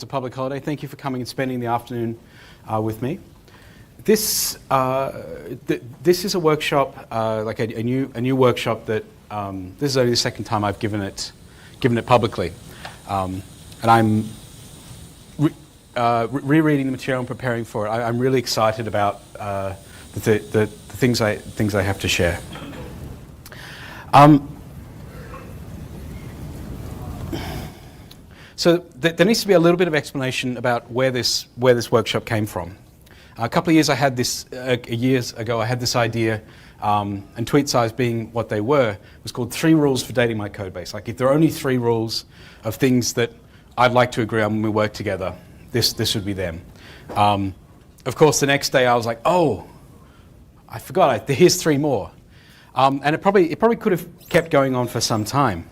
It's a public holiday. Thank you for coming and spending the afternoon with me. This is a workshop, like a new workshop that this is only the second time I've given it publicly, and I'm rereading the material and preparing for it. I'm really excited about the things I have to share. So there needs to be a little bit of explanation about where this workshop came from. A couple of years ago, I had this idea, and tweet size being what they were, was called 3 rules for dating my code base. Like, if there are only 3 rules of things that I'd like to agree on when we work together, this would be them. Of course, the next day I was like, oh, I forgot. Here's 3 more, and it probably could have kept going on for some time.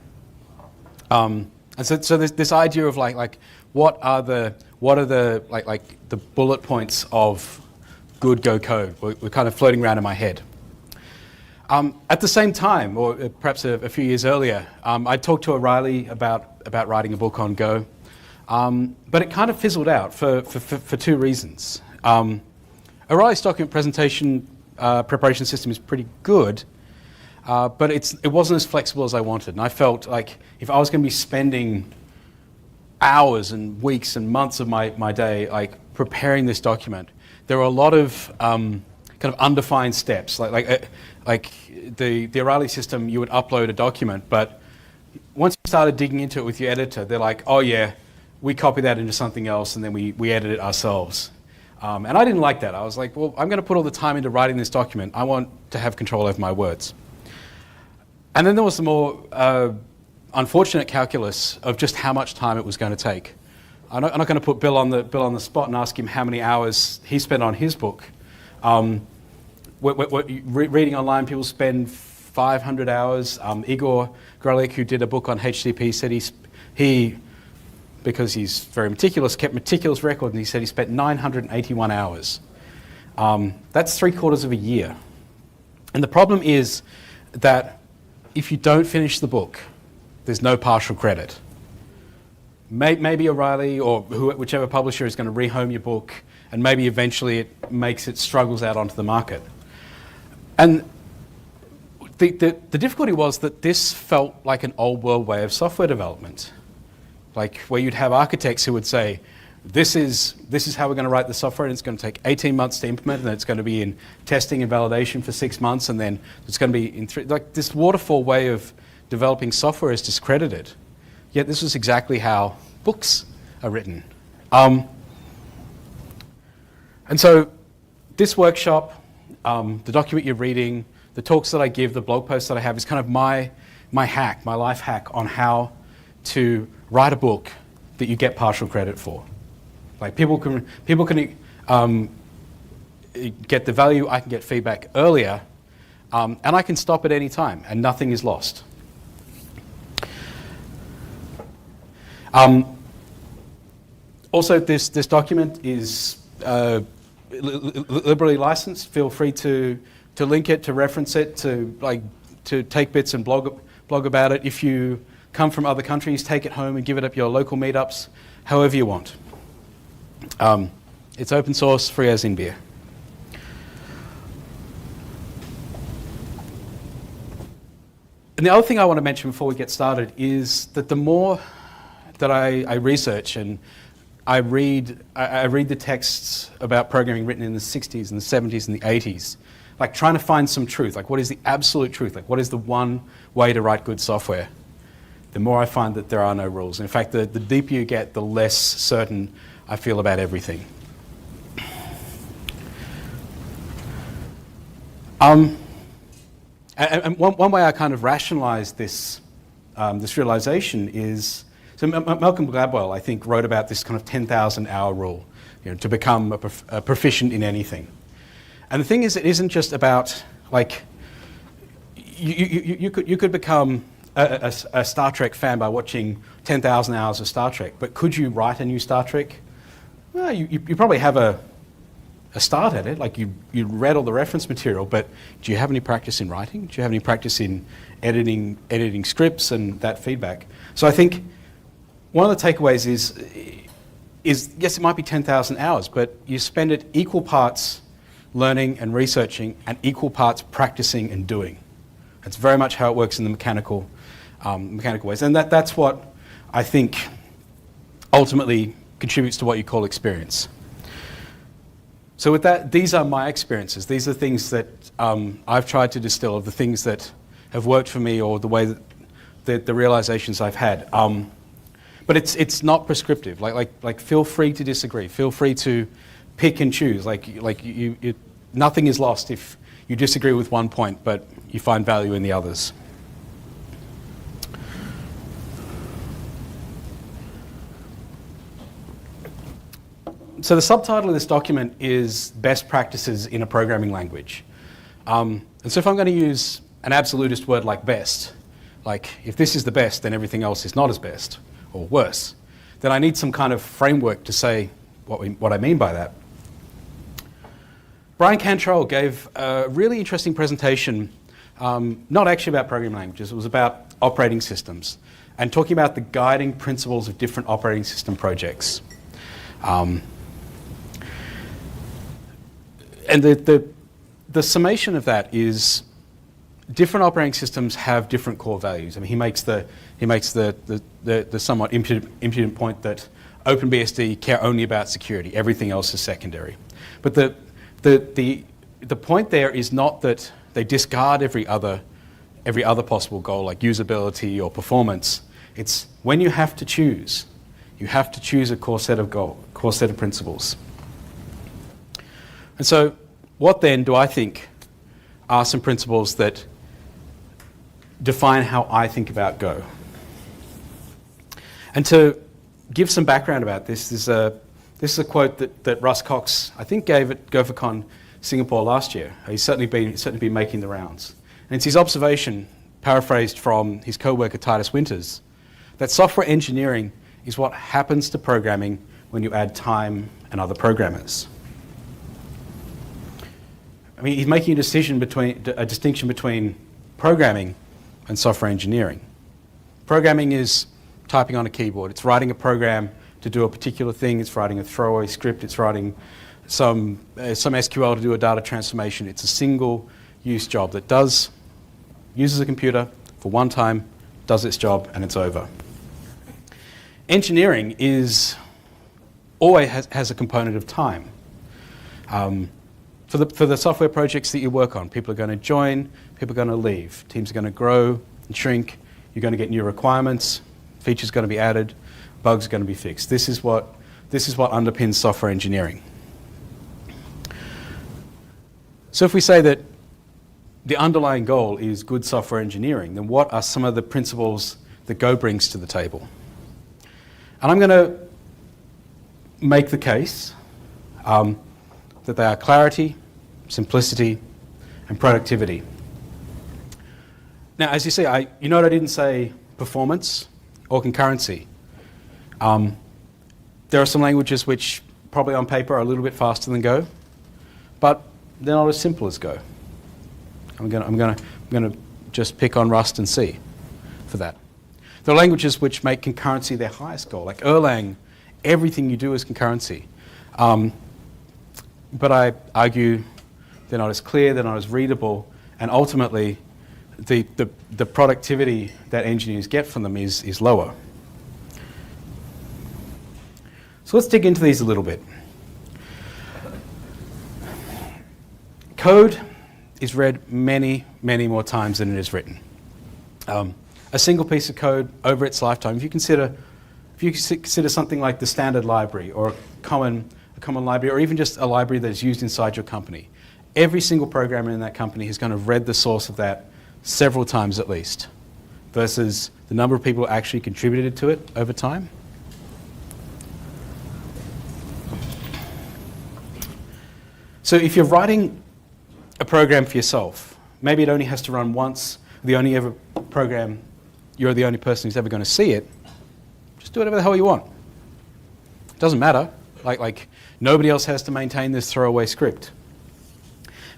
And so there's this idea of like what are the bullet points of good Go code? We're kind of floating around in my head. At the same time, or perhaps a few years earlier, I talked to O'Reilly about writing a book on Go, but it kind of fizzled out for 2 reasons. O'Reilly's document presentation preparation system is pretty good. But it wasn't as flexible as I wanted, and I felt like if I was going to be spending hours and weeks and months of my day like preparing this document, there were a lot of kind of undefined steps. Like the O'Reilly system, you would upload a document, but once you started digging into it with your editor, they're like, oh yeah, we copy that into something else, and then we edit it ourselves. And I didn't like that. I was like, well, I'm going to put all the time into writing this document. I want to have control over my words. And then there was the more unfortunate calculus of just how much time it was going to take. I'm not going to put Bill on the spot and ask him how many hours he spent on his book. Reading online, people spend 500 hours. Igor Grolik, who did a book on HTTP, said he, because he's very meticulous, kept meticulous record, and he said he spent 981 hours. That's 3/4 of a year. And the problem is that if you don't finish the book, there's no partial credit. Maybe O'Reilly or whichever publisher is going to rehome your book, and maybe eventually it struggles out onto the market. And the difficulty was that this felt like an old world way of software development, like where you'd have architects who would say, this is how we're going to write the software, and it's going to take 18 months to implement, and then it's going to be in testing and validation for 6 months, and then it's going to be in 3. Like, this waterfall way of developing software is discredited. Yet this is exactly how books are written. And so this workshop, the document you're reading, the talks that I give, the blog posts that I have is kind of my hack, my life hack on how to write a book that you get partial credit for. Like, people can get the value, I can get feedback earlier, and I can stop at any time, and nothing is lost. Also, this document is liberally licensed. Feel free to link it, to reference it, to take bits and blog about it. If you come from other countries, take it home and give it up your local meetups, however you want. It's open source, free as in beer. And the other thing I want to mention before we get started is that the more that I research and I read the texts about programming written in the 60s and the 70s and the 80s, like trying to find some truth, like what is the absolute truth, like what is the one way to write good software, the more I find that there are no rules. In fact, the deeper you get, the less certain I feel about everything. And one way I kind of rationalize this realization is, so Malcolm Gladwell, I think, wrote about this kind of 10,000 hour rule, to become a proficient in anything. And the thing is, it isn't just about, like, you could become a Star Trek fan by watching 10,000 hours of Star Trek, but could you write a new Star Trek? Well, you probably have a start at it, like you read all the reference material, but do you have any practice in writing? Do you have any practice in editing scripts and that feedback? So I think one of the takeaways is is, yes, it might be 10,000 hours, but you spend it equal parts learning and researching and equal parts practicing and doing. That's very much how it works in the mechanical ways. And that's what I think ultimately contributes to what you call experience. So with that, these are my experiences. These are things that I've tried to distill, of the things that have worked for me, or the way that the realizations I've had. But it's not prescriptive. Like feel free to disagree. Feel free to pick and choose. Nothing is lost if you disagree with one point, but you find value in the others. So the subtitle of this document is Best Practices in a Programming Language. And so if I'm going to use an absolutist word like best, like if this is the best, then everything else is not as best or worse, then I need some kind of framework to say what I mean by that. Brian Cantrell gave a really interesting presentation, not actually about programming languages, it was about operating systems, and talking about the guiding principles of different operating system projects. And the summation of that is different operating systems have different core values. I mean, he makes the somewhat impudent point that OpenBSD care only about security. Everything else is secondary. But the point there is not that they discard every other possible goal, like usability or performance. It's when you have to choose a core set of principles. And so, what then do I think are some principles that define how I think about Go? And to give some background about this is a quote that Russ Cox, I think, gave at GopherCon Singapore last year. He's certainly been making the rounds. And it's his observation, paraphrased from his co-worker Titus Winters, that software engineering is what happens to programming when you add time and other programmers. I mean, he's making a distinction between programming and software engineering. Programming is typing on a keyboard. It's writing a program to do a particular thing. It's writing a throwaway script. It's writing some SQL to do a data transformation. It's a single-use job that uses a computer for one time, does its job, and it's over. Engineering always has a component of time. For the software projects that you work on, people are going to join, people are going to leave, teams are going to grow and shrink, you're going to get new requirements, features are going to be added, bugs are going to be fixed. This is what underpins software engineering. So if we say that the underlying goal is good software engineering, then what are some of the principles that Go brings to the table? And I'm going to make the case that they are clarity, simplicity, and productivity. Now, as you see, you note I didn't say performance or concurrency. There are some languages which probably on paper are a little bit faster than Go, but they're not as simple as Go. I'm going to just pick on Rust and C for that. There are languages which make concurrency their highest goal, like Erlang. Everything you do is concurrency. But I argue they're not as clear, they're not as readable, and ultimately the productivity that engineers get from them is lower. So let's dig into these a little bit. Code is read many, many more times than it is written. A single piece of code over its lifetime, if you consider something like the standard library or a common library, or even just a library that is used inside your company, every single programmer in that company has kind of read the source of that several times at least, versus the number of people who actually contributed to it over time. So if you're writing a program for yourself, maybe it only has to run once, you're the only person who's ever going to see it, just do whatever the hell you want. It doesn't matter. Like nobody else has to maintain this throwaway script.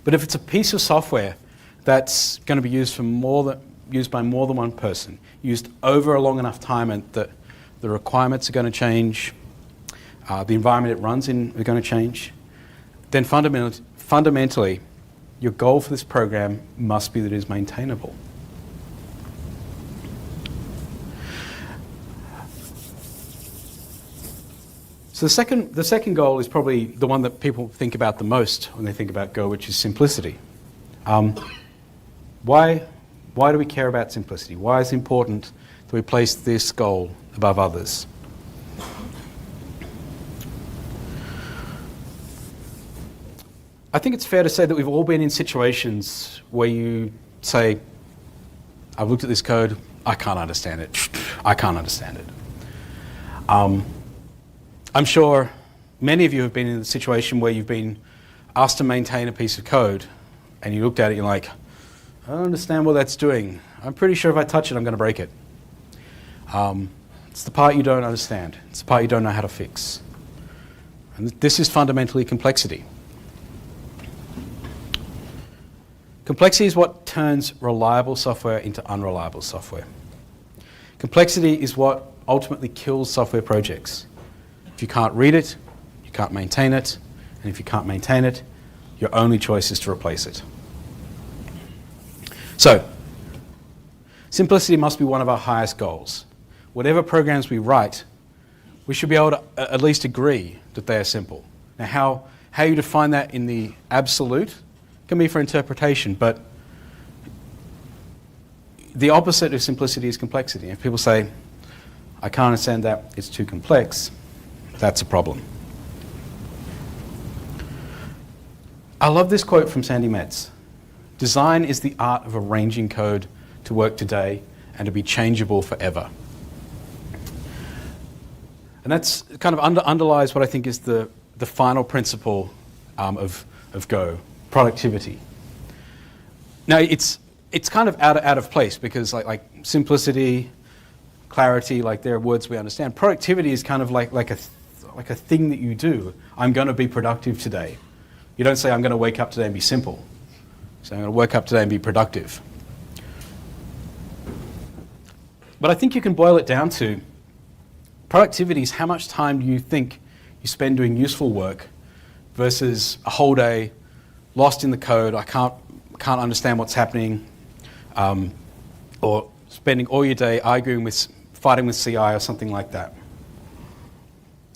But if it's a piece of software that's going to be used by more than one person, used over a long enough time, and the requirements are going to change, The environment it runs in are going to change. Then fundamentally, your goal for this program must be that it is maintainable. So the second goal is probably the one that people think about the most when they think about Go, which is simplicity. Why do we care about simplicity? Why is it important that we place this goal above others? I think it's fair to say that we've all been in situations where you say, I've looked at this code, I can't understand it. I can't understand it. I'm sure many of you have been in the situation where you've been asked to maintain a piece of code and you looked at it and you're like, I don't understand what that's doing. I'm pretty sure if I touch it, I'm going to break it. It's the part you don't understand. It's the part you don't know how to fix. And this is fundamentally complexity. Complexity is what turns reliable software into unreliable software. Complexity is what ultimately kills software projects. If you can't read it, you can't maintain it, and if you can't maintain it, your only choice is to replace it. So, simplicity must be one of our highest goals. Whatever programs we write, we should be able to at least agree that they are simple. Now, how you define that in the absolute can be for interpretation, but the opposite of simplicity is complexity. If people say, I can't understand that, it's too complex, that's a problem. I love this quote from Sandy Metz. Design is the art of arranging code to work today and to be changeable forever. And that's kind of underlies what I think is the final principle of Go, productivity. Now, it's kind of out of place because like simplicity, clarity, like they're words we understand. Productivity is kind of like a thing that you do. I'm going to be productive today. You don't say, I'm going to wake up today and be simple. So I'm going to wake up today and be productive. But I think you can boil it down to productivity is how much time do you think you spend doing useful work versus a whole day lost in the code, I can't understand what's happening, or spending all your day fighting with CI or something like that.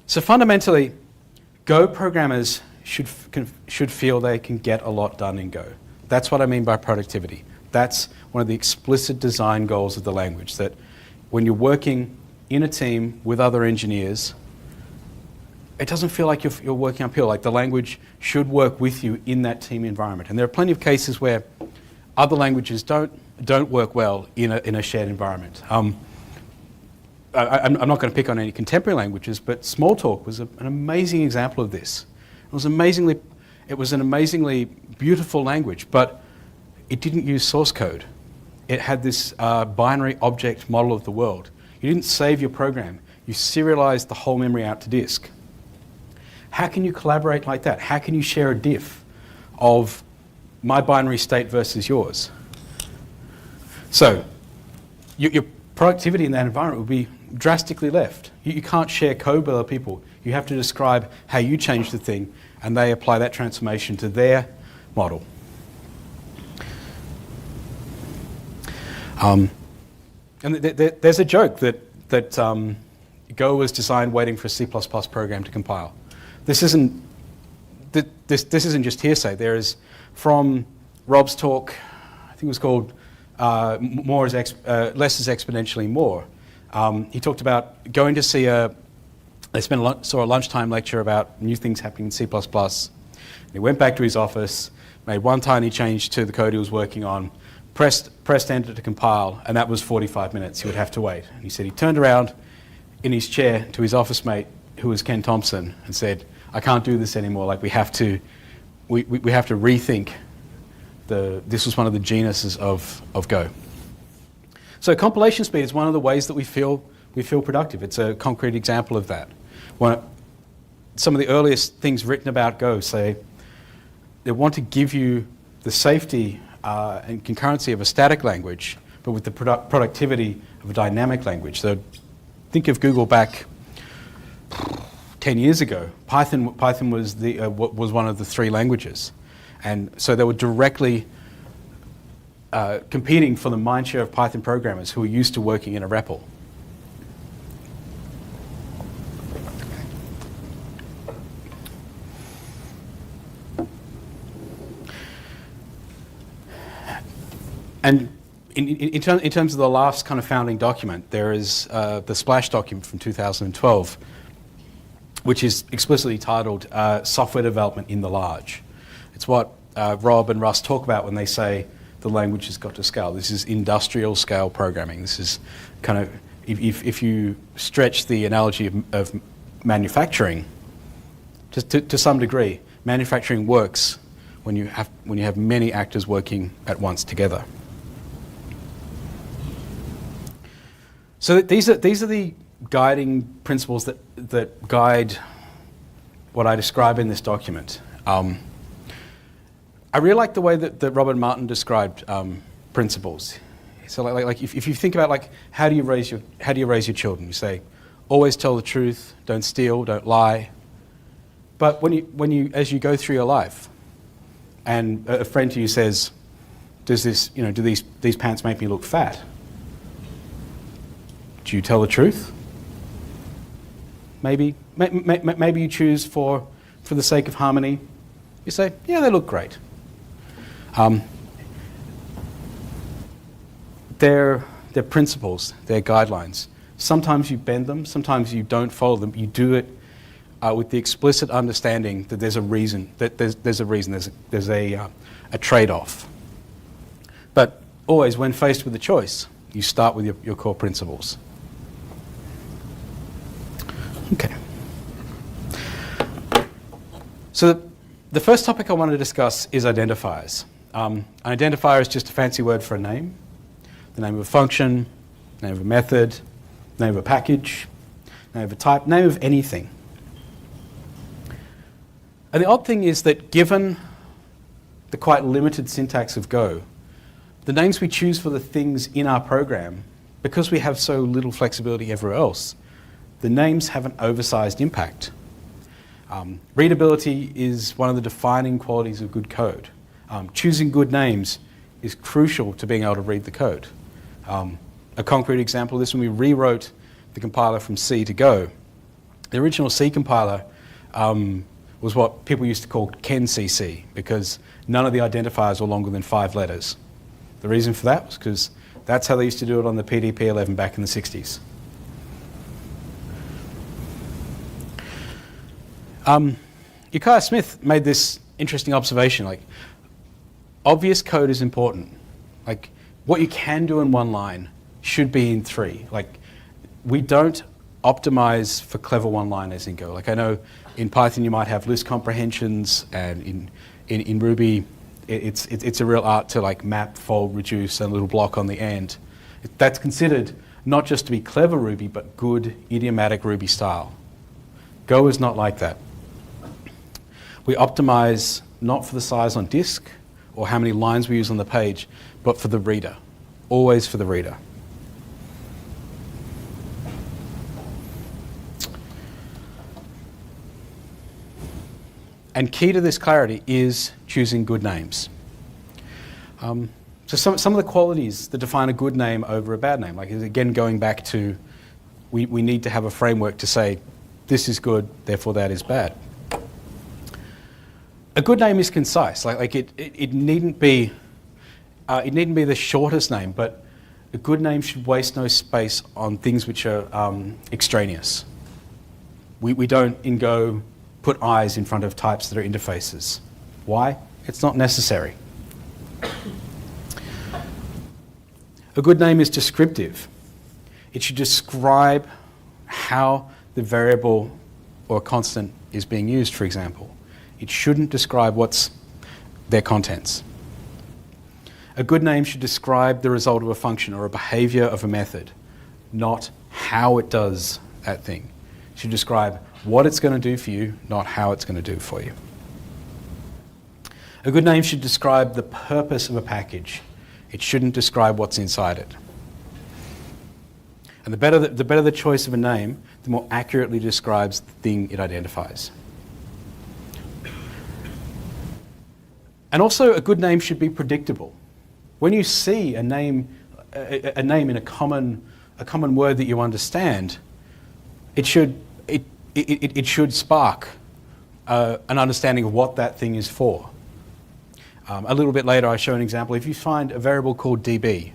So fundamentally, Go programmers should feel they can get a lot done in Go. That's what I mean by productivity. That's one of the explicit design goals of the language, that when you're working in a team with other engineers, it doesn't feel like you're working uphill. Like the language should work with you in that team environment. And there are plenty of cases where other languages don't work well in a shared environment. I'm not going to pick on any contemporary languages, but Smalltalk was an amazing example of this. It was an amazingly beautiful language, but it didn't use source code. It had this binary object model of the world. You didn't save your program. You serialized the whole memory out to disk. How can you collaborate like that? How can you share a diff of my binary state versus yours? So your productivity in that environment would be drastically left. You can't share code with other people. You have to describe how you change the thing, and they apply that transformation to their model. And there's a joke that Go was designed waiting for a C++ program to compile. This isn't just hearsay. There is, from Rob's talk, I think it was called Less is Exponentially More. He talked about going to see saw a lunchtime lecture about new things happening in C++. And he went back to his office, made one tiny change to the code he was working on, pressed enter to compile, and that was 45 minutes he would have to wait. And he said he turned around in his chair to his office mate, who was Ken Thompson, and said, I can't do this anymore. Like we have to rethink this was one of the genuses of Go. So compilation speed is one of the ways that we feel productive. It's a concrete example of that. Some of the earliest things written about Go say they want to give you the safety and concurrency of a static language, but with the productivity of a dynamic language. So think of Google back 10 years ago, Python was was one of the 3 languages, and so they were directly competing for the mindshare of Python programmers who were used to working in a REPL. And in terms of the last kind of founding document, there is the Splash document from 2012, which is explicitly titled Software Development in the Large. It's what Rob and Russ talk about when they say the language has got to scale. This is industrial scale programming. This is kind of, if you stretch the analogy of manufacturing, to some degree, manufacturing works when you have many actors working at once together. So these are the guiding principles that guide what I describe in this document. I really like the way that Robert Martin described principles. So like if you think about like how do you raise your children? You say, always tell the truth, don't steal, don't lie. But when you as you go through your life, and a friend to you says, do these pants make me look fat? Do you tell the truth? Maybe you choose for the sake of harmony. You say, yeah, they look great. They're principles, they're guidelines. Sometimes you bend them, sometimes you don't follow them. You do it with the explicit understanding that there's a reason. There's a trade-off. But always, when faced with a choice, you start with your core principles. Okay. So the first topic I want to discuss is identifiers. An identifier is just a fancy word for a name. The name of a function, name of a method, name of a package, name of a type, name of anything. And the odd thing is that given the quite limited syntax of Go, the names we choose for the things in our program, because we have so little flexibility everywhere else, the names have an oversized impact. Readability is one of the defining qualities of good code. Choosing good names is crucial to being able to read the code. A concrete example of this, when we rewrote the compiler from C to Go, the original C compiler was what people used to call CenCC, because none of the identifiers were longer than 5 letters. The reason for that was because that's how they used to do it on the PDP-11 back in the 60s. Ukiah Smith made this interesting observation, like, obvious code is important. Like, what you can do in 1 line should be in 3. Like, we don't optimize for clever one-liners in Go. Like, I know in Python you might have list comprehensions, and in Ruby it's a real art to like map, fold, reduce, and a little block on the end. That's considered not just to be clever Ruby, but good idiomatic Ruby style. Go is not like that. We optimize not for the size on disk or how many lines we use on the page, but for the reader. Always for the reader. And key to this clarity is choosing good names. So some of the qualities that define a good name over a bad name, like again going back to we need to have a framework to say this is good, therefore that is bad. A good name is concise. Like it needn't be the shortest name, but a good name should waste no space on things which are extraneous. We don't in Go put eyes in front of types that are interfaces. Why? It's not necessary. A good name is descriptive. It should describe how the variable or constant is being used, for example. It shouldn't describe what's their contents. A good name should describe the result of a function or a behavior of a method, not how it does that thing. It should describe what it's going to do for you, not how it's going to do for you. A good name should describe the purpose of a package. It shouldn't describe what's inside it. And the better the choice of a name, the more accurately describes the thing it identifies. And also, a good name should be predictable. When you see a name in a common word that you understand, it should spark an understanding of what that thing is for. A little bit later, I show an example. If you find a variable called dB,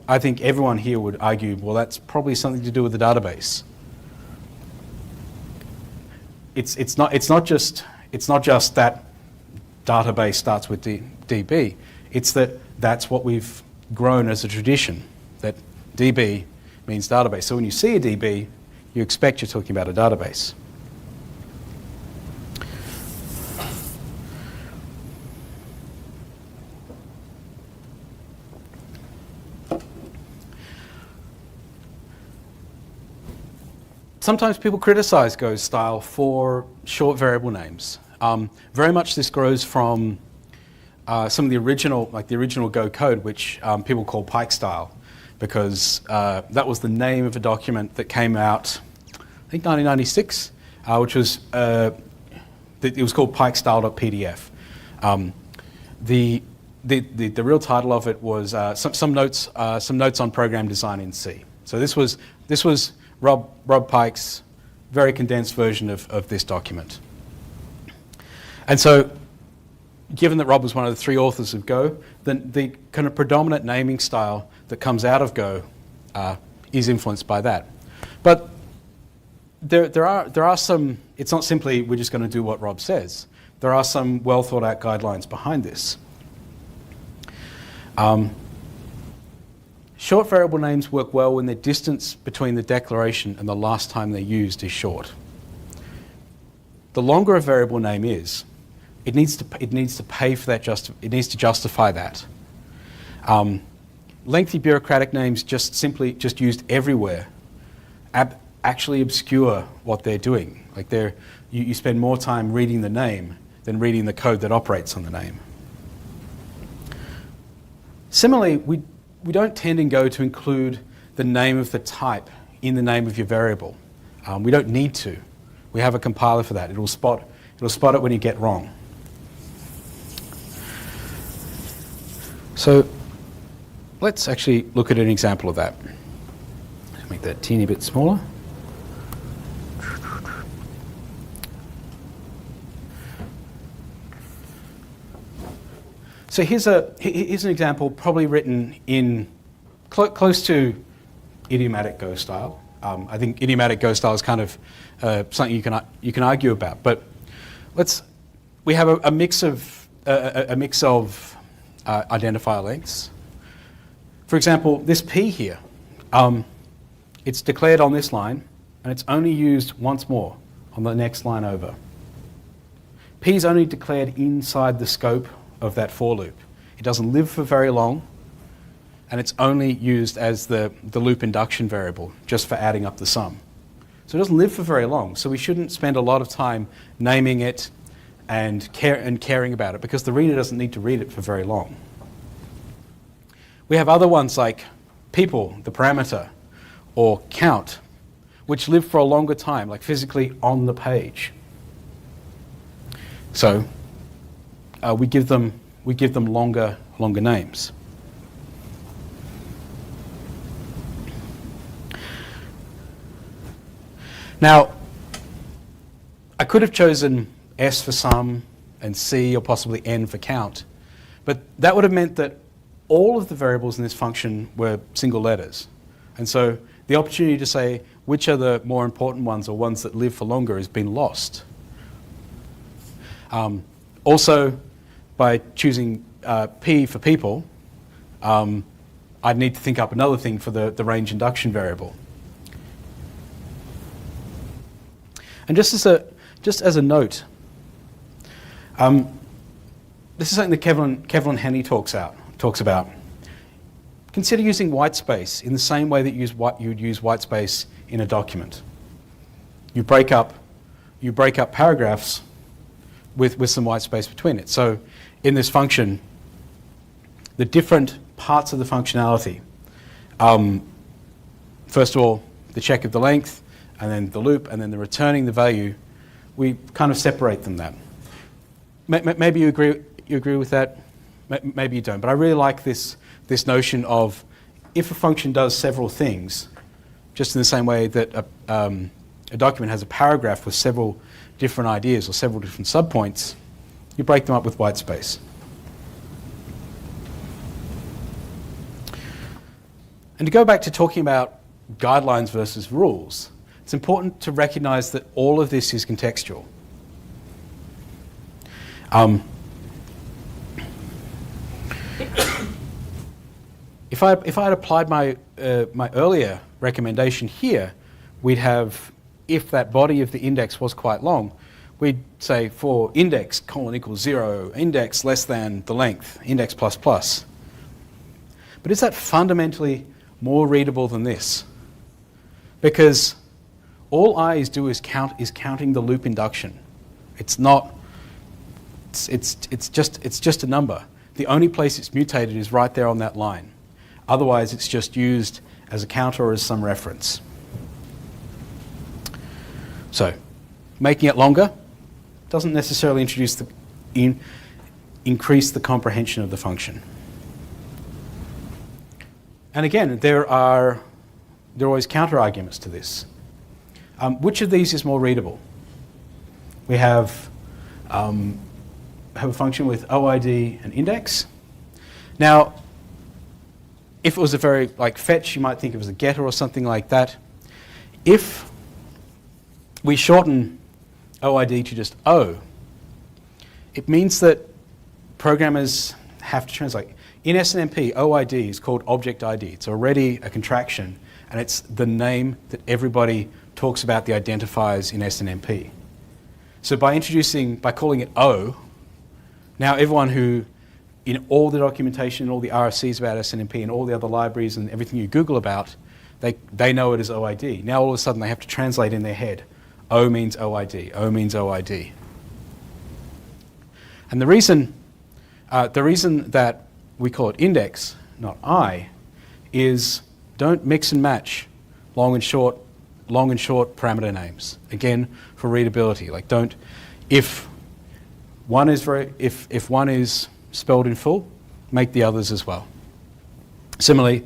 I think everyone here would argue, well, that's probably something to do with the database. It's not just that database starts with dB. It's that's what we've grown as a tradition, that dB means database. So when you see a dB, you expect you're talking about a database. Sometimes people criticize Go's style for short variable names. Very much this grows from some of the original Go code, which people call Pike style, because that was the name of a document that came out, I think 1996, which was it was called pikestyle.pdf. The real title of it was some notes on program design in C. So this was Rob Pike's very condensed version of this document. And so, given that Rob was one of the three authors of Go, then the kind of predominant naming style that comes out of Go is influenced by that. But there are some, it's not simply we're just going to do what Rob says. There are some well thought out guidelines behind this. Short variable names work well when the distance between the declaration and the last time they're used is short. The longer a variable name is, it needs to pay for that. It needs to justify that. Lengthy bureaucratic names just used everywhere actually obscure what they're doing. Like you spend more time reading the name than reading the code that operates on the name. Similarly, we don't tend in Go to include the name of the type in the name of your variable. We don't need to. We have a compiler for that. It'll spot it when you get wrong. So let's actually look at an example of that. Let's make that a teeny bit smaller. So here's an example probably written in close to idiomatic Go style. I think idiomatic Go style is kind of something you can argue about. But we have a mix of identifier lengths. For example, this P here, it's declared on this line, and it's only used once more on the next line over. P is only declared inside the scope of that for loop. It doesn't live for very long, and it's only used as the loop induction variable, just for adding up the sum. So it doesn't live for very long, so we shouldn't spend a lot of time naming it and caring about it, because the reader doesn't need to read it for very long. We have other ones like people, the parameter, or count, which live for a longer time, like physically on the page. So we give them longer names. Now, I could have chosen S for sum and C or possibly N for count, but that would have meant that all of the variables in this function were single letters. And so the opportunity to say which are the more important ones or ones that live for longer has been lost. Also, by choosing P for people, I'd need to think up another thing for the range induction variable. And just as a note, this is something that Kevlin Henney talks about. Consider using white space in the same way that you'd use white space in a document. You break up paragraphs with some white space between it. So in this function, the different parts of the functionality first of all, the check of the length, and then the loop, and then the returning the value, we kind of separate them that. Maybe you agree with that, maybe you don't, but I really like this notion of if a function does several things, just in the same way that a document has a paragraph with several different ideas or several different subpoints, you break them up with white space. And to go back to talking about guidelines versus rules, it's important to recognize that all of this is contextual. If I had applied my earlier recommendation here, we'd have, if that body of the index was quite long, we'd say for index : equals 0, index less than the length, index plus plus. But is that fundamentally more readable than this? Because all I is counting the loop induction. It's not. It's just a number. The only place it's mutated is right there on that line. Otherwise, it's just used as a counter or as some reference. So, making it longer doesn't necessarily increase the comprehension of the function. And again, there are always counter-arguments to this. Which of these is more readable? We have a function with OID and index. Now, if it was a very, like fetch, you might think it was a getter or something like that. If we shorten OID to just O, it means that programmers have to translate. In SNMP, OID is called object ID. It's already a contraction, and it's the name that everybody talks about the identifiers in SNMP. So by calling it O, now everyone who, in all the documentation and all the RFCs about SNMP and all the other libraries and everything you Google about, they know it as OID. Now all of a sudden they have to translate in their head. O means OID, O means OID. And the reason that we call it index, not I, is don't mix and match long and short parameter names. Again, for readability, like don't, if one is spelled in full, make the others as well. Similarly,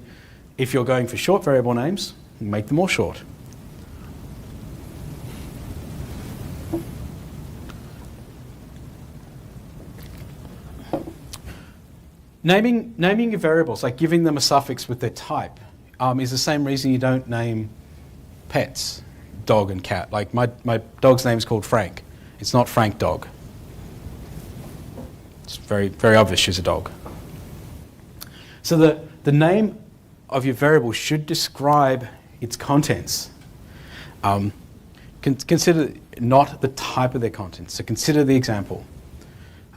if you're going for short variable names, make them all short. Naming your variables, like giving them a suffix with their type, is the same reason you don't name pets, dog and cat. Like my dog's name is called Frank. It's not Frank Dog. It's very, very obvious she's a dog. So the name of your variable should describe its contents. Consider not the type of their contents. So consider the example.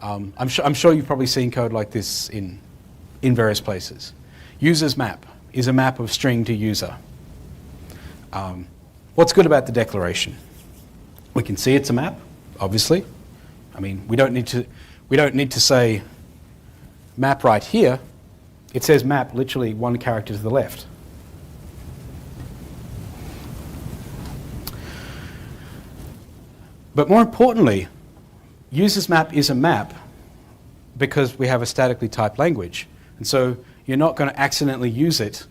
I'm sure you've probably seen code like this in various places. User's map is a map of string to user. What's good about the declaration? We can see it's a map, obviously. I mean, we don't need to say map right here. It says map literally one character to the left. But more importantly, user's map is a map because we have a statically typed language. And so you're not going to accidentally use it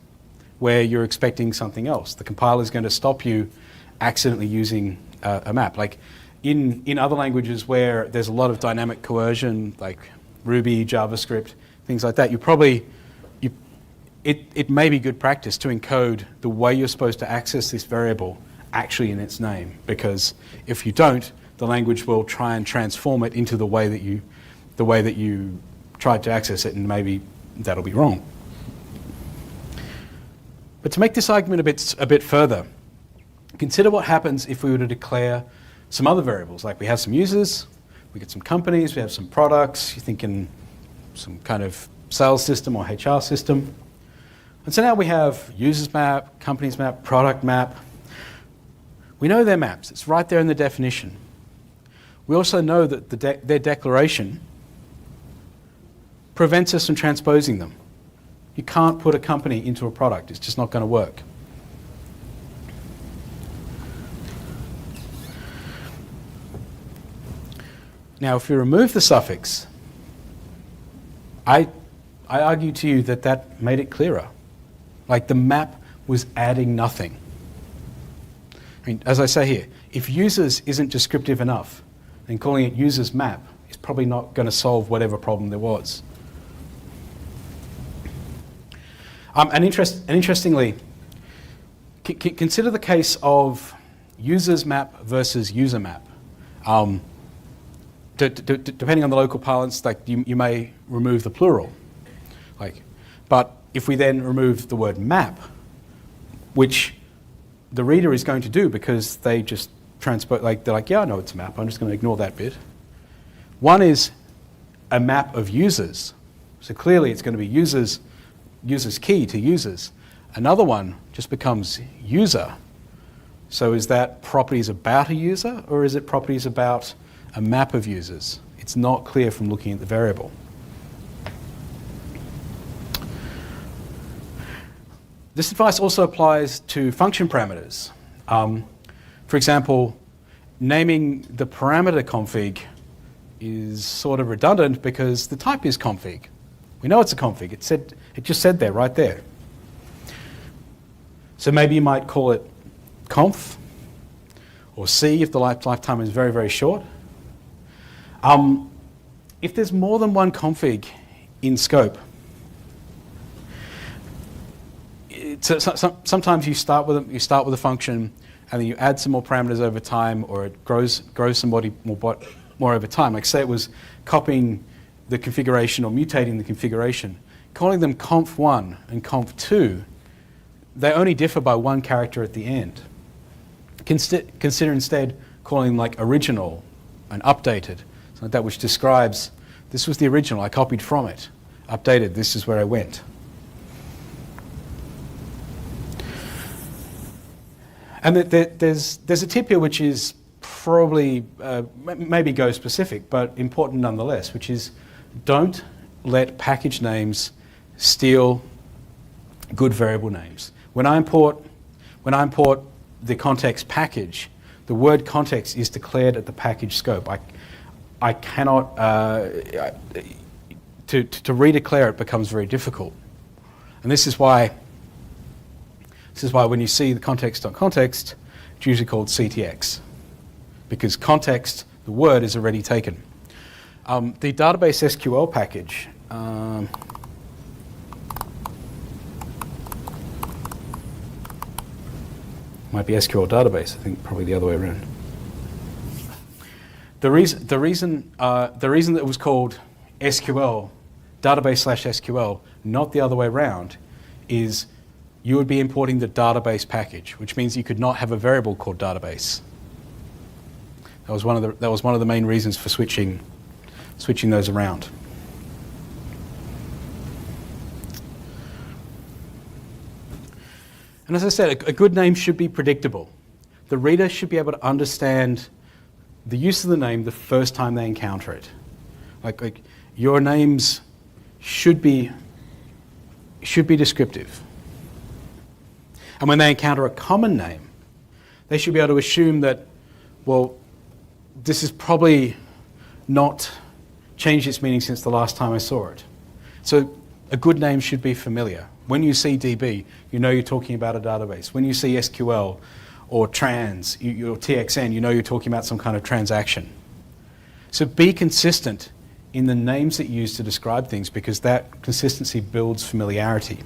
where you're expecting something else. The compiler is going to stop you accidentally using a map. Like in other languages where there's a lot of dynamic coercion, like Ruby, JavaScript, things like that, it may be good practice to encode the way you're supposed to access this variable actually in its name, because if you don't, the language will try and transform it into the way that you tried to access it, and maybe that'll be wrong. But to make this argument a bit further, consider what happens if we were to declare some other variables. Like we have some users, we get some companies, we have some products, you're thinking some kind of sales system or HR system. And so now we have users map, companies map, product map. We know their maps, it's right there in the definition. We also know that their declaration prevents us from transposing them. You can't put a company into a product, it's just not going to work. Now, if you remove the suffix, I argue to you that that made it clearer. Like the map was adding nothing. I mean, as I say here, if users isn't descriptive enough, then calling it users map is probably not going to solve whatever problem there was. And interestingly, consider the case of users map versus user map. Depending on the local parlance, like you may remove the plural. But if we then remove the word map, which the reader is going to do because they just transpose, they're like, yeah, I know it's a map, I'm just going to ignore that bit. One is a map of users. So clearly it's going to be users key to users. Another one just becomes user. So is that properties about a user, or is it properties about a map of users? It's not clear from looking at the variable. This advice also applies to function parameters. For example, naming the parameter config is sort of redundant because the type is config. We know it's a config. It just said there, right there. So maybe you might call it conf, or C if the lifetime is very, very short. If there's more than one config in scope, sometimes you start with a function and then you add some more parameters over time, or it grows somebody more over time. Like say it was copying the configuration or mutating the configuration. Calling them conf1 and conf2, they only differ by one character at the end. Consider instead calling them like original and updated, something like that, which describes this was the original, I copied from it. Updated, this is where I went. And there's a tip here which is probably maybe Go specific, but important nonetheless, which is don't let package names steal good variable names. When I import the context package, the word context is declared at the package scope. I cannot to redeclare it becomes very difficult, and this is why when you see the context.context, it's usually called CTX, because context, the word, is already taken. The database SQL package, might be SQL database, I think probably the other way around. The reason that it was called SQL, database/SQL, not the other way around, is you would be importing the database package, which means you could not have a variable called database. That was one of the main reasons for switching those around. And as I said, a good name should be predictable. The reader should be able to understand the use of the name the first time they encounter it. Like your names should be descriptive. And when they encounter a common name, they should be able to assume that, well, this has probably not changed its meaning since the last time I saw it. So a good name should be familiar. When you see DB, you know you're talking about a database. When you see SQL or trans, or TXN, you know you're talking about some kind of transaction. So be consistent in the names that you use to describe things, because that consistency builds familiarity.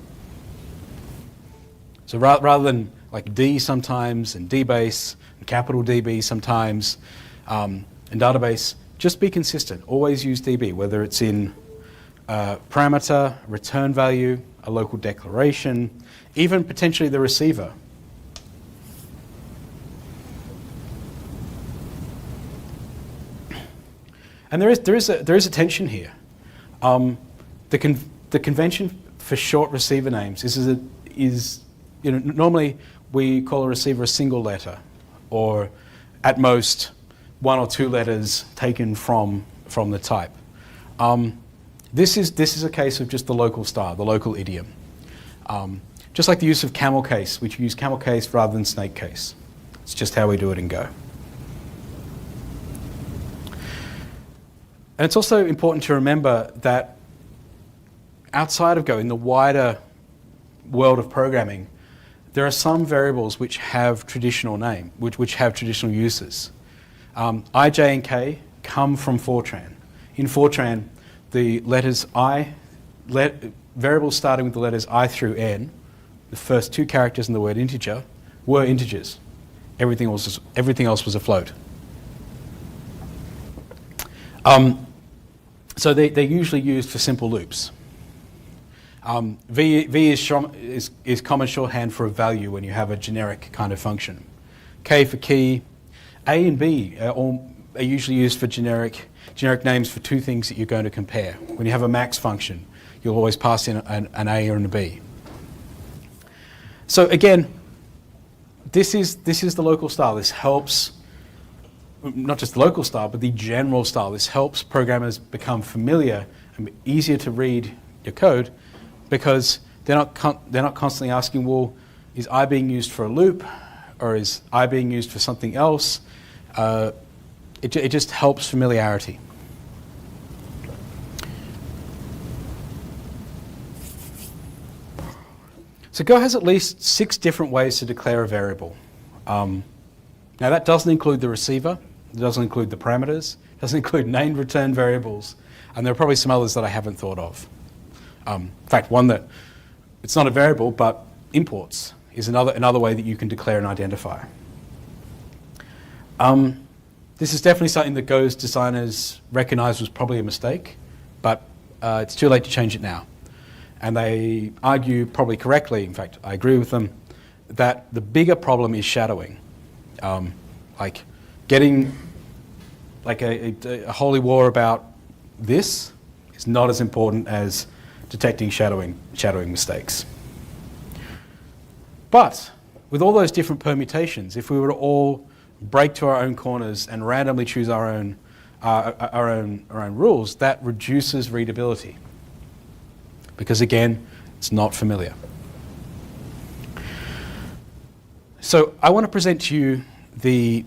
So rather than like D sometimes, and DBase, and capital DB sometimes, and database, just be consistent. Always use DB, whether it's in parameter, return value, a local declaration, even potentially the receiver. And there is a tension here. The convention for short receiver names is normally we call a receiver a single letter, or at most one or two letters taken from the type. This is a case of just the local style, the local idiom. Just like the use of camel case, which we use camel case rather than snake case. It's just how we do it in Go. And it's also important to remember that outside of Go, in the wider world of programming, there are some variables which have traditional which have traditional uses. I, J, and K come from Fortran. In Fortran, the letters variables starting with the letters I through N, the first two characters in the word integer, were integers. Everything else was a float. So they're usually used for simple loops. V is common shorthand for a value when you have a generic kind of function. K for key. A and B are usually used for generic names for two things that you're going to compare. When you have a max function, you'll always pass in an A or a B. So again, this is the local style. This helps, not just the local style, but the general style. This helps programmers become familiar and easier to read your code, because they're not constantly asking, well, is I being used for a loop, or is I being used for something else? It just helps familiarity. So Go has at least 6 different ways to declare a variable. Now that doesn't include the receiver, it doesn't include the parameters, it doesn't include named return variables, and there are probably some others that I haven't thought of. In fact, one that, it's not a variable, but imports is another way that you can declare an identifier. This is definitely something that Go's designers recognized was probably a mistake, but it's too late to change it now. And they argue, probably correctly, in fact, I agree with them, that the bigger problem is shadowing. Like getting like a holy war about this is not as important as detecting shadowing mistakes. But with all those different permutations, if we were to all break to our own corners and randomly choose our own rules, that reduces readability. Because again, it's not familiar. So I want to present to you the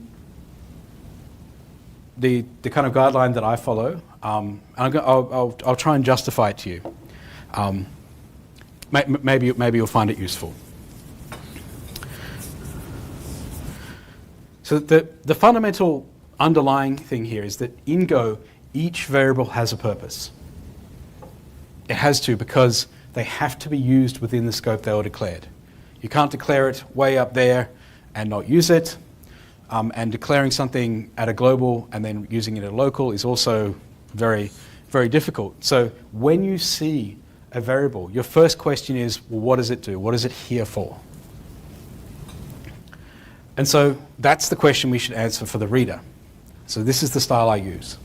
kind of guideline that I follow. I'll try and justify it to you. Maybe you'll find it useful. So the fundamental underlying thing here is that in Go, each variable has a purpose. It has to, because they have to be used within the scope they were declared. You can't declare it way up there and not use it. And declaring something at a global and then using it at a local is also very, very difficult. So when you see a variable, your first question is, well, what does it do? What is it here for? And so that's the question we should answer for the reader. So this is the style I use.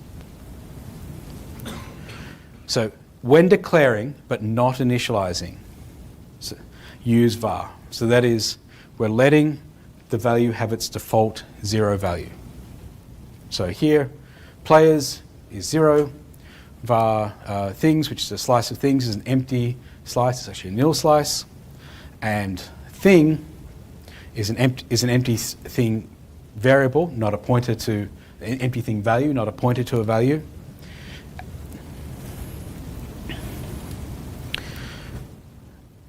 So when declaring but not initializing, so use var. So that is, we're letting the value have its default 0 value. So here, players is 0, var things, which is a slice of things, is an empty slice. It's actually a nil slice, and thing is an empty thing variable, not a pointer to an empty thing value, not a pointer to a value.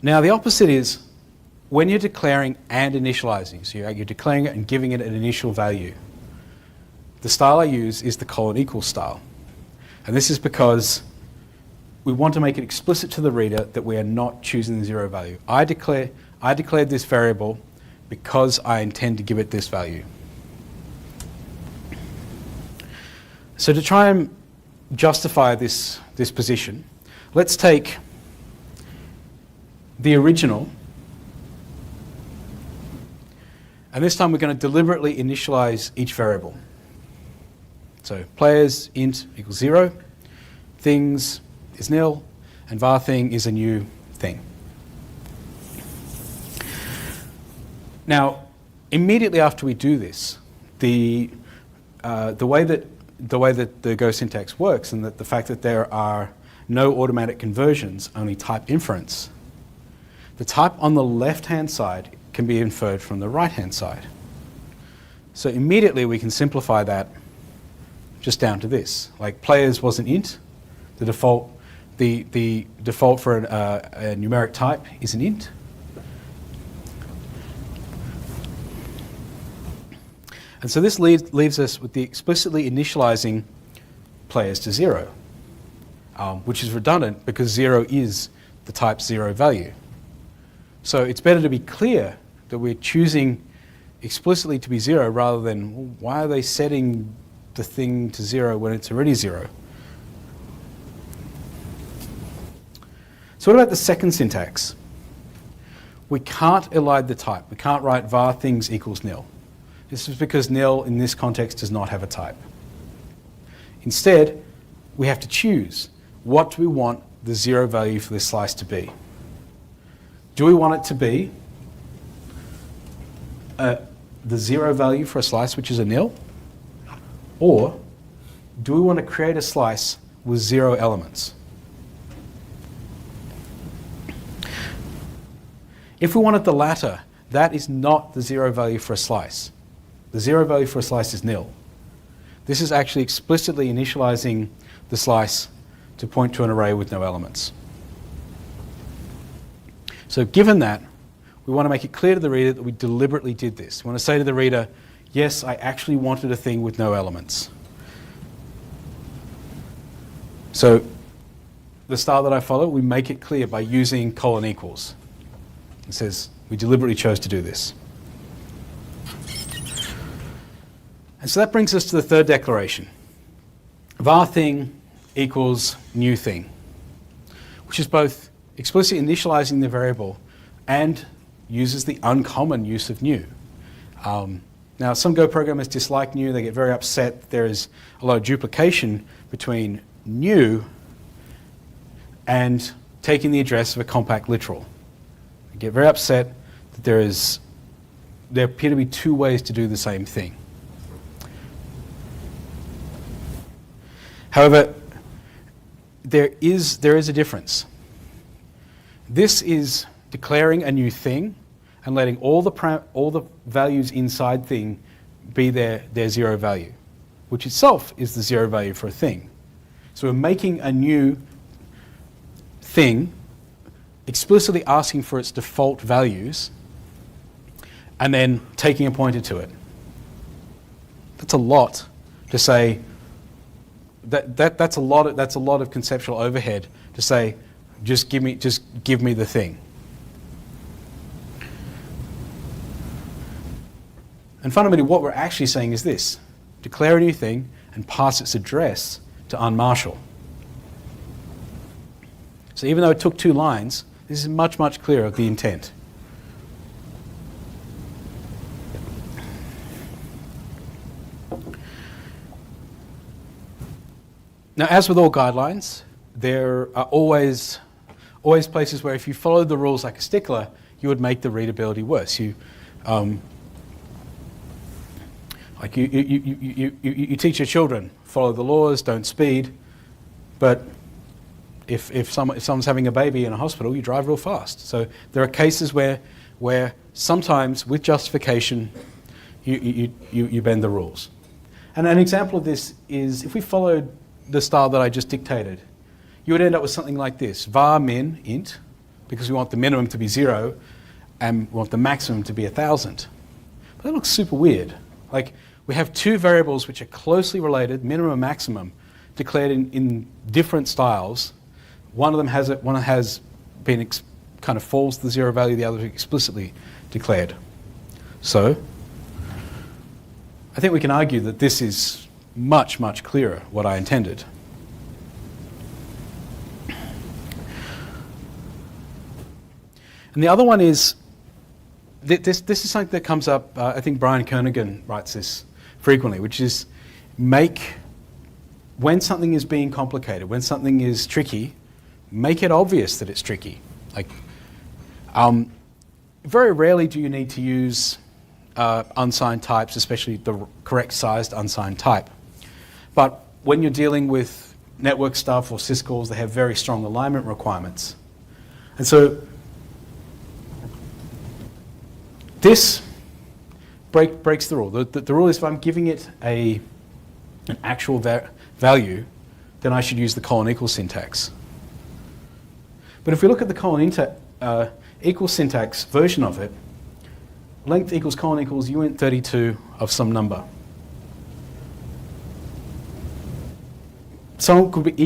Now the opposite is when you're declaring and initializing, so you're declaring it and giving it an initial value. The style I use is the colon equals style. And this is because we want to make it explicit to the reader that we are not choosing the 0 value. I declared this variable because I intend to give it this value. So to try and justify this position, let's take the original, and this time we're going to deliberately initialize each variable. So players int equals 0, things is nil, and var thing is a new thing. Now, immediately after we do this, the way that the Go syntax works, and that the fact that there are no automatic conversions, only type inference, the type on the left-hand side can be inferred from the right-hand side. So immediately we can simplify that just down to this. Like players was an int, the default for a numeric type is an int. And so this leaves us with the explicitly initializing players to 0, which is redundant because 0 is the type 0 value. So it's better to be clear that we're choosing explicitly to be 0 rather than, well, why are they setting the thing to 0 when it's already 0? So what about the second syntax? We can't elide the type. We can't write var things equals nil. This is because nil in this context does not have a type. Instead, we have to choose what do we want the 0 value for this slice to be. Do we want it to be the 0 value for a slice which is a nil? Or do we want to create a slice with 0 elements? If we wanted the latter, that is not the 0 value for a slice. The 0 value for a slice is nil. This is actually explicitly initializing the slice to point to an array with no elements. So given that, we want to make it clear to the reader that we deliberately did this. We want to say to the reader, yes, I actually wanted a thing with no elements. So the style that I follow, we make it clear by using colon equals. It says we deliberately chose to do this. And so that brings us to the third declaration. Var thing equals new thing, which is both explicitly initializing the variable and uses the uncommon use of new. Now, some Go programmers dislike new. They get very upset. There is a lot of duplication between new and taking the address of a compact literal. They get very upset that there appear to be two ways to do the same thing. However, there is a difference. This is declaring a new thing and letting all the values inside thing be their 0 value, which itself is the 0 value for a thing. So we're making a new thing, explicitly asking for its default values, and then taking a pointer to it. That's a lot to say. That's a lot of conceptual overhead to say, just give me the thing. And fundamentally, what we're actually saying is this: declare a new thing and pass its address to unmarshal. So even though it took 2 lines, this is much, much clearer of the intent. Now, as with all guidelines, there are always places where if you followed the rules like a stickler, you would make the readability worse. You teach your children, follow the laws, don't speed, but if someone's having a baby in a hospital, you drive real fast. So there are cases where sometimes, with justification, you bend the rules. And an example of this is if we followed the style that I just dictated, you would end up with something like this: var min int, because we want the minimum to be 0 and we want the maximum to be 1,000. But that looks super weird. Like, we have 2 variables which are closely related, minimum and maximum, declared in different styles. One of them has been kind of false to the 0 value, the other is explicitly declared. So I think we can argue that this is much, much clearer what I intended. And the other one is, this is something that comes up, I think Brian Kernighan writes this frequently, which is when something is being complicated, when something is tricky, make it obvious that it's tricky. Like, very rarely do you need to use unsigned types, especially the correct sized unsigned type. But when you're dealing with network stuff or syscalls, they have very strong alignment requirements. And so this breaks the rule. The rule is if I'm giving it a an actual value, then I should use the colon equals syntax. But if we look at the colon equals syntax version of it, length equals colon equals uint32 of some number. Someone could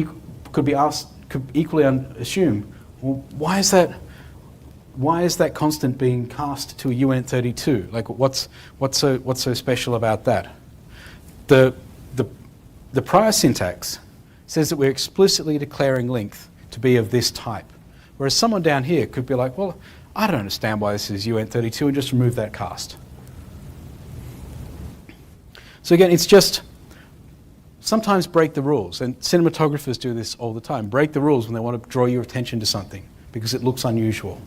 equally assume, well, why is that constant being cast to a uint32? Like, what's so special about that? The prior syntax says that we're explicitly declaring length to be of this type, whereas someone down here could be like, well, I don't understand why this is uint32, and just remove that cast. So again, it's just sometimes break the rules, and cinematographers do this all the time. Break the rules when they want to draw your attention to something because it looks unusual.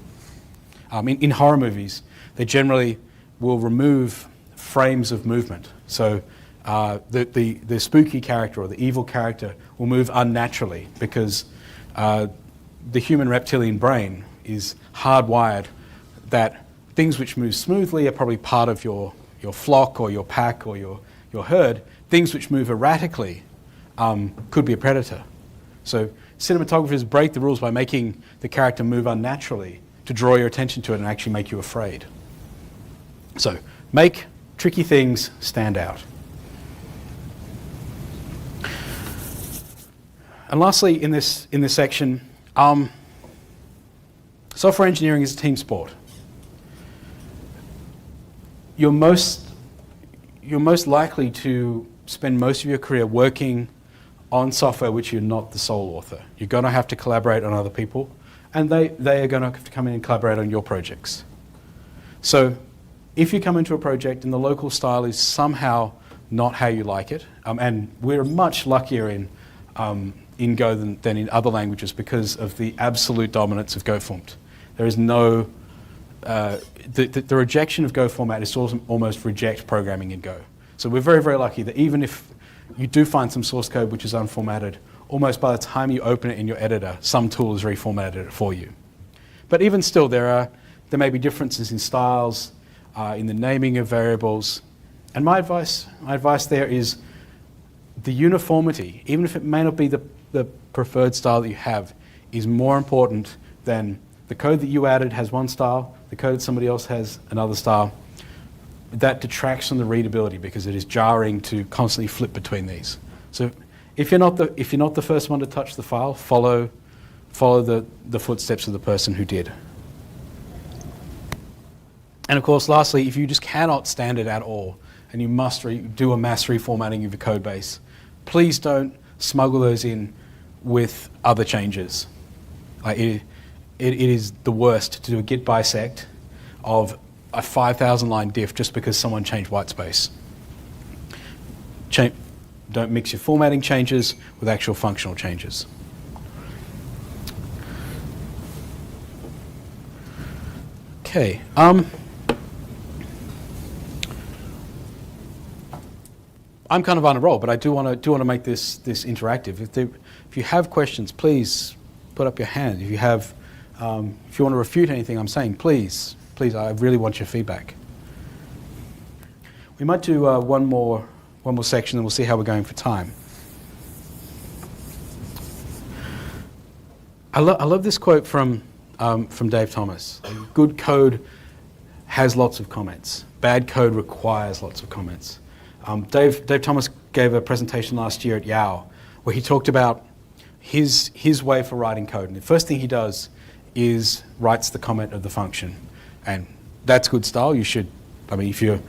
In horror movies, they generally will remove frames of movement. So the spooky character or the evil character will move unnaturally because the human reptilian brain is hardwired that things which move smoothly are probably part of your flock or your pack or your herd. Things which move erratically could be a predator. So cinematographers break the rules by making the character move unnaturally to draw your attention to it and actually make you afraid. So make tricky things stand out. And lastly, in this section, software engineering is a team sport. You're most likely to spend most of your career working on software which you're not the sole author. You're going to have to collaborate on other people, and they are going to have to come in and collaborate on your projects. So if you come into a project and the local style is somehow not how you like it, and we're much luckier in Go than in other languages because of the absolute dominance of GoFormat. There is no, the rejection of Go format is to almost reject programming in Go. So we're very, very lucky that even if you do find some source code which is unformatted, almost by the time you open it in your editor, some tool has reformatted it for you. But even still, there may be differences in styles, in the naming of variables. And my advice there is the uniformity, even if it may not be the preferred style that you have, is more important than the code that you added has one style, the code that somebody else has another style. That detracts from the readability because it is jarring to constantly flip between these. So if you're not the first one to touch the file, follow the footsteps of the person who did. And of course, lastly, if you just cannot stand it at all, and you must do a mass reformatting of your code base, please don't smuggle those in with other changes. It is the worst to do a git bisect of a 5,000 line diff just because someone changed white space. Don't mix your formatting changes with actual functional changes. Okay. I'm kind of on a roll, but I do want to make this interactive. If you have questions, please put up your hand. If you want to refute anything I'm saying, please, I really want your feedback. We might do one more section, and we'll see how we're going for time. I love this quote from Dave Thomas. Good code has lots of comments. Bad code requires lots of comments. Dave Thomas gave a presentation last year at Yale where he talked about his way for writing code. And the first thing he does is writes the comment of the function. And that's good style. You should, I mean, if you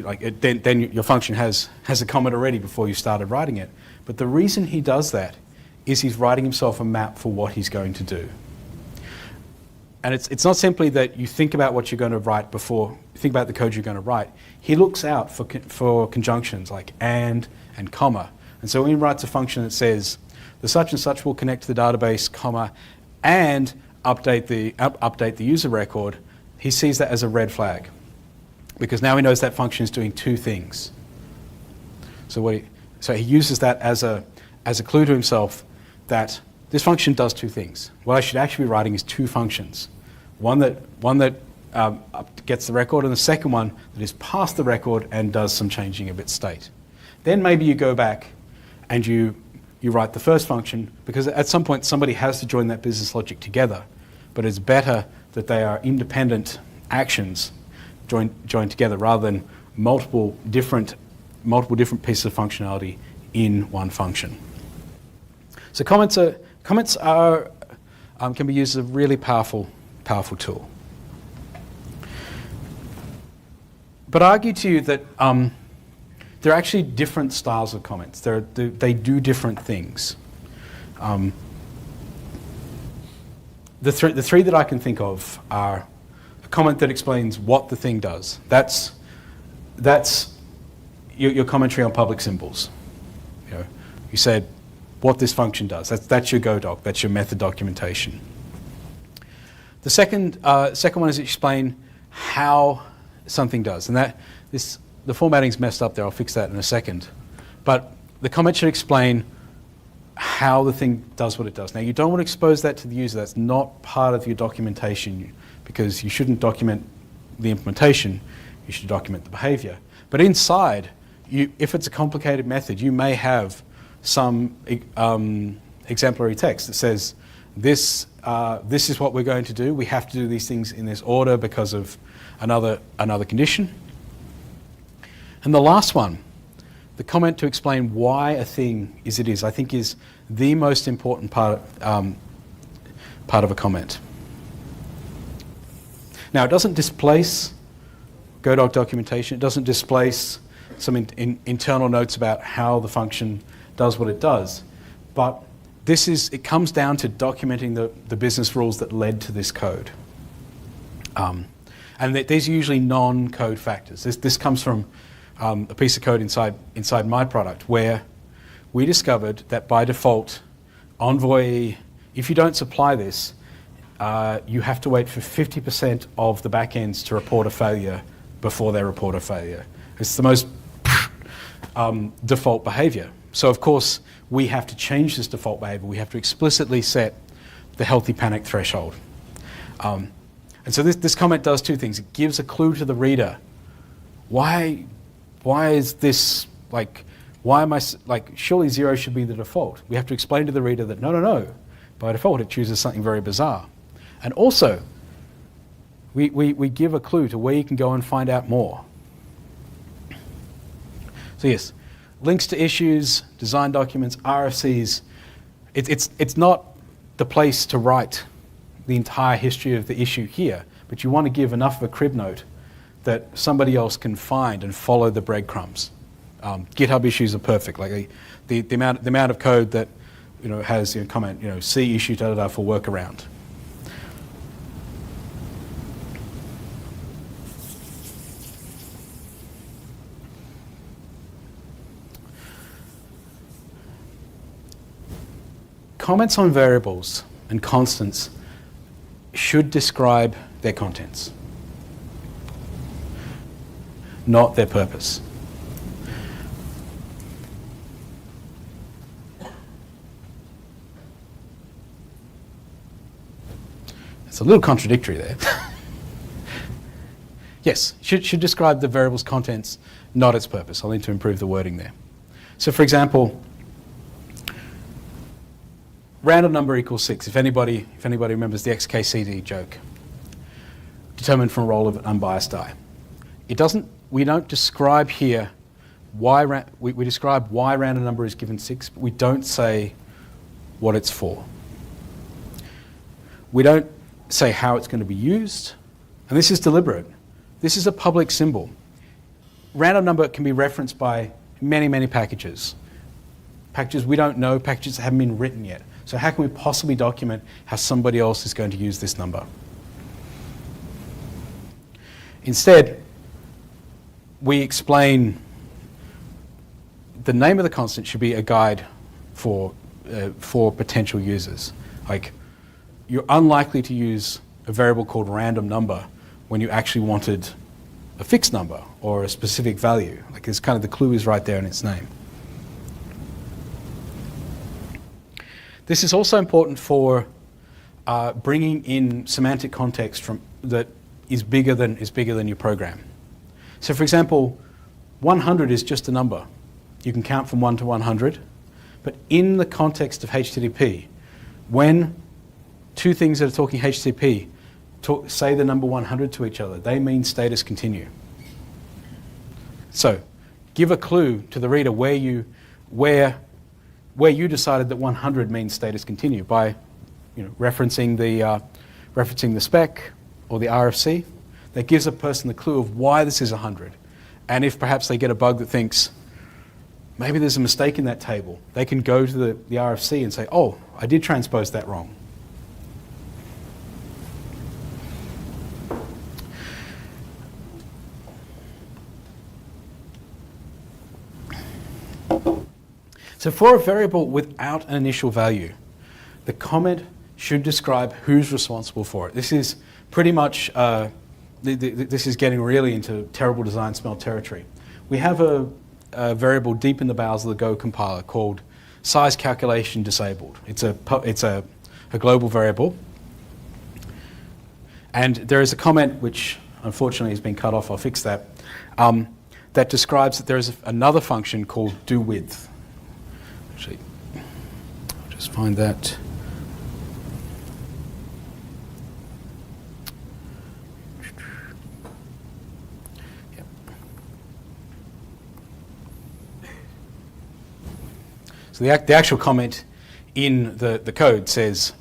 like it, then your function has a comment already before you started writing it. But the reason he does that is he's writing himself a map for what he's going to do. And it's not simply that you think about what you're going to write before you think about the code you're going to write. He looks out for conjunctions like and comma. And so when he writes a function that says the such and such will connect to the database, comma, and update the user record, he sees that as a red flag because now he knows that function is doing two things. So he uses that as a clue to himself that this function does two things. What I should actually be writing is two functions. One that gets the record, and the second one that is past the record and does some changing of its state. Then maybe you go back and you write the first function, because at some point somebody has to join that business logic together, but it's better that they are independent actions joined together rather than multiple different pieces of functionality in one function. So comments can be used as a really powerful tool. But I argue to you that there are actually different styles of comments. They do different things. The three that I can think of are a comment that explains what the thing does. That's your commentary on public symbols. You said what this function does. That's your Go doc. That's your method documentation. The second one is explain how something does, and the formatting's messed up there. I'll fix that in a second. But the comment should explain how the thing does what it does. Now, you don't want to expose that to the user. That's not part of your documentation, because you shouldn't document the implementation. You should document the behavior. But inside, if it's a complicated method, you may have some exemplary text that says, this is what we're going to do. We have to do these things in this order because of another condition. And the last one, the comment to explain why a thing is it is, I think is the most important part of a comment. Now, it doesn't displace GoDoc documentation. It doesn't displace some internal notes about how the function does what it does. But it comes down to documenting the business rules that led to this code. And these are usually non-code factors. This comes from a piece of code inside my product where we discovered that by default, Envoy, if you don't supply this, you have to wait for 50% of the backends to report a failure before they report a failure. It's the most default behavior. So of course, we have to change this default behavior. We have to explicitly set the healthy panic threshold. And so this comment does two things. It gives a clue to the reader. Why is this, why am I, surely 0 should be the default. We have to explain to the reader that no, by default it chooses something very bizarre. And also, we give a clue to where you can go and find out more. So yes, links to issues, design documents, RFCs. It's not the place to write the entire history of the issue here, but you want to give enough of a crib note that somebody else can find and follow the breadcrumbs. GitHub issues are perfect. Like the amount of code that has comment C issue for workaround. Comments on variables and constants should describe their contents, not their purpose. It's a little contradictory there. Yes, should describe the variable's contents, not its purpose. I'll need to improve the wording there. So for example, random number equals 6. If anybody remembers the XKCD joke, determined from a roll of an unbiased die. We don't describe here why we describe why random number is given 6, but we don't say what it's for. We don't say how it's going to be used, and this is deliberate. This is a public symbol. Random number can be referenced by many packages. Packages we don't know, packages that haven't been written yet. So how can we possibly document how somebody else is going to use this number? Instead, we explain the name of the constant should be a guide for potential users. Like, you're unlikely to use a variable called random number when you actually wanted a fixed number or a specific value. Like, it's kind of the clue is right there in its name. This is also important for bringing in semantic context that is bigger than your program. So for example, 100 is just a number. You can count from 1 to 100, but in the context of HTTP, when two things that are talking HTTP say the number 100 to each other, they mean status continue. So give a clue to the reader where you decided that 100 means status continue by referencing the spec or the RFC. That gives a person the clue of why this is 100. And if perhaps they get a bug that thinks, maybe there's a mistake in that table, they can go to the RFC and say, oh, I did transpose that wrong. So for a variable without an initial value, the comment should describe who's responsible for it. This is pretty much, this is getting really into terrible design smell territory. We have a variable deep in the bowels of the Go compiler called size calculation disabled. It's a global variable. And there is a comment which unfortunately has been cut off, I'll fix that, that describes that there is another function called doWidth. Actually, I'll just find that. Yep. So the actual comment in the code says,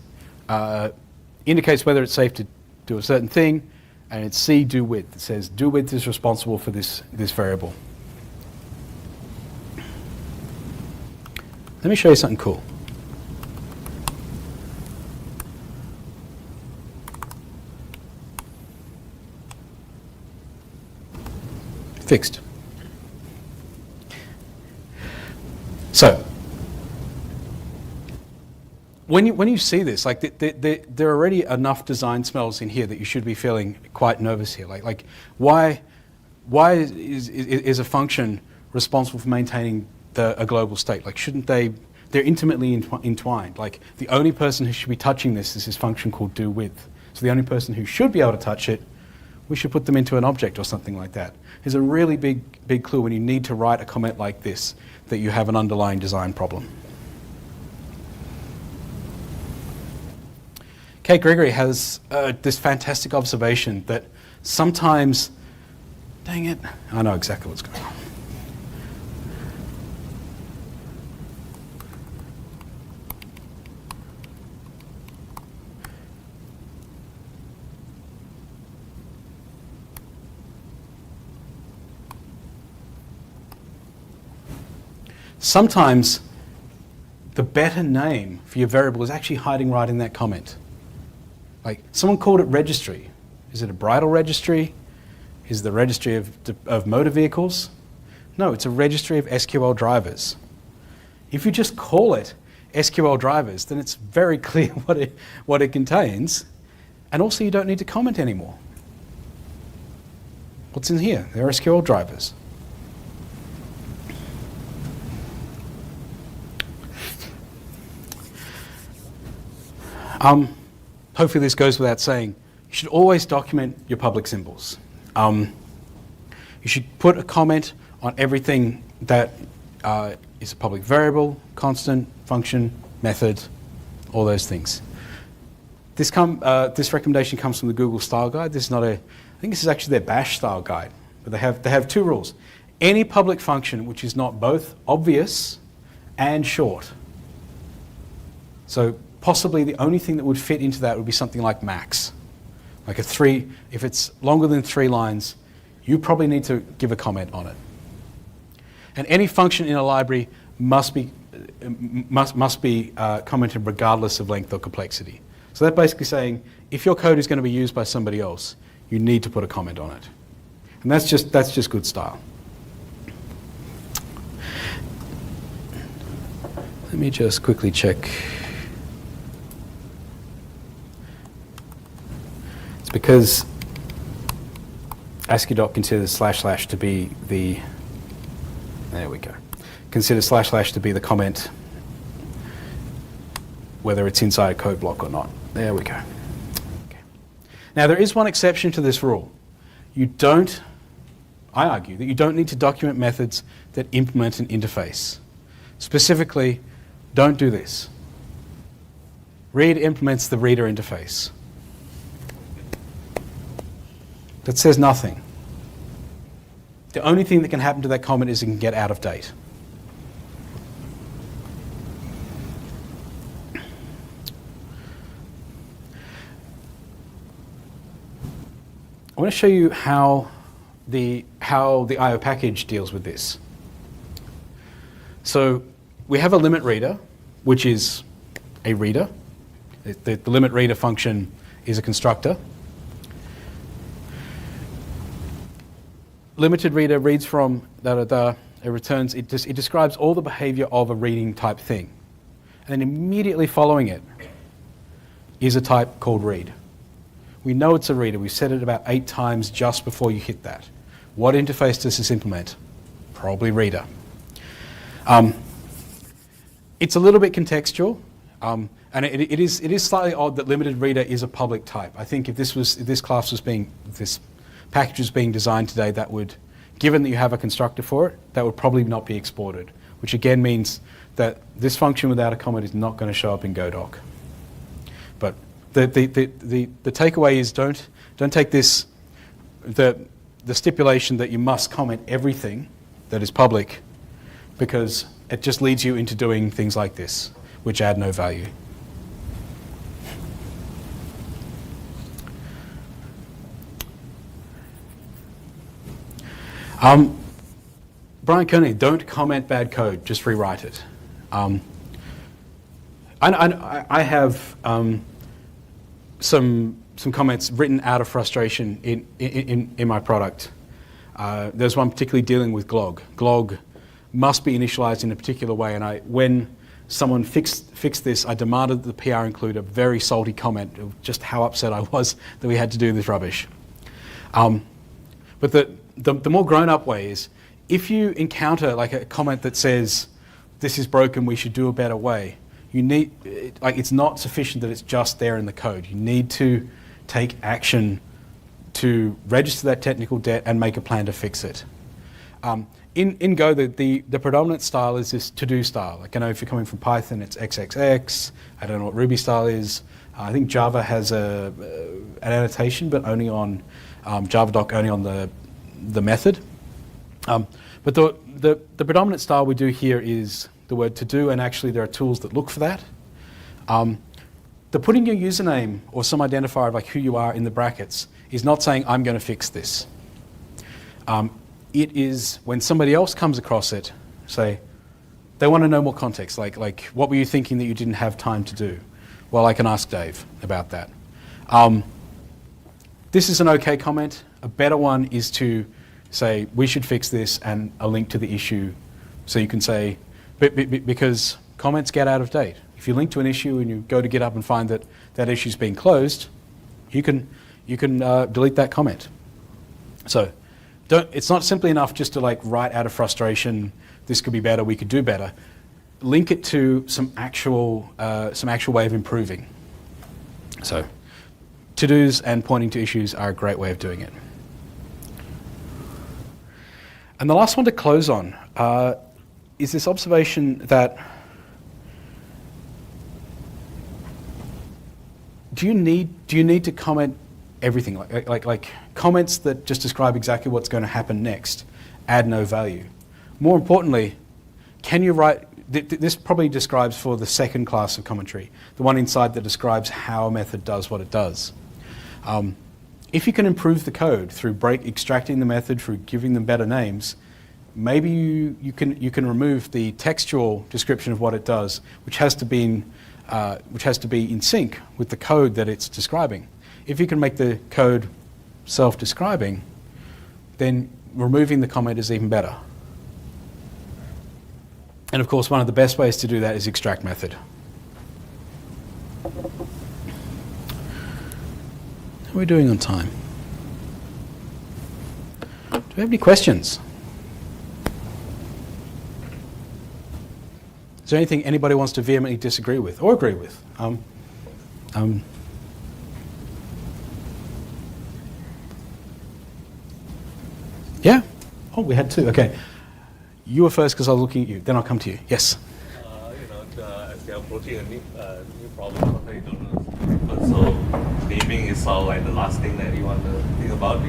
indicates whether it's safe to do a certain thing, and it's C doWidth. It says doWidth is responsible for this variable. Let me show you something cool. Fixed. So, when you see this, like there are already enough design smells in here that you should be feeling quite nervous here. Like why is a function responsible for maintaining a global state? Like, shouldn't they're intimately entwined. Like, the only person who should be touching this is this function called doWidth. So the only person who should be able to touch it, we should put them into an object or something like that. There's a really big clue when you need to write a comment like this, that you have an underlying design problem. Kate Gregory has this fantastic observation that sometimes, dang it, I know exactly what's going on. Sometimes the better name for your variable is actually hiding right in that comment. Like, someone called it registry. Is it a bridal registry? Is it the registry of motor vehicles? No, it's a registry of SQL drivers. If you just call it SQL drivers, then it's very clear what it contains, and also you don't need to comment anymore. What's in here? They're SQL drivers. Hopefully this goes without saying. You should always document your public symbols. You should put a comment on everything that is a public variable, constant, function, method, all those things. This recommendation comes from the Google Style Guide. This is not I think this is actually their Bash Style Guide. But they have two rules. Any public function which is not both obvious and short. So possibly the only thing that would fit into that would be something like max. Like if it's longer than 3 lines, you probably need to give a comment on it. And any function in a library must be commented regardless of length or complexity. So that's basically saying, if your code is going to be used by somebody else, you need to put a comment on it. And that's just good style. Let me just quickly check. It's because ASCII.considers // to be the, there we go. Consider // to be the comment, whether it's inside a code block or not. There we go. Okay. Now, there is one exception to this rule. I argue that you don't need to document methods that implement an interface. Specifically, don't do this. Read implements the reader interface. That says nothing. The only thing that can happen to that comment is it can get out of date. I want to show you how the I/O package deals with this. So we have a limit reader, which is a reader. The limit reader function is a constructor. Limited reader reads from it returns. It describes all the behavior of a reading type thing, and then immediately following it is a type called read. We know it's a reader. We've said it about 8 times just before you hit that. What interface does this implement? Probably reader. It's a little bit contextual, and it is slightly odd that limited reader is a public type. I think if this package was being designed today, that would, given that you have a constructor for it, that would probably not be exported, which again means that this function without a comment is not going to show up in Godot. But the takeaway is don't take this the stipulation that you must comment everything that is public, because it just leads you into doing things like this, which add no value. Brian Koenig, don't comment bad code, just rewrite it. I have some comments written out of frustration in my product. There's one particularly dealing with glog. Glog must be initialized in a particular way, and when someone fixed this, I demanded that the PR include a very salty comment of just how upset I was that we had to do this rubbish. But the more grown-up way is, if you encounter like a comment that says, "This is broken, we should do a better way," it's not sufficient that it's just there in the code. You need to take action to register that technical debt and make a plan to fix it. In Go, the predominant style is this to-do style. Like, I know if you're coming from Python, it's XXX. I don't know what Ruby style is. I think Java has an annotation, but only on Javadoc, only on the method. But the predominant style we do here is the word to do, and actually there are tools that look for that. The putting your username or some identifier of like who you are in the brackets is not saying I'm going to fix this. It is when somebody else comes across it, say, they want to know more context, like what were you thinking that you didn't have time to do? Well, I can ask Dave about that. This is an okay comment. A better one is to say, we should fix this, and a link to the issue. So you can say, because comments get out of date. If you link to an issue and you go to GitHub and find that that issue's been closed, you can delete that comment. So it's not simply enough just to like write out of frustration, this could be better, we could do better. Link it to some actual way of improving. So to-dos and pointing to issues are a great way of doing it. And the last one to close on is this observation that do you need to comment everything? Like comments that just describe exactly what's going to happen next add no value. More importantly, can you write, this probably describes for the second class of commentary, the one inside that describes how a method does what it does. If you can improve the code through extracting the method, through giving them better names, maybe you can remove the textual description of what it does, which has to be in sync with the code that it's describing. If you can make the code self-describing, then removing the comment is even better. And of course, one of the best ways to do that is extract method. How are we doing on time? Do we have any questions? Is there anything anybody wants to vehemently disagree with or agree with? Oh, we had two. Okay. You were first because I was looking at you. Then I'll come to you. Yes. As you're approaching a new problem, what you don't know. So naming is sort of like the last thing that you want to think about.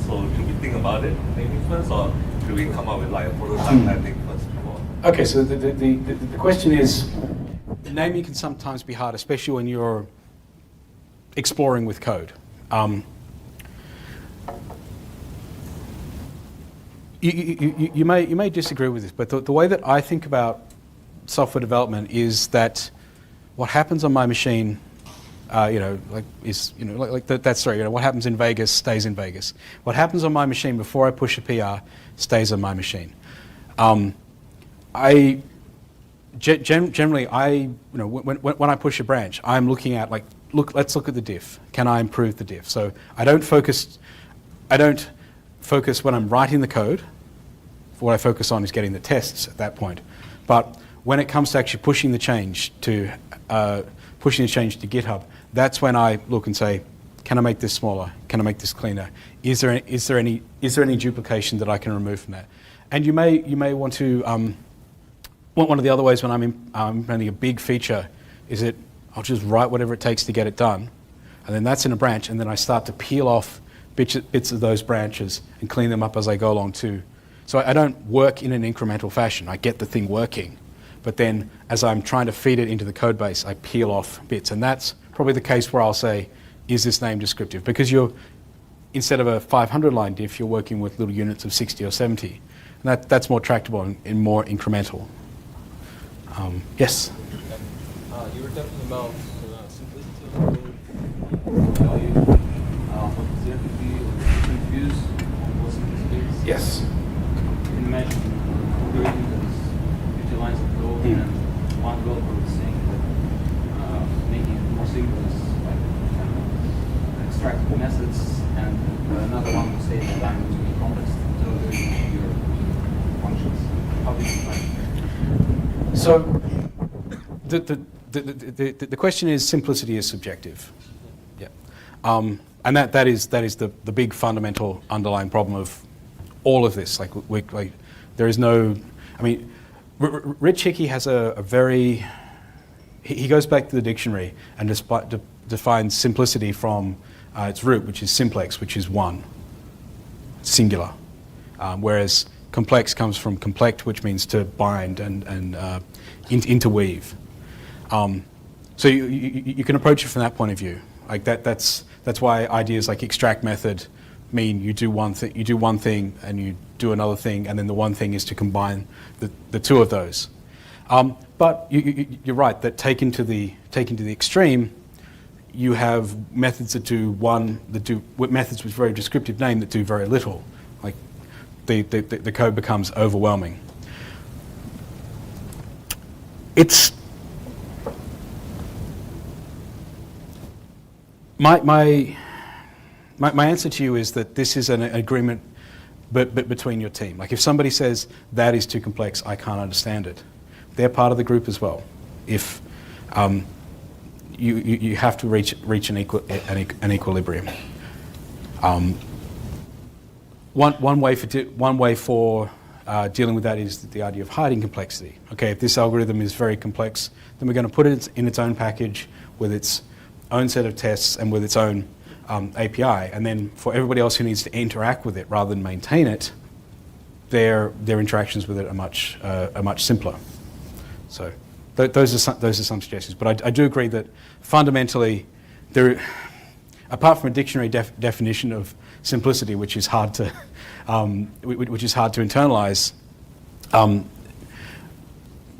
So should we think about it naming first, or should we come up with like a prototype I think first? Okay. So the question is, naming can sometimes be hard, especially when you're exploring with code. You may disagree with this, but the way that I think about software development is that what happens on my machine, what happens in Vegas stays in Vegas. What happens on my machine before I push a PR stays on my machine. Generally, when I push a branch, I'm looking at let's look at the diff. Can I improve the diff? So I don't focus when I'm writing the code. What I focus on is getting the tests at that point. But when it comes to actually pushing the change to GitHub, that's when I look and say, can I make this smaller? Can I make this cleaner? Is there any duplication that I can remove from that? And you may want to one of the other ways when I'm implementing a big feature is that I'll just write whatever it takes to get it done, and then that's in a branch, and then I start to peel off bits of those branches and clean them up as I go along too. So I don't work in an incremental fashion. I get the thing working, but then as I'm trying to feed it into the code base, I peel off bits, and that's probably the case where I'll say, is this name descriptive? Because instead of a 500-line diff, you're working with little units of 60 or 70, and that's more tractable and more incremental. Yes? You were talking about simplicity of code, value, positivity, or confuse on what's in the space. Yes. You can imagine algorithm that's 50 lines of code and one developer was saying that making it more simple is like extract methods, and another one would say that I'm using context to your functions. How do you define it? So the question is, simplicity is subjective. Yeah. And that is the big fundamental underlying problem of all of this. There is no, I mean, Rich Hickey has a very, he goes back to the dictionary and defines simplicity from its root, which is simplex, which is one, singular. Whereas complex comes from complect, which means to bind and interweave. So you can approach it from that point of view. Like that's why ideas like extract method mean you do one thing and you do another thing, and then the one thing is to combine the two of those. But you're right that taken to the extreme, you have methods methods with very descriptive name that do very little. Like the code becomes overwhelming. It's my answer to you is that this is an agreement between your team. Like if somebody says that is too complex, I can't understand it, they're part of the group as well. If you have to reach an equilibrium. One way for dealing with that is the idea of hiding complexity. Okay, if this algorithm is very complex, then we're going to put it in its own package with its own set of tests and with its own API. And then for everybody else who needs to interact with it rather than maintain it, their interactions with it are much simpler. So those are some suggestions. But I do agree that fundamentally, apart from a dictionary definition of simplicity, which is hard to internalize,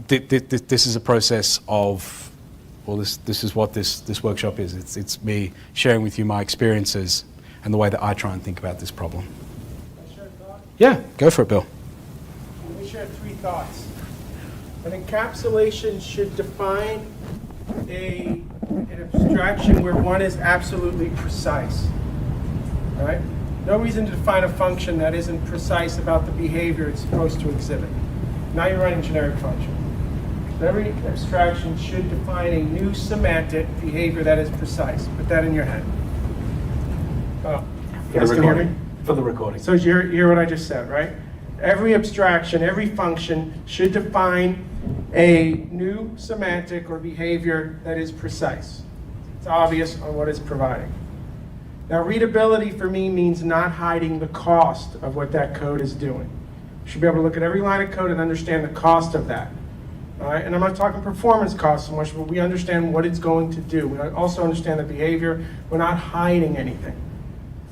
this is a process of, well, this is what this workshop is. It's me sharing with you my experiences and the way that I try and think about this problem. Can I share a thought? Yeah, go for it, Bill. Let me share 3 thoughts. An encapsulation should define an abstraction where one is absolutely precise. All right? No reason to define a function that isn't precise about the behavior it's supposed to exhibit. Now you're running generic function. So every abstraction should define a new semantic behavior that is precise. Put that in your head. You guys can hear me? For the recording. So you hear what I just said, right? every abstraction, every function should define a new semantic or behavior that is precise. It's obvious on what it's providing. Now, readability for me means not hiding the cost of what that code is doing. You should be able to look at every line of code and understand the cost of that. All right? And I'm not talking performance costs so much, but we understand what it's going to do. We also understand the behavior. We're not hiding anything.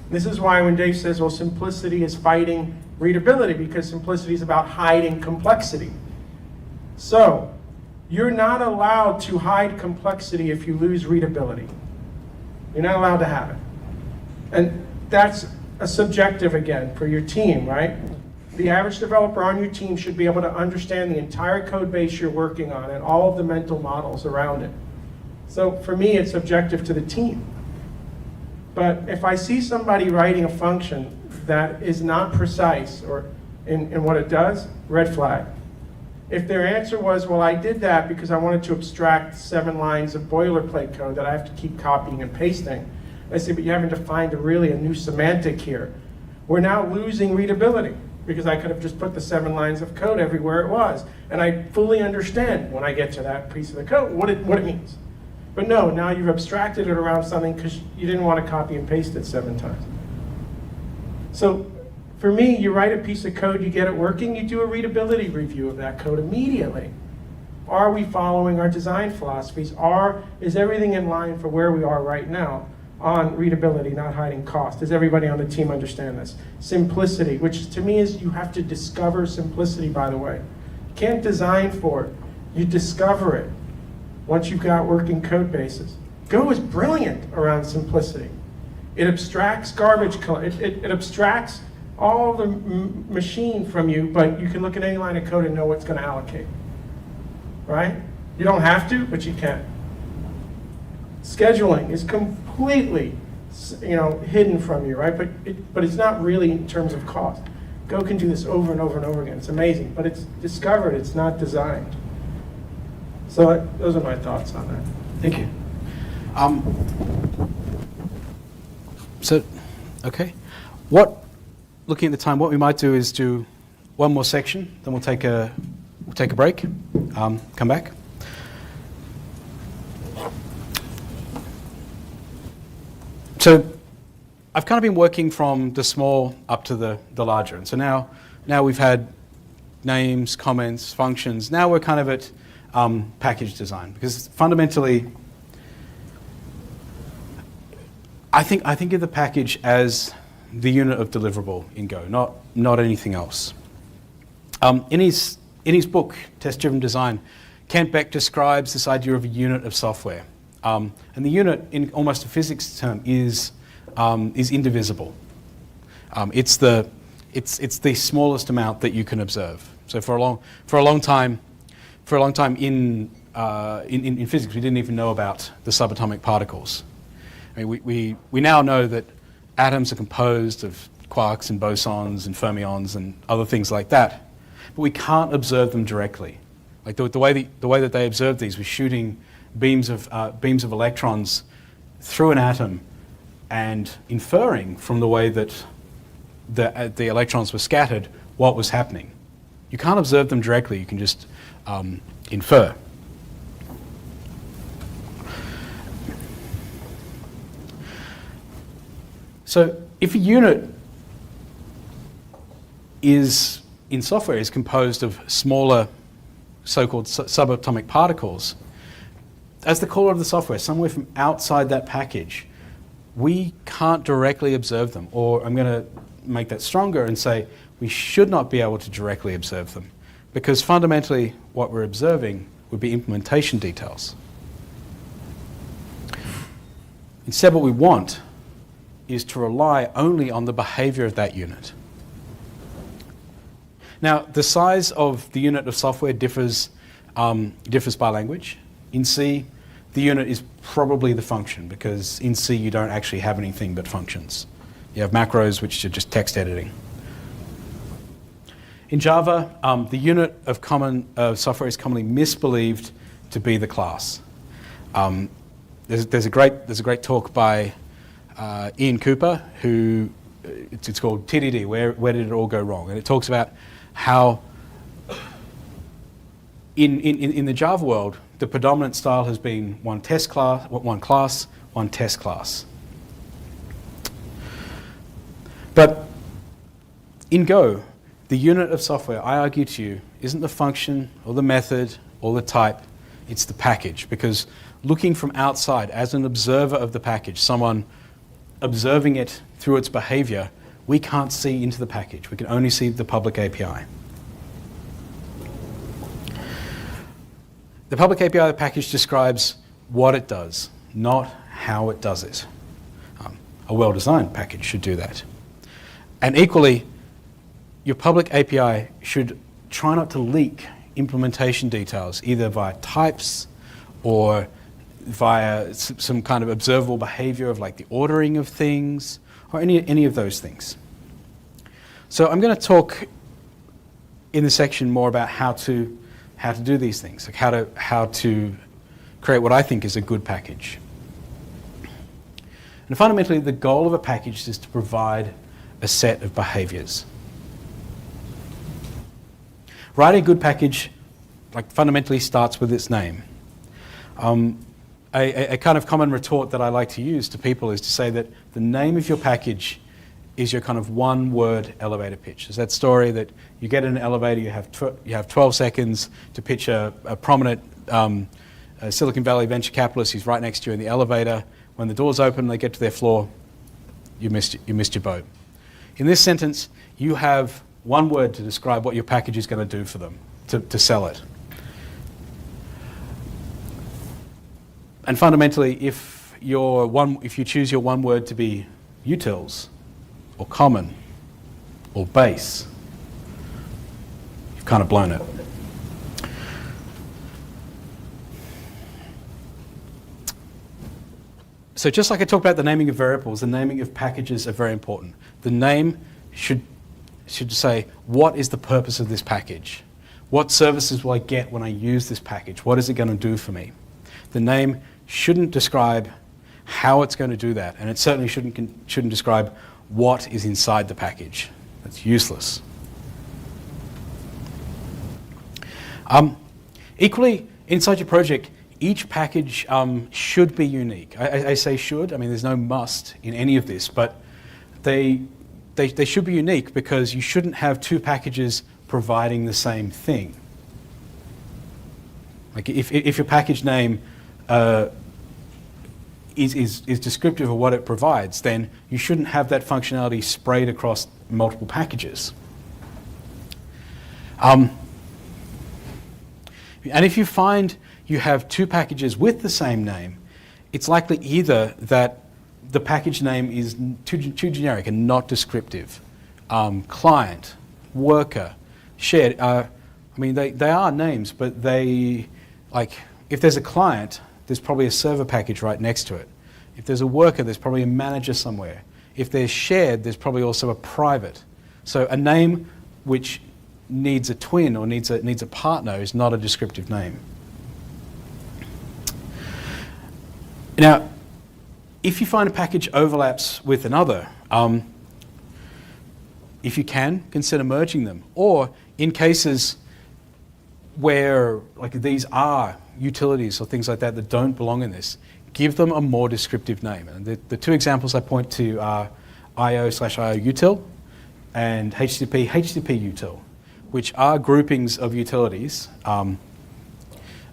This is why when Dave says, well, simplicity is fighting readability, because simplicity is about hiding complexity. So, you're not allowed to hide complexity if you lose readability. You're not allowed to have it. And that's a subjective again for your team, right? The average developer on your team should be able to understand the entire code base you're working on and all of the mental models around it. So for me, it's subjective to the team. But if I see somebody writing a function that is not precise or in what it does, red flag. If their answer was, well, I did that because I wanted to abstract 7 lines of boilerplate code that I have to keep copying and pasting, I say, but you haven't defined a new semantic here. We're now losing readability because I could have just put the 7 lines of code everywhere it was. And I fully understand when I get to that piece of the code what it means. But no, now you've abstracted it around something because you didn't want to copy and paste it 7 times. So for me, you write a piece of code, you get it working, you do a readability review of that code immediately. Are we following our design philosophies? Is everything in line for where we are right now on readability, not hiding cost? Does everybody on the team understand this? Simplicity, which to me is you have to discover simplicity, by the way. You can't design for it. You discover it once you've got working code bases. Go is brilliant around simplicity. It abstracts garbage, it abstracts all the machine from you, but you can look at any line of code and know what's going to allocate, right? You don't have to, but you can. Scheduling is completely, hidden from you, right? But it's not really in terms of cost. Go can do this over and over and over again. It's amazing, but it's discovered. It's not designed. So those are my thoughts on that. Thank you. Looking at the time, what we might do is do one more section, then we'll take a break, come back. So I've kind of been working from the small up to the larger. And so now we've had names, comments, functions. Now we're kind of at package design, because fundamentally, I think of the package as the unit of deliverable in Go, not anything else. In his book, Test-Driven Design, Kent Beck describes this idea of a unit of software. And the unit, in almost a physics term, is indivisible. It's the smallest amount that you can observe. So for a long time in physics, we didn't even know about the subatomic particles. I mean, we now know that atoms are composed of quarks and bosons and fermions and other things like that, but we can't observe them directly. Like the way that they observed these was shooting beams of electrons through an atom and inferring from the way that the electrons were scattered what was happening. You can't observe them directly. You can just infer. So if a unit in software is composed of smaller so-called subatomic particles, as the caller of the software, somewhere from outside that package, we can't directly observe them. Or I'm going to make that stronger and say we should not be able to directly observe them, because fundamentally what we're observing would be implementation details. Instead, what we want is to rely only on the behavior of that unit. Now, the size of the unit of software differs by language. In C, the unit is probably the function, because in C you don't actually have anything but functions. You have macros, which are just text editing. In Java, the unit of software is commonly misbelieved to be the class. There's a great talk by Ian Cooper, who it's called TDD, where did it all go wrong? And it talks about how in the Java world, the predominant style has been one class, one test class. But in Go, the unit of software, I argue to you, isn't the function or the method or the type, it's the package. Because looking from outside as an observer of the package, someone observing it through its behavior, we can't see into the package. We can only see the public API. The public API of the package describes what it does, not how it does it. A well-designed package should do that. And equally, your public API should try not to leak implementation details, either via types or via some kind of observable behavior of like the ordering of things or any of those things. So I'm going to talk in this section more about how to do these things, like how to create what I think is a good package. And fundamentally, the goal of a package is to provide a set of behaviors. Writing a good package, like, fundamentally starts with its name. A kind of common retort that I like to use to people is to say that the name of your package is your kind of one-word elevator pitch. There's that story that you get in an elevator, you have 12 seconds to pitch a prominent Silicon Valley venture capitalist who's right next to you in the elevator. When the doors open and they get to their floor, you missed your boat. In this sentence, you have one word to describe what your package is going to do for them, to sell it. And fundamentally, if you choose your one word to be utils, or common, or base, you've kind of blown it. So just like I talked about the naming of variables, the naming of packages are very important. The name should say, what is the purpose of this package? What services will I get when I use this package? What is it going to do for me? The name shouldn't describe how it's going to do that, and it certainly shouldn't describe what is inside the package. That's useless. Equally, inside your project, each package should be unique. I say should, I mean there's no must in any of this, but they should be unique because you shouldn't have two packages providing the same thing. Like if your package name is descriptive of what it provides, then you shouldn't have that functionality sprayed across multiple packages. And if you find you have two packages with the same name, it's likely either that the package name is too generic and not descriptive. Client, worker, shared. I mean, they are names, but if there's a client, there's probably a server package right next to it. If there's a worker, there's probably a manager somewhere. If there's shared, there's probably also a private. So a name which needs a twin or needs a partner is not a descriptive name. Now, if you find a package overlaps with another, if you can, consider merging them. Or in cases where these are utilities or things like that don't belong in this, give them a more descriptive name. And the two examples I point to are IO/IO util and HTTP util, which are groupings of utilities.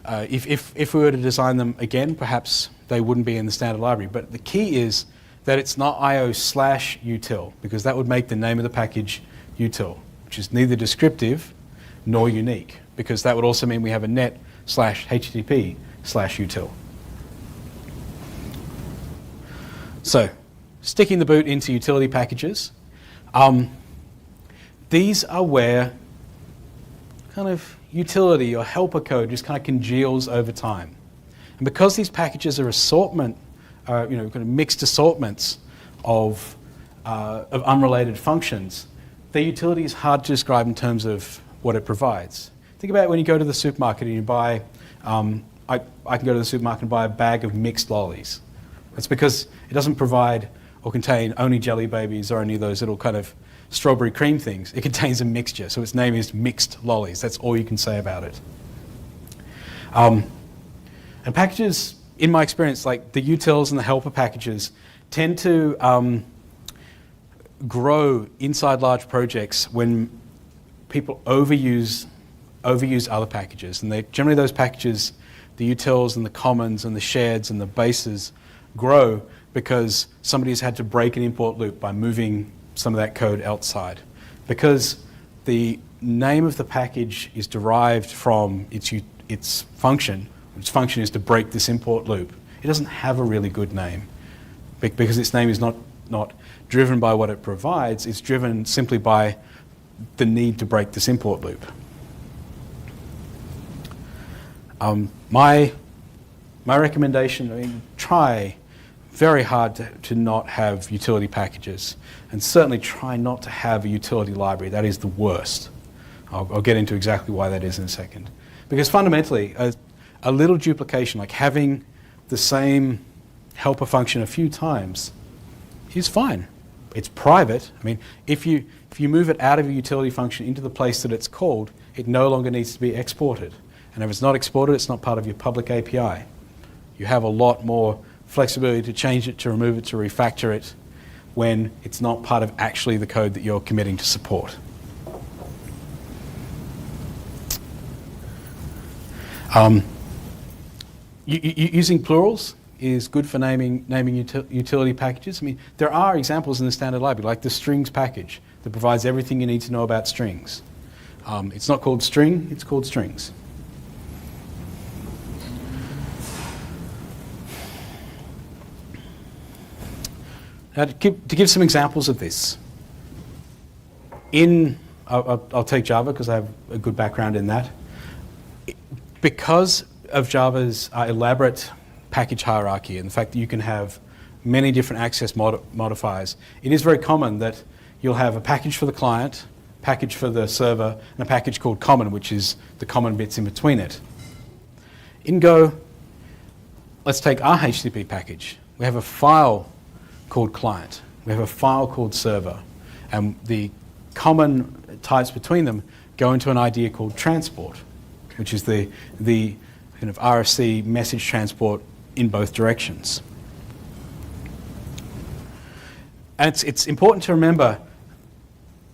If we were to design them again, perhaps they wouldn't be in the standard library. But the key is that it's not IO/util, because that would make the name of the package util, which is neither descriptive nor unique, because that would also mean we have a net/HTTP/util. So, sticking the boot into utility packages, these are where kind of utility or helper code just kind of congeals over time. And because these packages are kind of mixed assortments of unrelated functions, their utility is hard to describe in terms of what it provides. Think about when you go to the supermarket and you buy, I can go to the supermarket and buy a bag of mixed lollies. That's because it doesn't provide or contain only jelly babies or any of those little kind of strawberry cream things. It contains a mixture, so its name is mixed lollies. That's all you can say about it. And packages, in my experience, like the utils and the helper packages, tend to grow inside large projects when people overuse other packages. And generally those packages, the utils and the commons and the shareds and the bases, grow because somebody has had to break an import loop by moving some of that code outside. Because the name of the package is derived from its function. Its function is to break this import loop. It doesn't have a really good name because its name is not driven by what it provides. It's driven simply by the need to break this import loop. My recommendation, I mean, try very hard to not have utility packages, and certainly try not to have a utility library. That is the worst. I'll get into exactly why that is in a second. Because fundamentally, a little duplication, like having the same helper function a few times, is fine. It's private. I mean, if you move it out of a utility function into the place that it's called, it no longer needs to be exported. And if it's not exported, it's not part of your public API. You have a lot more flexibility to change it, to remove it, to refactor it when it's not part of actually the code that you're committing to support. Using plurals is good for naming utility packages. I mean, there are examples in the standard library, like the strings package that provides everything you need to know about strings. It's not called string, it's called strings. Now, to give some examples of this, I'll take Java because I have a good background in that. Because of Java's elaborate package hierarchy and the fact that you can have many different access modifiers, it is very common that you'll have a package for the client, package for the server, and a package called common, which is the common bits in between it. In Go, let's take our HTTP package. We have a file called client. We have a file called server. And the common types between them go into an idea called transport, which is the kind of RFC message transport in both directions. And it's important to remember,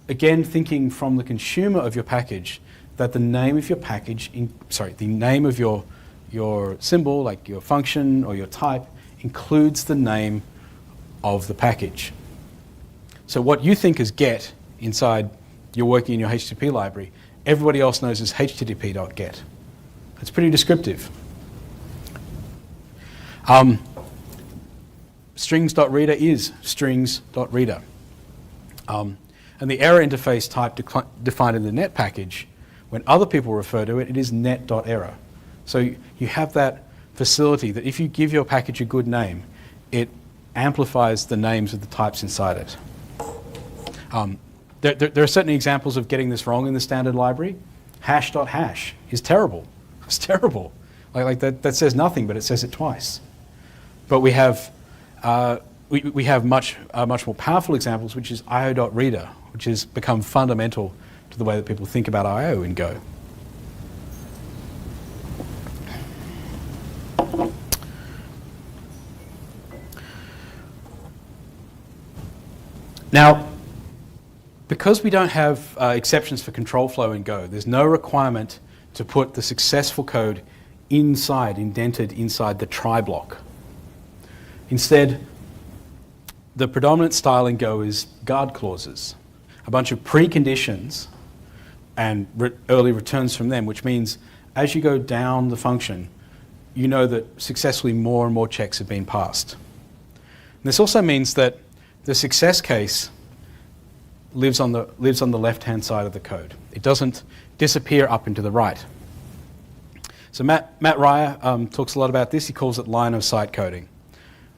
again, thinking from the consumer of your package, that the name of your package, the name of your symbol, like your function or your type, includes the name of the package. So what you think is get inside, you're working in your HTTP library, everybody else knows as http.get. It's pretty descriptive. Strings.reader is strings.reader. And the error interface type defined in the net package, when other people refer to it, it is net.error. So you have that facility that if you give your package a good name, it amplifies the names of the types inside it. There are certainly examples of getting this wrong in the standard library. Hash.hash is terrible. It's terrible. Like that says nothing, but it says it twice. But we have much more powerful examples, which is io.reader, which has become fundamental to the way that people think about I/O in Go. Now, because we don't have exceptions for control flow in Go, there's no requirement to put the successful code indented inside the try block. Instead, the predominant style in Go is guard clauses, a bunch of preconditions and early returns from them, which means as you go down the function, you know that successfully more and more checks have been passed. And this also means that the success case lives on the left-hand side of the code. It doesn't disappear up into the right. So Matt Ryer talks a lot about this. He calls it line of sight coding.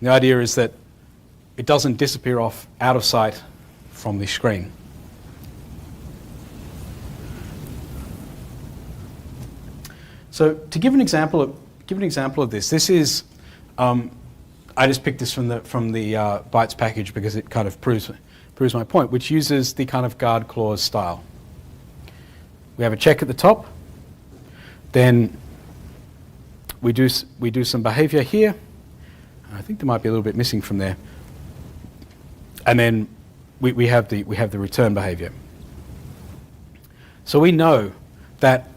And the idea is that it doesn't disappear off out of sight from the screen. So to give an example of this, this is I just picked this from the bytes package because it kind of proves proves my point, which uses the kind of guard clause style. We have a check at the top, then we do some behavior here. I think there might be a little bit missing from there. And then we have the return behavior. So we know that,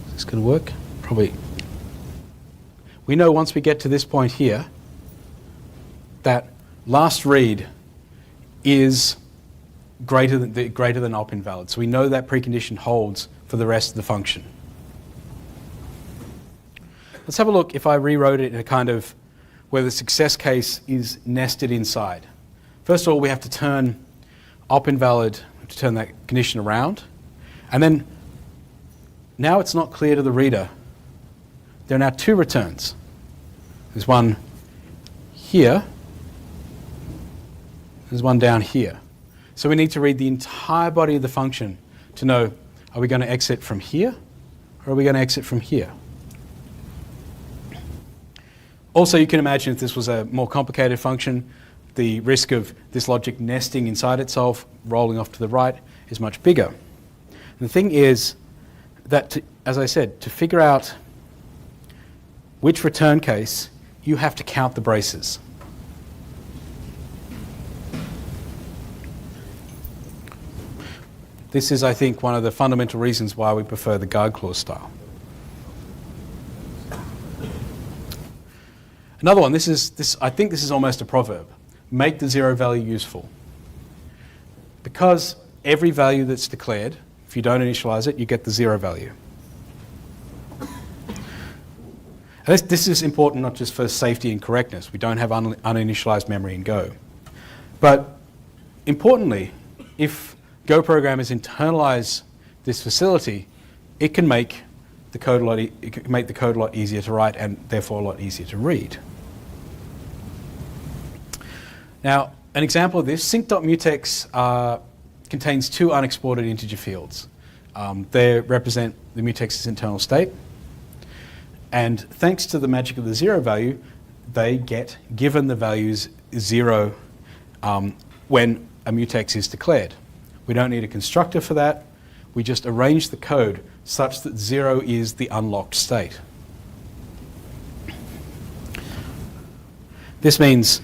is this going to work? Probably. We know once we get to this point here that last read is greater than op invalid. So we know that precondition holds for the rest of the function. Let's have a look if I rewrote it in a kind of where the success case is nested inside. First of all, we have to turn op invalid, to turn that condition around. And then now it's not clear to the reader. There are now two returns. There's one here. There's one down here. So we need to read the entire body of the function to know, are we going to exit from here or are we going to exit from here? Also, you can imagine if this was a more complicated function, the risk of this logic nesting inside itself, rolling off to the right, is much bigger. And the thing is that, as I said, to figure out which return case, you have to count the braces. This is, I think, one of the fundamental reasons why we prefer the guard clause style. Another one, I think this is almost a proverb. Make the zero value useful. Because every value that's declared, if you don't initialize it, you get the zero value. And this is important not just for safety and correctness. We don't have uninitialized memory in Go. But importantly, if Go programmers internalize this facility, it can make the code a lot easier to write and therefore a lot easier to read. Now, an example of this, sync.mutex contains two unexported integer fields. They represent the mutex's internal state. And thanks to the magic of the zero value, they get given the values 0 when a mutex is declared. We don't need a constructor for that. We just arrange the code such that 0 is the unlocked state. This means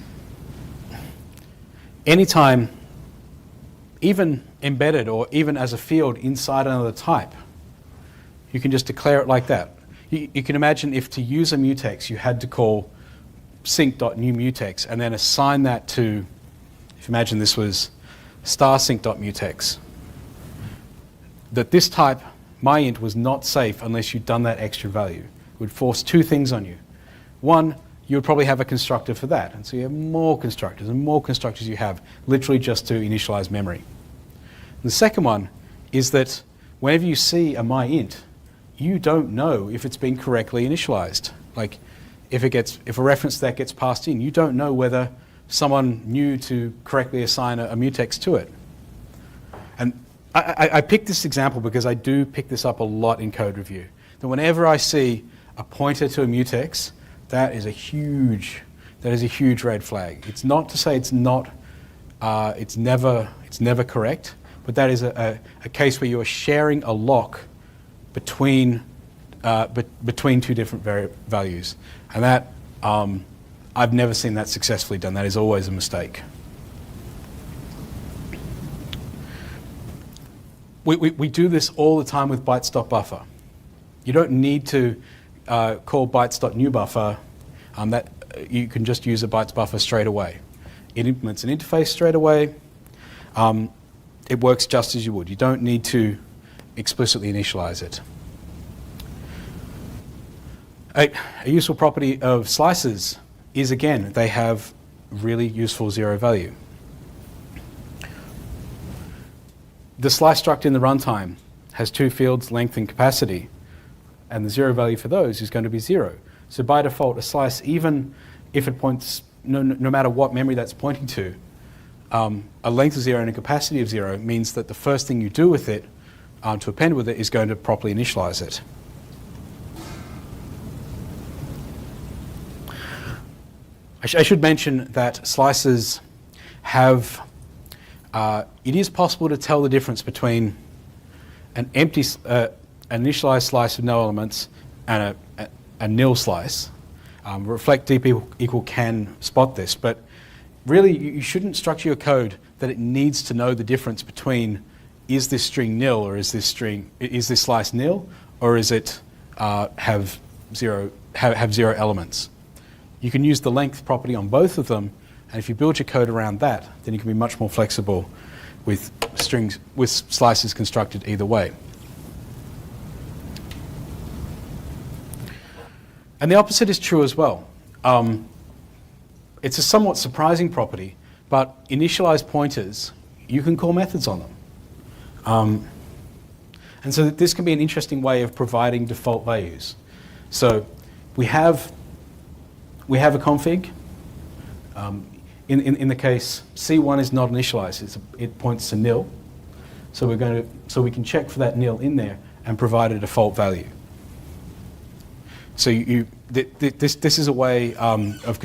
anytime, even embedded or even as a field inside another type, you can just declare it like that. You can imagine if to use a mutex you had to call sync.newMutex and then assign that to, if you imagine this was star_sync.mutex, that this type, myInt, was not safe unless you'd done that extra value. It would force two things on you. One, you would probably have a constructor for that, and so you have more constructors and more constructors you have, literally just to initialize memory. And the second one is that whenever you see a myInt, you don't know if it's been correctly initialized. Like if a reference to that gets passed in, you don't know whether someone knew to correctly assign a mutex to it. And I picked this example because I do pick this up a lot in code review. That whenever I see a pointer to a mutex, that is a huge red flag. It's not to say it's not, it's never correct, but that is a case where you are sharing a lock between two different values, and that I've never seen that successfully done. That is always a mistake. We do this all the time with bytes.buffer. You don't need to call bytes.newBuffer. That you can just use a bytes buffer straight away. It implements an interface straight away. It works just as you would. You don't need to explicitly initialize it. A useful property of slices is, again, they have really useful zero value. The slice struct in the runtime has two fields, length and capacity, and the zero value for those is going to be 0. So by default, a slice, even if it points, no matter what memory that's pointing to, a length of 0 and a capacity of 0 means that the first thing you do with it, to append with it, is going to properly initialize it. I should mention that slices have, it is possible to tell the difference between an empty, initialized slice with no elements and a nil slice. Reflect deep equal can spot this, but really you shouldn't structure your code that it needs to know the difference between is this string nil or is this slice nil, or is it have zero elements. You can use the length property on both of them, and if you build your code around that, then you can be much more flexible with slices constructed either way. And the opposite is true as well. It's a somewhat surprising property, but initialized pointers, you can call methods on them. And so this can be an interesting way of providing default values. So we have a config. In the case C1 is not initialized, it points to nil. So we can check for that nil in there and provide a default value. So this is a way of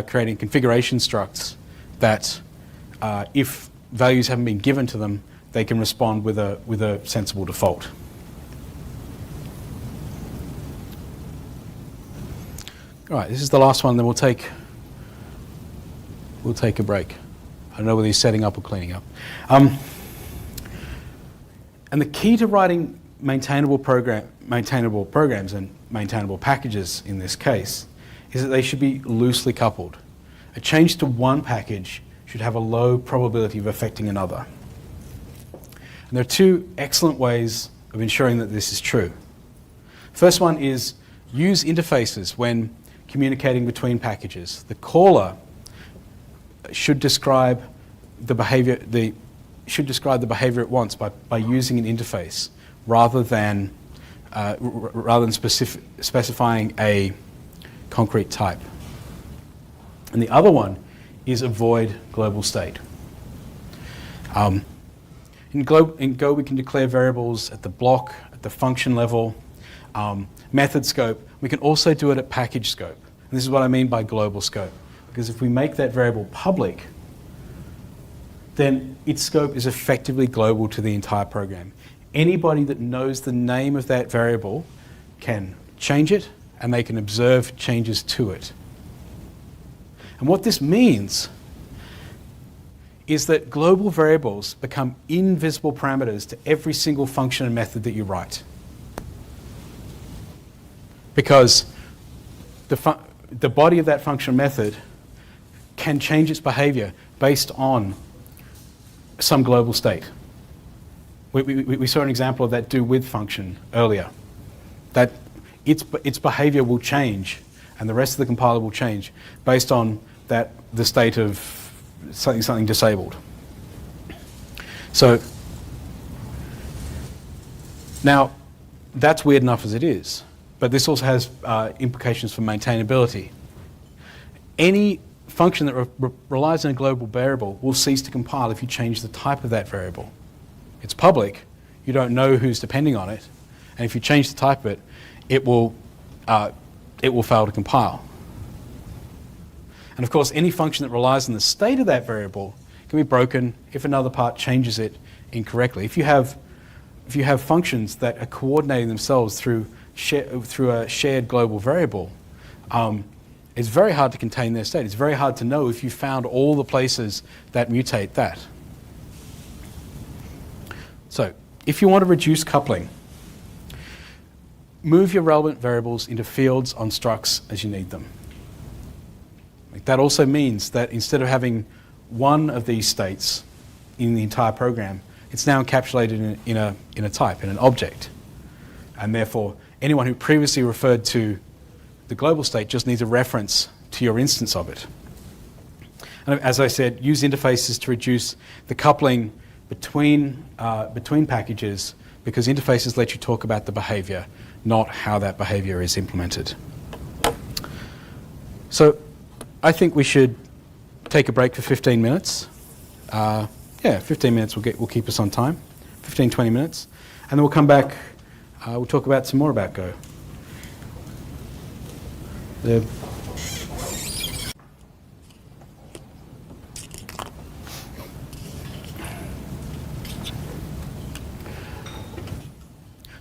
creating configuration structs that, if values haven't been given to them, they can respond with a sensible default. All right, this is the last one. Then we'll take a break. I don't know whether he's setting up or cleaning up. And the key to writing maintainable programs and maintainable packages in this case is that they should be loosely coupled. A change to one package should have a low probability of affecting another. And there are two excellent ways of ensuring that this is true. First one is use interfaces when communicating between packages. The caller should describe the behavior it wants by using an interface rather than specifying a concrete type. And the other one is avoid global state. In Go, we can declare variables at the block, at the function level, method scope. We can also do it at package scope. And this is what I mean by global scope. Because if we make that variable public, then its scope is effectively global to the entire program. Anybody that knows the name of that variable can change it, and they can observe changes to it. And what this means is that global variables become invisible parameters to every single function and method that you write. Because the body of that function method can change its behavior based on some global state. We saw an example of that do with function earlier. That its behavior will change, and the rest of the compiler will change based on the state of something disabled. So now that's weird enough as it is, but this also has implications for maintainability. Any function that relies on a global variable will cease to compile if you change the type of that variable. It's public, you don't know who's depending on it, and if you change the type of it, it will fail to compile. And of course, any function that relies on the state of that variable can be broken if another part changes it incorrectly. If you have functions that are coordinating themselves through a shared global variable, it's very hard to contain their state. It's very hard to know if you found all the places that mutate that. So, if you want to reduce coupling, move your relevant variables into fields on structs as you need them. That also means that instead of having one of these states in the entire program, it's now encapsulated in a type, in an object. And therefore, anyone who previously referred to the global state just needs a reference to your instance of it. And as I said, use interfaces to reduce the coupling between packages, because interfaces let you talk about the behavior, not how that behavior is implemented. So I think we should take a break for 15 minutes. 15 minutes will keep us on time, 15, 20 minutes. And then we'll come back, we'll talk about some more about Go.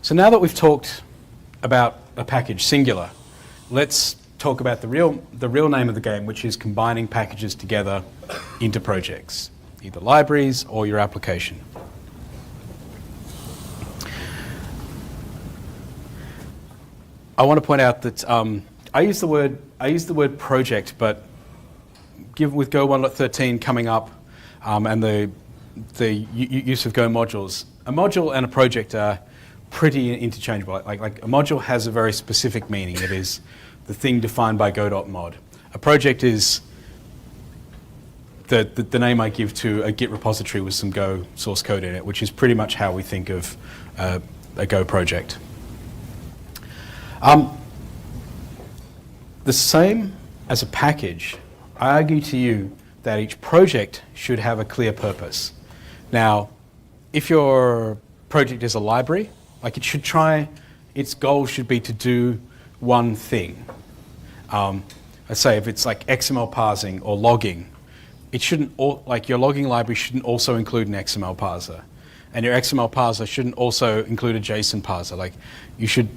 So now that we've talked about a package, singular, let's talk about the real name of the game, which is combining packages together into projects, either libraries or your application. I want to point out that I use the word project, but with Go 1.13 coming up and the use of Go modules, a module and a project are pretty interchangeable. Like a module has a very specific meaning. It is the thing defined by go.mod. A project is the name I give to a Git repository with some Go source code in it, which is pretty much how we think of a Go project. The same as a package, I argue to you that each project should have a clear purpose. Now, if your project is a library, like its goal should be to do one thing. Let's say if it's like XML parsing or logging, it shouldn't, like your logging library shouldn't also include an XML parser. And your XML parser shouldn't also include a JSON parser. Like you should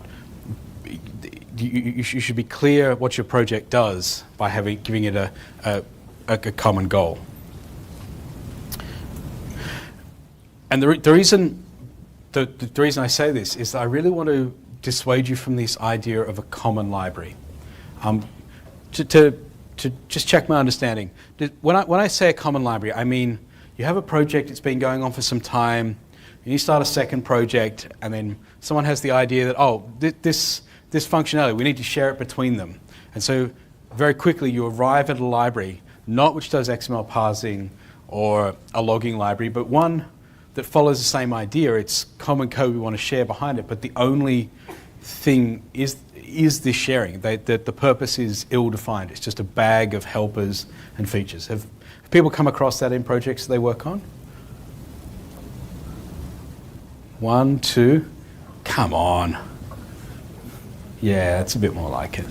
be clear what your project does by giving it a common goal. And the reason I say this is that I really want to dissuade you from this idea of a common library. To just check my understanding, when I say a common library, I mean you have a project, it's been going on for some time, and you start a second project, and then someone has the idea that, oh, this functionality, we need to share it between them. And so very quickly you arrive at a library, not which does XML parsing or a logging library, but one that follows the same idea. It's common code we want to share behind it, but the only thing is this sharing. The purpose is ill-defined. It's just a bag of helpers and features. Have people come across that in projects they work on? 1, 2, come on. Yeah, it's a bit more like it.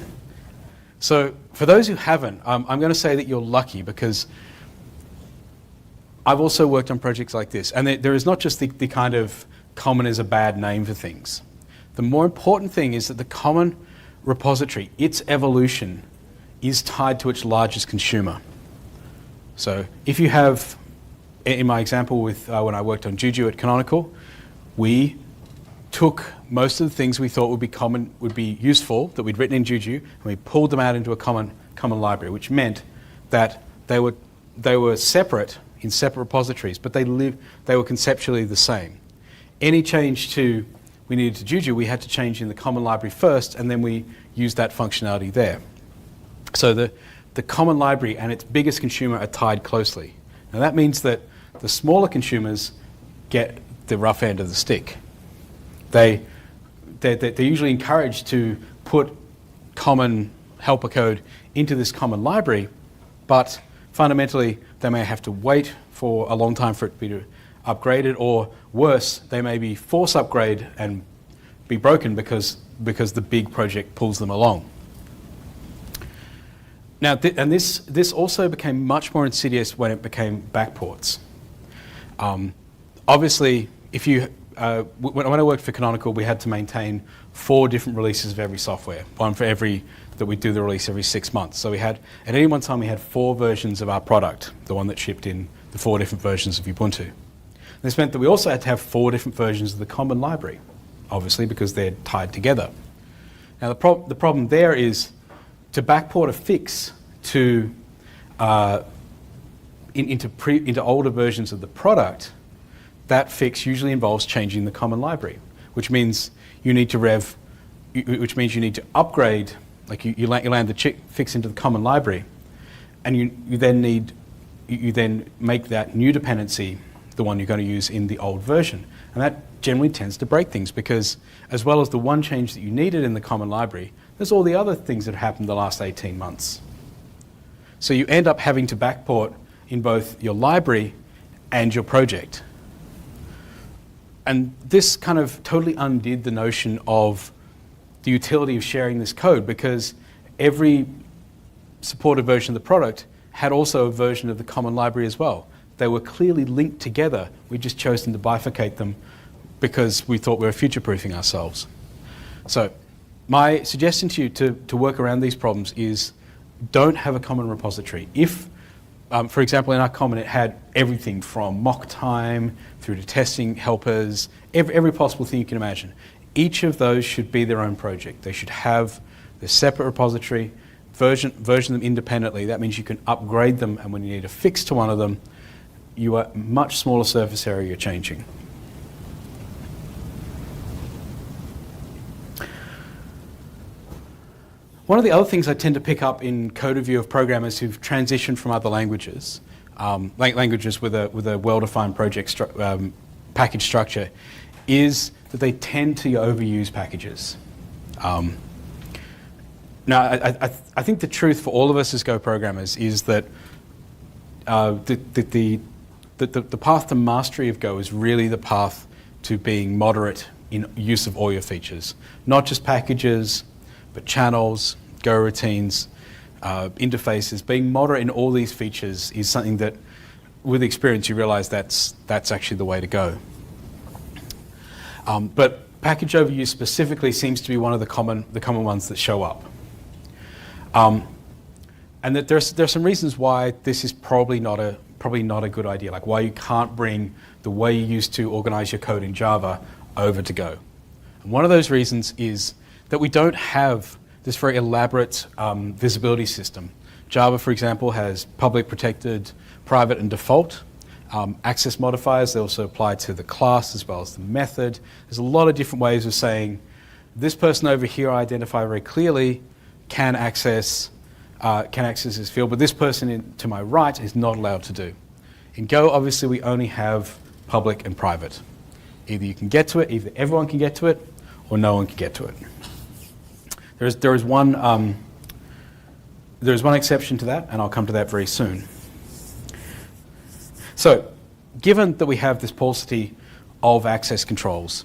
So for those who haven't, I'm going to say that you're lucky because I've also worked on projects like this. And there is not just the kind of common is a bad name for things. The more important thing is that the common repository, its evolution, is tied to its largest consumer. So if you have, in my example with when I worked on Juju at Canonical, we took most of the things we thought would be useful that we'd written in Juju, and we pulled them out into a common library, which meant that they were separate in separate repositories, but they were conceptually the same. Any change we needed to Juju, we had to change in the common library first, and then we used that functionality there. So the common library and its biggest consumer are tied closely. Now that means that the smaller consumers get the rough end of the stick. They're usually encouraged to put common helper code into this common library, but fundamentally they may have to wait for a long time for it to be upgraded, or worse, they may be force upgrade and be broken because the big project pulls them along. Now, this also became much more insidious when it became backports. Obviously, when I worked for Canonical, we had to maintain 4 different releases of every software, one for that we do the release every 6 months. So at any one time we had 4 versions of our product, the one that shipped in the 4 different versions of Ubuntu. This meant that we also had to have 4 different versions of the common library, obviously, because they're tied together. Now the problem there is to backport a fix into older versions of the product. That fix usually involves changing the common library, which means you need to upgrade. Like you land the fix into the common library, and you then make that new dependency the one you're going to use in the old version. And that generally tends to break things because as well as the one change that you needed in the common library, there's all the other things that have happened the last 18 months. So you end up having to backport in both your library and your project. And this kind of totally undid the notion of the utility of sharing this code, because every supported version of the product had also a version of the common library as well. They were clearly linked together. We just chosen to bifurcate them because we thought we were future-proofing ourselves. So my suggestion to you to work around these problems is don't have a common repository. If, for example, in our common it had everything from mock time through to testing helpers, every possible thing you can imagine. Each of those should be their own project. They should have their separate repository, version them independently. That means you can upgrade them, and when you need a fix to one of them, you are much smaller surface area you're changing. One of the other things I tend to pick up in code review of programmers who've transitioned from other languages, languages with a well-defined project package structure, is that they tend to overuse packages. Now, I think the truth for all of us as Go programmers is that the path to mastery of Go is really the path to being moderate in use of all your features. Not just packages, but channels, Go routines, interfaces. Being moderate in all these features is something that, with experience, you realize that's actually the way to go. But package overuse specifically seems to be one of the common ones that show up. And that there's some reasons why this is probably not a good idea, like why you can't bring the way you used to organize your code in Java over to Go. And one of those reasons is that we don't have this very elaborate visibility system. Java, for example, has public, protected, private, and default. Access modifiers, they also apply to the class as well as the method. There's a lot of different ways of saying, this person over here I identify very clearly can access this field, but this person to my right is not allowed to do. In Go, obviously, we only have public and private. Either you can get to it, either everyone can get to it, or no one can get to it. There is one exception to that, and I'll come to that very soon. So, given that we have this paucity of access controls,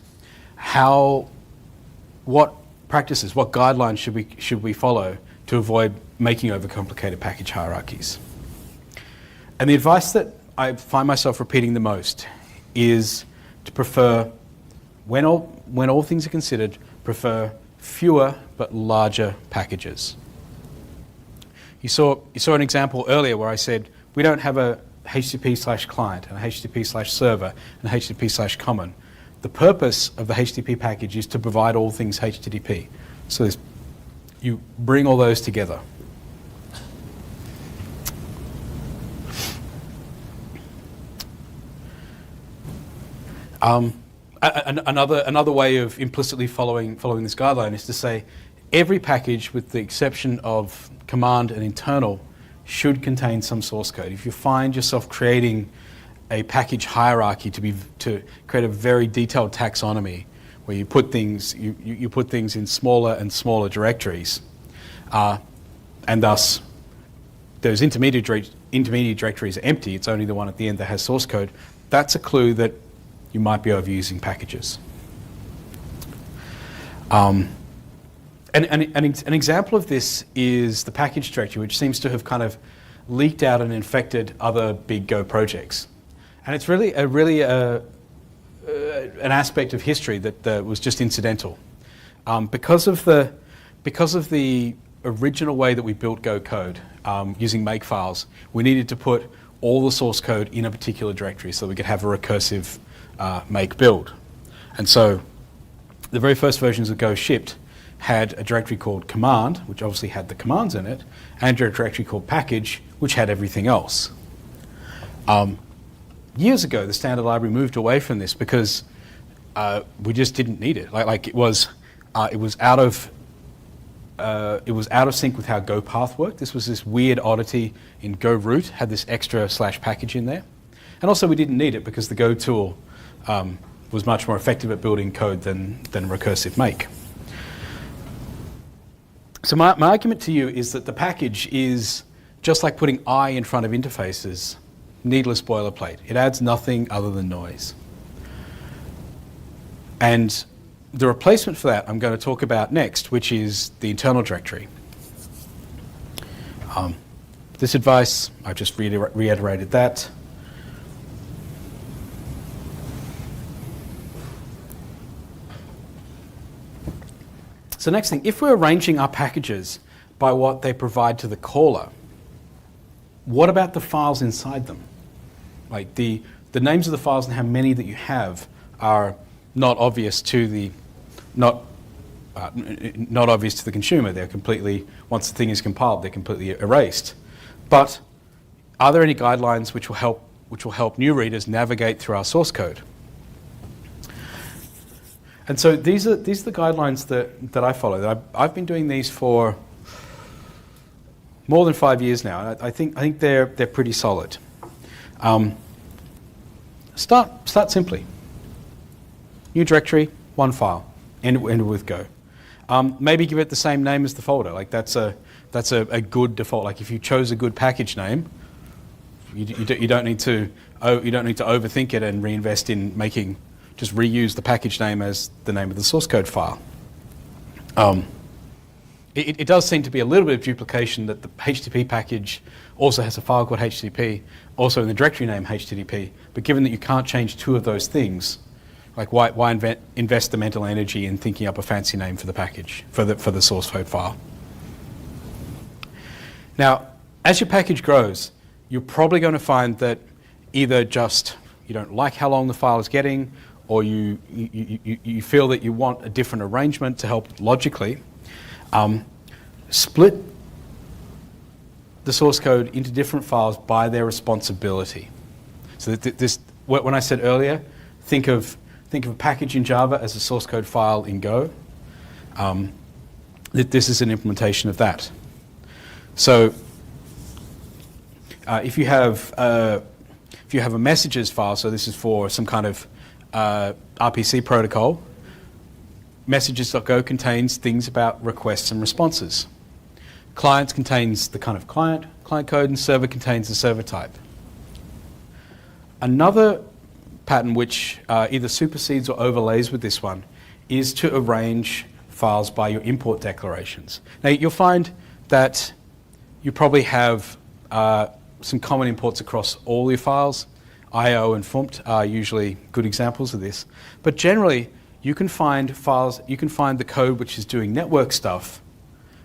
what practices, what guidelines should we follow to avoid making overcomplicated package hierarchies? And the advice that I find myself repeating the most is to prefer, when all things are considered, prefer fewer but larger packages. You saw an example earlier where I said we don't have a HTTP/client and a HTTP/server and a HTTP/common. The purpose of the HTTP package is to provide all things HTTP. So you bring all those together. Another way of implicitly following this guideline is to say every package, with the exception of command and internal, should contain some source code. If you find yourself creating a package hierarchy to create a very detailed taxonomy where you put things in smaller and smaller directories, and thus those intermediate directories are empty, it's only the one at the end that has source code, that's a clue that you might be overusing packages. An example of this is the package directory, which seems to have kind of leaked out and infected other big Go projects. And it's really an aspect of history that was just incidental. Because of the original way that we built Go code using makefiles, we needed to put all the source code in a particular directory so we could have a recursive make build. And so the very first versions of Go shipped had a directory called command, which obviously had the commands in it, and a directory called package, which had everything else. Years ago, the standard library moved away from this because we just didn't need it. Like it was out of sync with how Go path worked. This was this weird oddity in Go root, had this extra /package in there. And also we didn't need it because the Go tool was much more effective at building code than recursive make. So my argument to you is that the package is just like putting I in front of interfaces, needless boilerplate. It adds nothing other than noise. And the replacement for that I'm going to talk about next, which is the internal directory. This advice, I've just reiterated that. So next thing, if we're arranging our packages by what they provide to the caller, what about the files inside them? Like the names of the files and how many that you have are not obvious to the not obvious to the consumer. They're completely, once the thing is compiled, they're completely erased. But are there any guidelines which will help new readers navigate through our source code? And so these are the guidelines that I follow. I've been doing these for more than 5 years now. And I think they're pretty solid. Start simply. New directory, one file, end with Go. Maybe give it the same name as the folder. Like that's a good default. Like if you chose a good package name, you don't need to overthink it and reinvest in making. Just reuse the package name as the name of the source code file. It does seem to be a little bit of duplication that the HTTP package also has a file called HTTP, also in the directory name HTTP. But given that you can't change two of those things, like why invest the mental energy in thinking up a fancy name for the package, for the source code file? Now, as your package grows, you're probably going to find that either just you don't like how long the file is getting, or you feel that you want a different arrangement to help logically. Split the source code into different files by their responsibility. So that when I said earlier, think of a package in Java as a source code file in Go. This is an implementation of that. So if you have a messages file, so this is for some kind of RPC protocol, messages.go contains things about requests and responses. Clients contains the kind of client code, and server contains the server type. Another pattern which either supersedes or overlays with this one is to arrange files by your import declarations. Now you'll find that you probably have some common imports across all your files. IO and FUMPT are usually good examples of this. But generally, you can find the code which is doing network stuff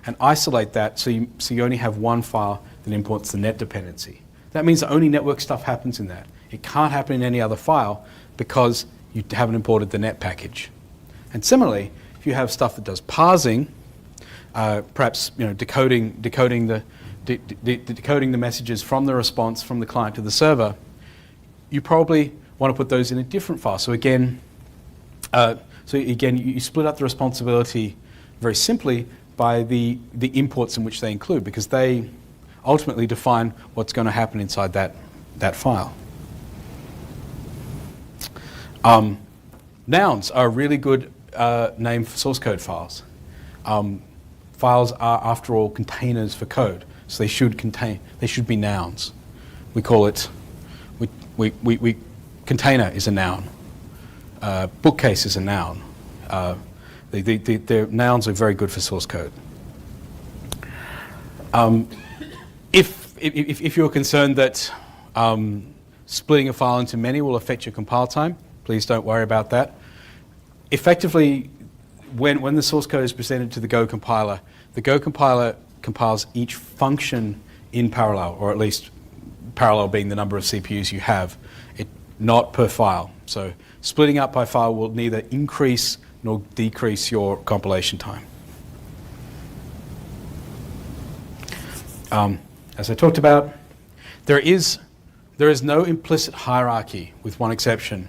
and isolate that so you only have one file that imports the net dependency. That means that only network stuff happens in that. It can't happen in any other file because you haven't imported the net package. And similarly, if you have stuff that does parsing, perhaps decoding the messages from the response from the client to the server, you probably want to put those in a different file. So again, you split up the responsibility very simply by the imports in which they include, because they ultimately define what's going to happen inside that file. Nouns are a really good name for source code files. Files are, after all, containers for code, so they should be nouns. We call it. Container is a noun. Bookcase is a noun. The nouns are very good for source code. If you're concerned that splitting a file into many will affect your compile time, please don't worry about that. Effectively, when the source code is presented to the Go compiler compiles each function in parallel, or at least parallel being the number of CPUs you have, not per file. So splitting up by file will neither increase nor decrease your compilation time. As I talked about, there is no implicit hierarchy, with one exception,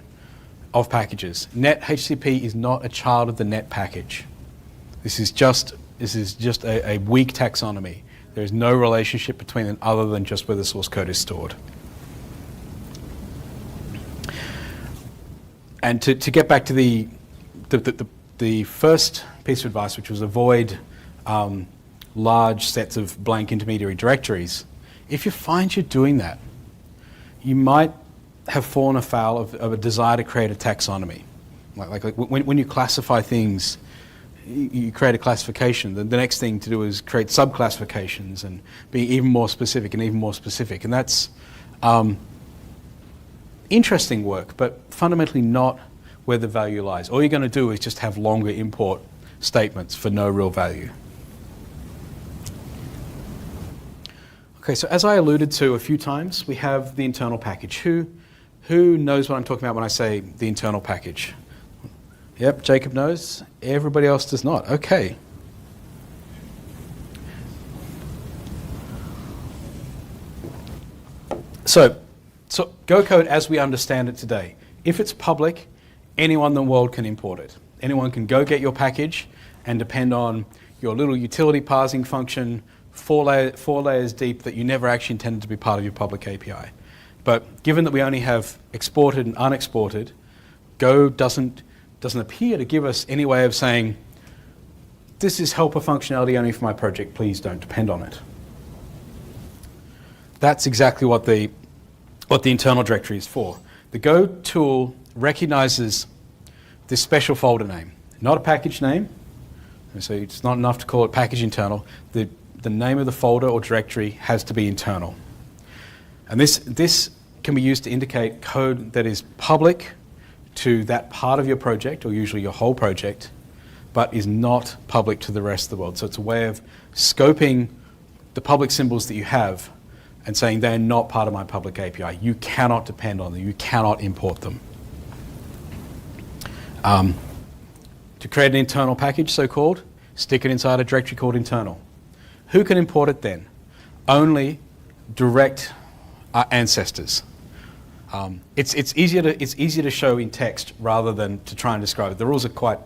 of packages. Net HTTP is not a child of the net package. This is just a weak taxonomy. There is no relationship between them other than just where the source code is stored. And to get back to the first piece of advice, which was avoid large sets of blank intermediary directories, if you find you're doing that, you might have fallen afoul of a desire to create a taxonomy. Like when you classify things, you create a classification. The next thing to do is create subclassifications and be even more specific and even more specific. And that's interesting work, but fundamentally not where the value lies. All you're going to do is just have longer import statements for no real value. Okay, so as I alluded to a few times, we have the internal package. Who knows what I'm talking about when I say the internal package? Yep, Jacob knows. Everybody else does not. Okay. So Go code as we understand it today. If it's public, anyone in the world can import it. Anyone can go get your package and depend on your little utility parsing function, four layers deep, that you never actually intended to be part of your public API. But given that we only have exported and unexported, Go doesn't appear to give us any way of saying, this is helper functionality only for my project, please don't depend on it. That's exactly what the internal directory is for. The Go tool recognizes this special folder name, not a package name. So it's not enough to call it package internal. The name of the folder or directory has to be internal. And this can be used to indicate code that is public to that part of your project, or usually your whole project, but is not public to the rest of the world. So it's a way of scoping the public symbols that you have and saying they're not part of my public API. You cannot depend on them. You cannot import them. To create an internal package, so-called, stick it inside a directory called internal. Who can import it then? Only direct ancestors. It's easier to show in text rather than to try and describe it. The rules are quite,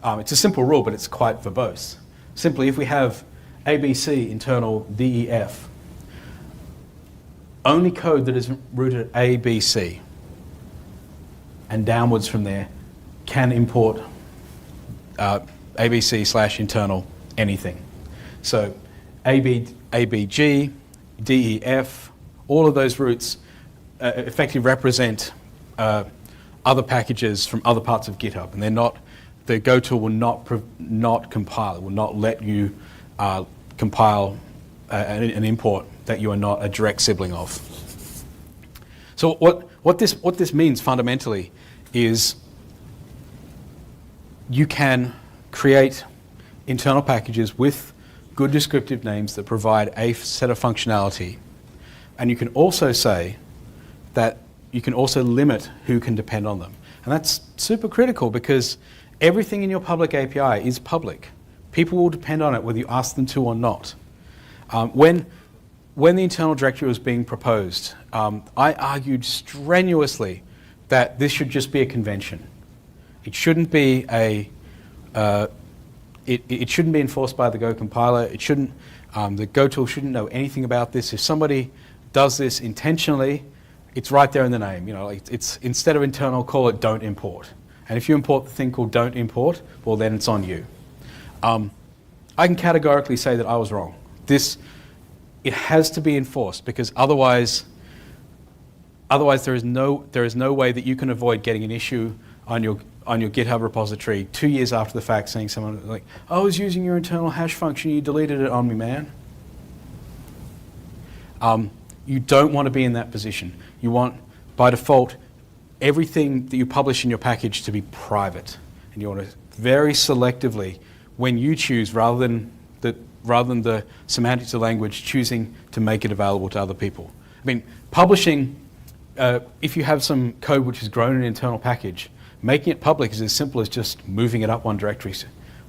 it's a simple rule, but it's quite verbose. Simply, if we have ABC internal DEF, only code that is rooted at ABC and downwards from there can import ABC/internal anything. So ABG, DEF, all of those roots effectively represent other packages from other parts of GitHub, and they're not. The Go tool will not compile. It will not let you compile an import that you are not a direct sibling of. So what this means fundamentally is you can create internal packages with good descriptive names that provide a set of functionality, and you can also say that you can also limit who can depend on them. And that's super critical because everything in your public API is public. People will depend on it whether you ask them to or not. When the internal directory was being proposed, I argued strenuously that this should just be a convention. It shouldn't be it shouldn't be enforced by the Go compiler. It shouldn't. The Go tool shouldn't know anything about this. If somebody does this intentionally, it's right there in the name. You know, it's instead of internal, call it don't import. And if you import the thing called don't import, well then it's on you. I can categorically say that I was wrong. It has to be enforced because otherwise there is no way that you can avoid getting an issue on your GitHub repository 2 years after the fact saying someone like, I was using your internal hash function, you deleted it on me, man. You don't want to be in that position. You want, by default, everything that you publish in your package to be private. And you want to very selectively, when you choose, rather than the semantics of language, choosing to make it available to other people. I mean, publishing, if you have some code which has grown in an internal package, making it public is as simple as just moving it up one directory.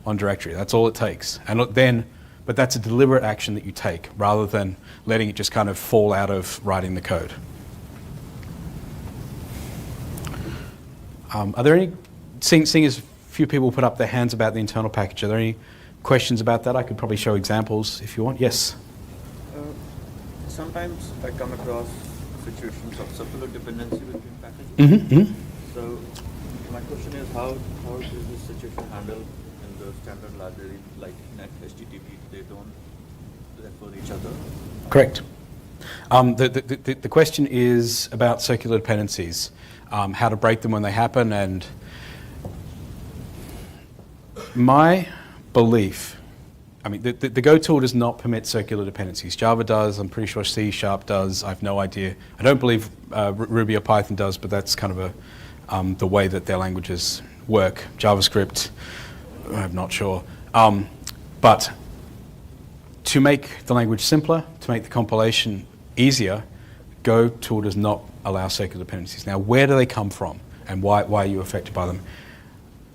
That's all it takes. But that's a deliberate action that you take rather than letting it just kind of fall out of writing the code. Are there any, seeing as few people put up their hands about the internal package, are there any questions about that? I could probably show examples if you want. Yes? Sometimes I come across situations of circular dependency between packages. Mm-hmm, mm-hmm. So my question is, how is this situation handled in the standard library like net HTTP? They don't refer each other? Correct. The question is about circular dependencies, how to break them when they happen, and my belief, I mean, the Go tool does not permit circular dependencies. Java does, I'm pretty sure C# does, I have no idea. I don't believe Ruby or Python does, but that's kind of the way that their languages work. JavaScript, I'm not sure. But to make the language simpler, to make the compilation easier, Go tool does not allow circular dependencies. Now, where do they come from, and why are you affected by them?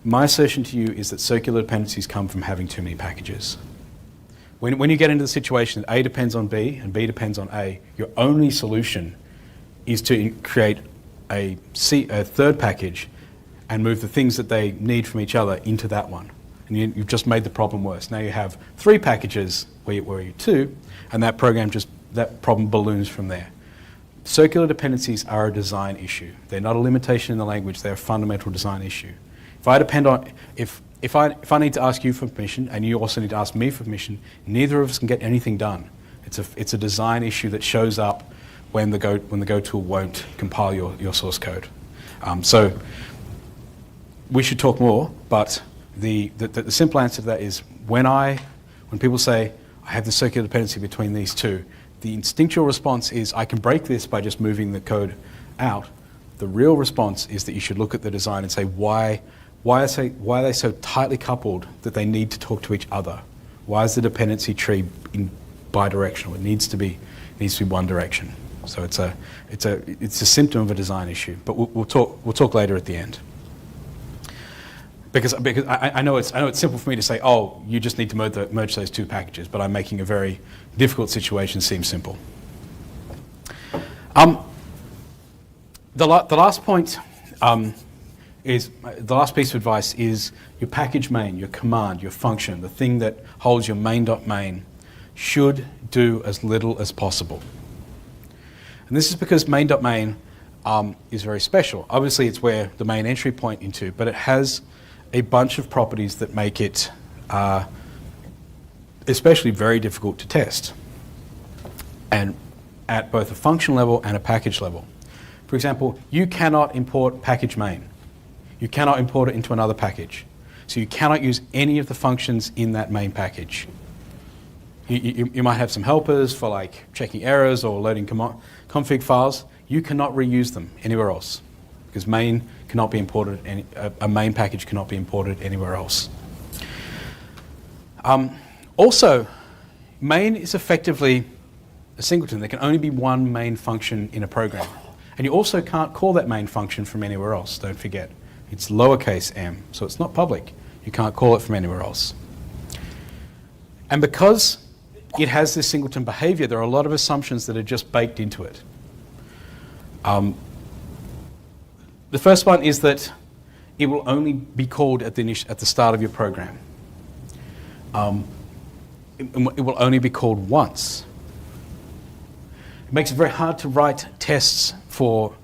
My assertion to you is that circular dependencies come from having too many packages. When you get into the situation that A depends on B and B depends on A, your only solution is to create a third package and move the things that they need from each other into that one. And you've just made the problem worse. Now you have 3 packages where you're 2, and that problem balloons from there. Circular dependencies are a design issue. They're not a limitation in the language, they're a fundamental design issue. If I depend on, if I need to ask you for permission and you also need to ask me for permission, neither of us can get anything done. It's a design issue that shows up when the Go tool won't compile your source code. So we should talk more, but the simple answer to that is when people say, I have the circular dependency between these two, the instinctual response is, I can break this by just moving the code out. The real response is that you should look at the design and say, why are they so tightly coupled that they need to talk to each other? Why is the dependency tree bidirectional? It needs to be one direction. So it's a symptom of a design issue. But we'll talk later at the end. Because I know it's simple for me to say, oh, you just need to merge those 2 packages, but I'm making a very difficult situation seem simple. The last point is the last piece of advice is your package main, your command, your function, the thing that holds your main.main should do as little as possible. And this is because main.main is very special. Obviously, it's where the main entry point into, but it has a bunch of properties that make it especially very difficult to test, and at both a function level and a package level. For example, you cannot import package main. You cannot import it into another package. So you cannot use any of the functions in that main package. You might have some helpers for like checking errors or loading config files. You cannot reuse them anywhere else because main cannot be imported. A main package cannot be imported anywhere else. Also, main is effectively a singleton. There can only be one main function in a program. And you also can't call that main function from anywhere else, don't forget. It's lowercase m, so it's not public. You can't call it from anywhere else. And because it has this singleton behavior, there are a lot of assumptions that are just baked into it. The first one is that it will only be called at the start of your program. It will only be called once. It makes it very hard to write tests for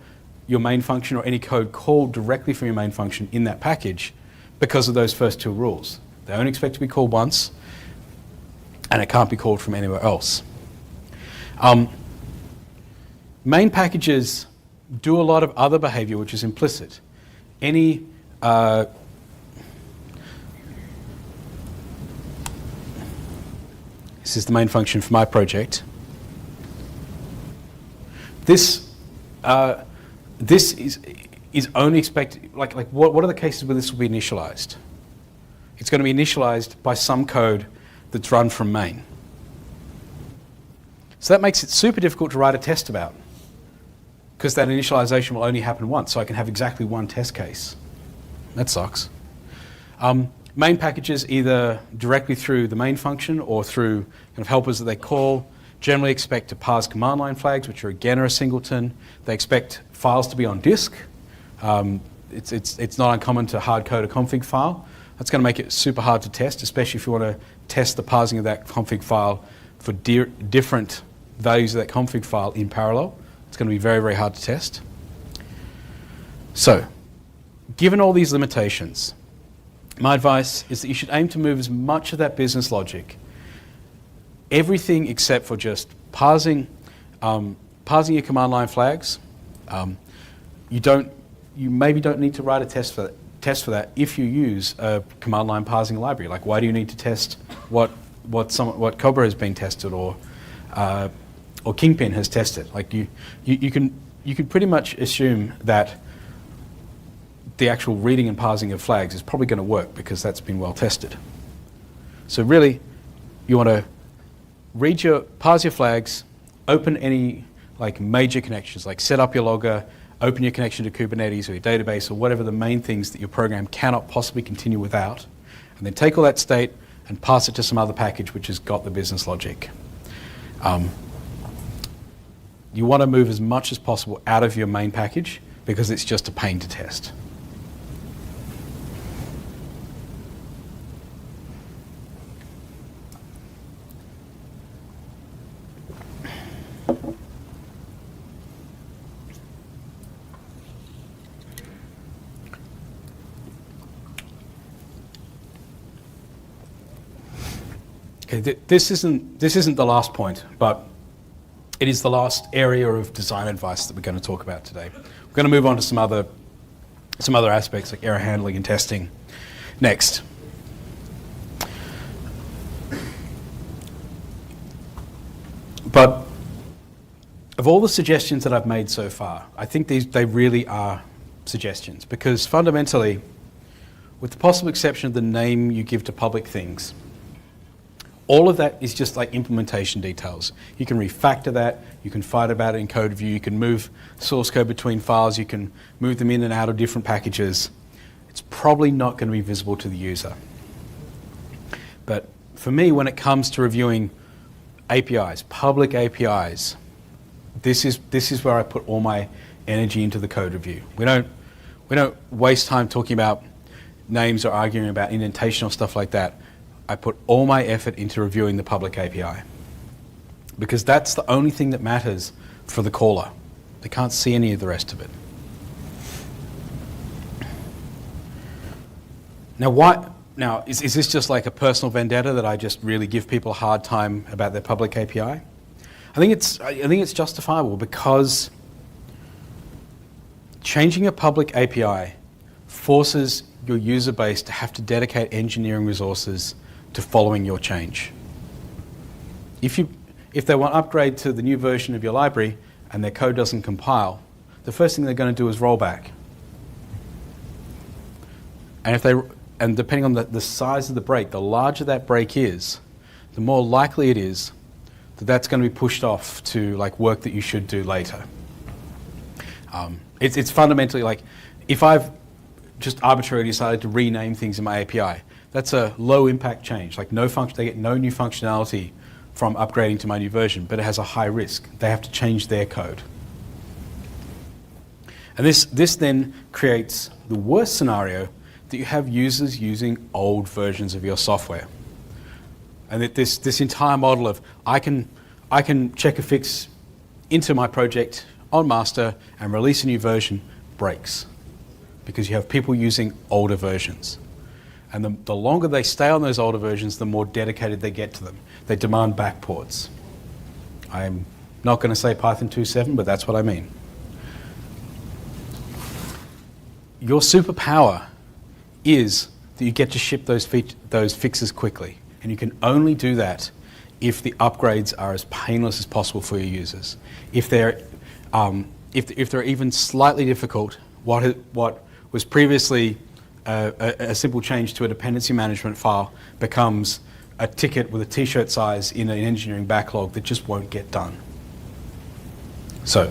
your main function or any code called directly from your main function in that package because of those first 2 rules. They only expect to be called once, and it can't be called from anywhere else. Main packages do a lot of other behavior which is implicit. This is the main function for my project. This is only expected, what are the cases where this will be initialized? It's going to be initialized by some code that's run from main. So that makes it super difficult to write a test about, because that initialization will only happen once, so I can have exactly one test case. That sucks. Main packages, either directly through the main function or through kind of helpers that they call, generally expect to parse command line flags, which are again a singleton. They expect files to be on disk. It's not uncommon to hard code a config file. That's going to make it super hard to test, especially if you want to test the parsing of that config file for different values of that config file in parallel. It's going to be very, very hard to test. So, given all these limitations, my advice is that you should aim to move as much of that business logic, everything except for just parsing your command line flags. You maybe don't need to write a test for that if you use a command line parsing library. Like, why do you need to test what Cobra has been tested or Kingpin has tested? Like, you can pretty much assume that the actual reading and parsing of flags is probably going to work because that's been well tested. So really, you want to parse your flags, open any like major connections, like set up your logger, open your connection to Kubernetes or your database or whatever the main things that your program cannot possibly continue without, and then take all that state and pass it to some other package which has got the business logic. You want to move as much as possible out of your main package because it's just a pain to test. Okay, this isn't the last point, but it is the last area of design advice that we're going to talk about today. We're going to move on to some other aspects like error handling and testing next. But of all the suggestions that I've made so far, I think they really are suggestions, because fundamentally, with the possible exception of the name you give to public things, all of that is just like implementation details. You can refactor that, you can fight about it in code review, you can move source code between files, you can move them in and out of different packages. It's probably not going to be visible to the user. But for me, when it comes to reviewing APIs, public APIs, this is where I put all my energy into the code review. We don't waste time talking about names or arguing about indentation or stuff like that. I put all my effort into reviewing the public API because that's the only thing that matters for the caller. They can't see any of the rest of it. Now, is this just like a personal vendetta that I just really give people a hard time about their public API? I think it's justifiable because changing a public API forces your user base to have to dedicate engineering resources to following your change. If they want to upgrade to the new version of your library and their code doesn't compile, the first thing they're going to do is roll back. And depending on the size of the break, the larger that break is, the more likely it is that that's going to be pushed off to like work that you should do later. It's fundamentally like if I've just arbitrarily decided to rename things in my API, that's a low impact change. Like they get no new functionality from upgrading to my new version, but it has a high risk. They have to change their code. And this then creates the worst scenario that you have users using old versions of your software. And that this entire model of I can check a fix into my project on master and release a new version breaks because you have people using older versions. And the longer they stay on those older versions, the more dedicated they get to them. They demand backports. I'm not going to say Python 2.7, but that's what I mean. Your superpower is that you get to ship those fixes quickly. And you can only do that if the upgrades are as painless as possible for your users. If they're even slightly difficult, what was previously a simple change to a dependency management file becomes a ticket with a t-shirt size in an engineering backlog that just won't get done. So,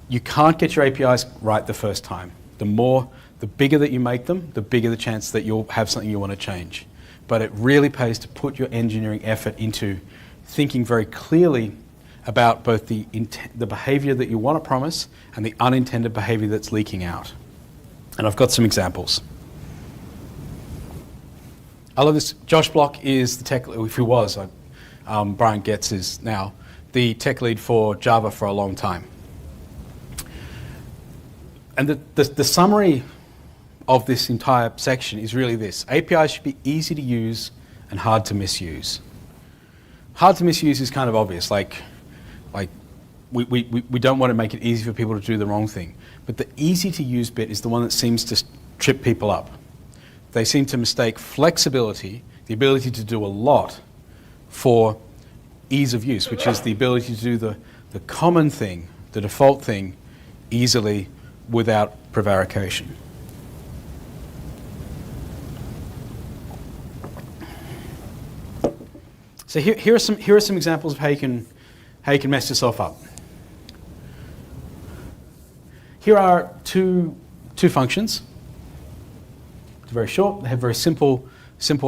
you can't get your APIs right the first time. The bigger that you make them, the bigger the chance that you'll have something you want to change. But it really pays to put your engineering effort into thinking very clearly about both the behavior that you want to promise and the unintended behavior that's leaking out. And I've got some examples. I love this. Josh Block is the tech, if he was, Brian Getz is now the tech lead for Java for a long time. And the summary of this entire section is really this. APIs should be easy to use and hard to misuse. Hard to misuse is kind of obvious, like we don't want to make it easy for people to do the wrong thing. But the easy to use bit is the one that seems to trip people up. They seem to mistake flexibility, the ability to do a lot, for ease of use, which is the ability to do the common thing, the default thing, easily without prevarication. So here are some examples of how you can mess yourself up. Here are two functions. They're very short. They have very simple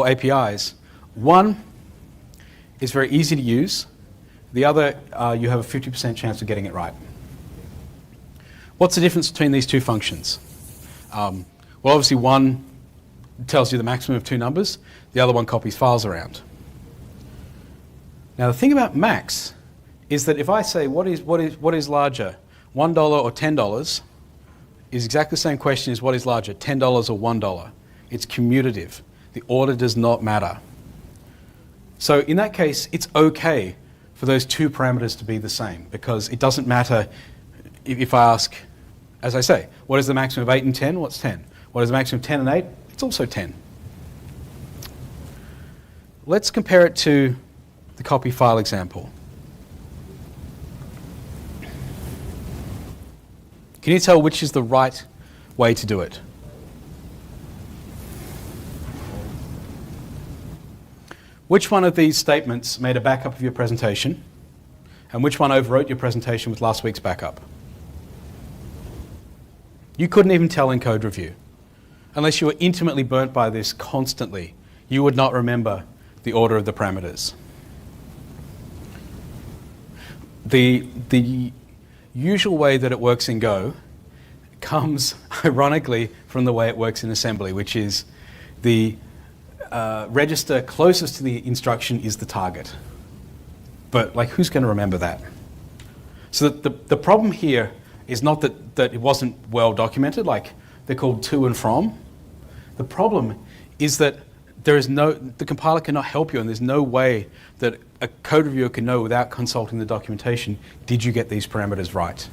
APIs. One is very easy to use. The other, you have a 50% chance of getting it right. What's the difference between these two functions? Well, obviously one tells you the maximum of two numbers. The other one copies files around. Now the thing about max is that if I say what is larger, $1 or $10, is exactly the same question as what is larger, $10 or $1. It's commutative. The order does not matter. So in that case, it's okay for those two parameters to be the same, because it doesn't matter if I ask, as I say, what is the maximum of 8 and 10? What's 10? What is the maximum of 10 and 8? It's also 10. Let's compare it to the copy file example. Can you tell which is the right way to do it? Which one of these statements made a backup of your presentation, and which one overwrote your presentation with last week's backup? You couldn't even tell in code review. Unless you were intimately burnt by this constantly, you would not remember the order of the parameters. The usual way that it works in Go comes, ironically, from the way it works in assembly, which is the register closest to the instruction is the target. But like, who's going to remember that? So the problem here is not that it wasn't well documented, like they're called to and from. The problem is that the compiler cannot help you, and there's no way that a code reviewer can know without consulting the documentation, did you get these parameters right?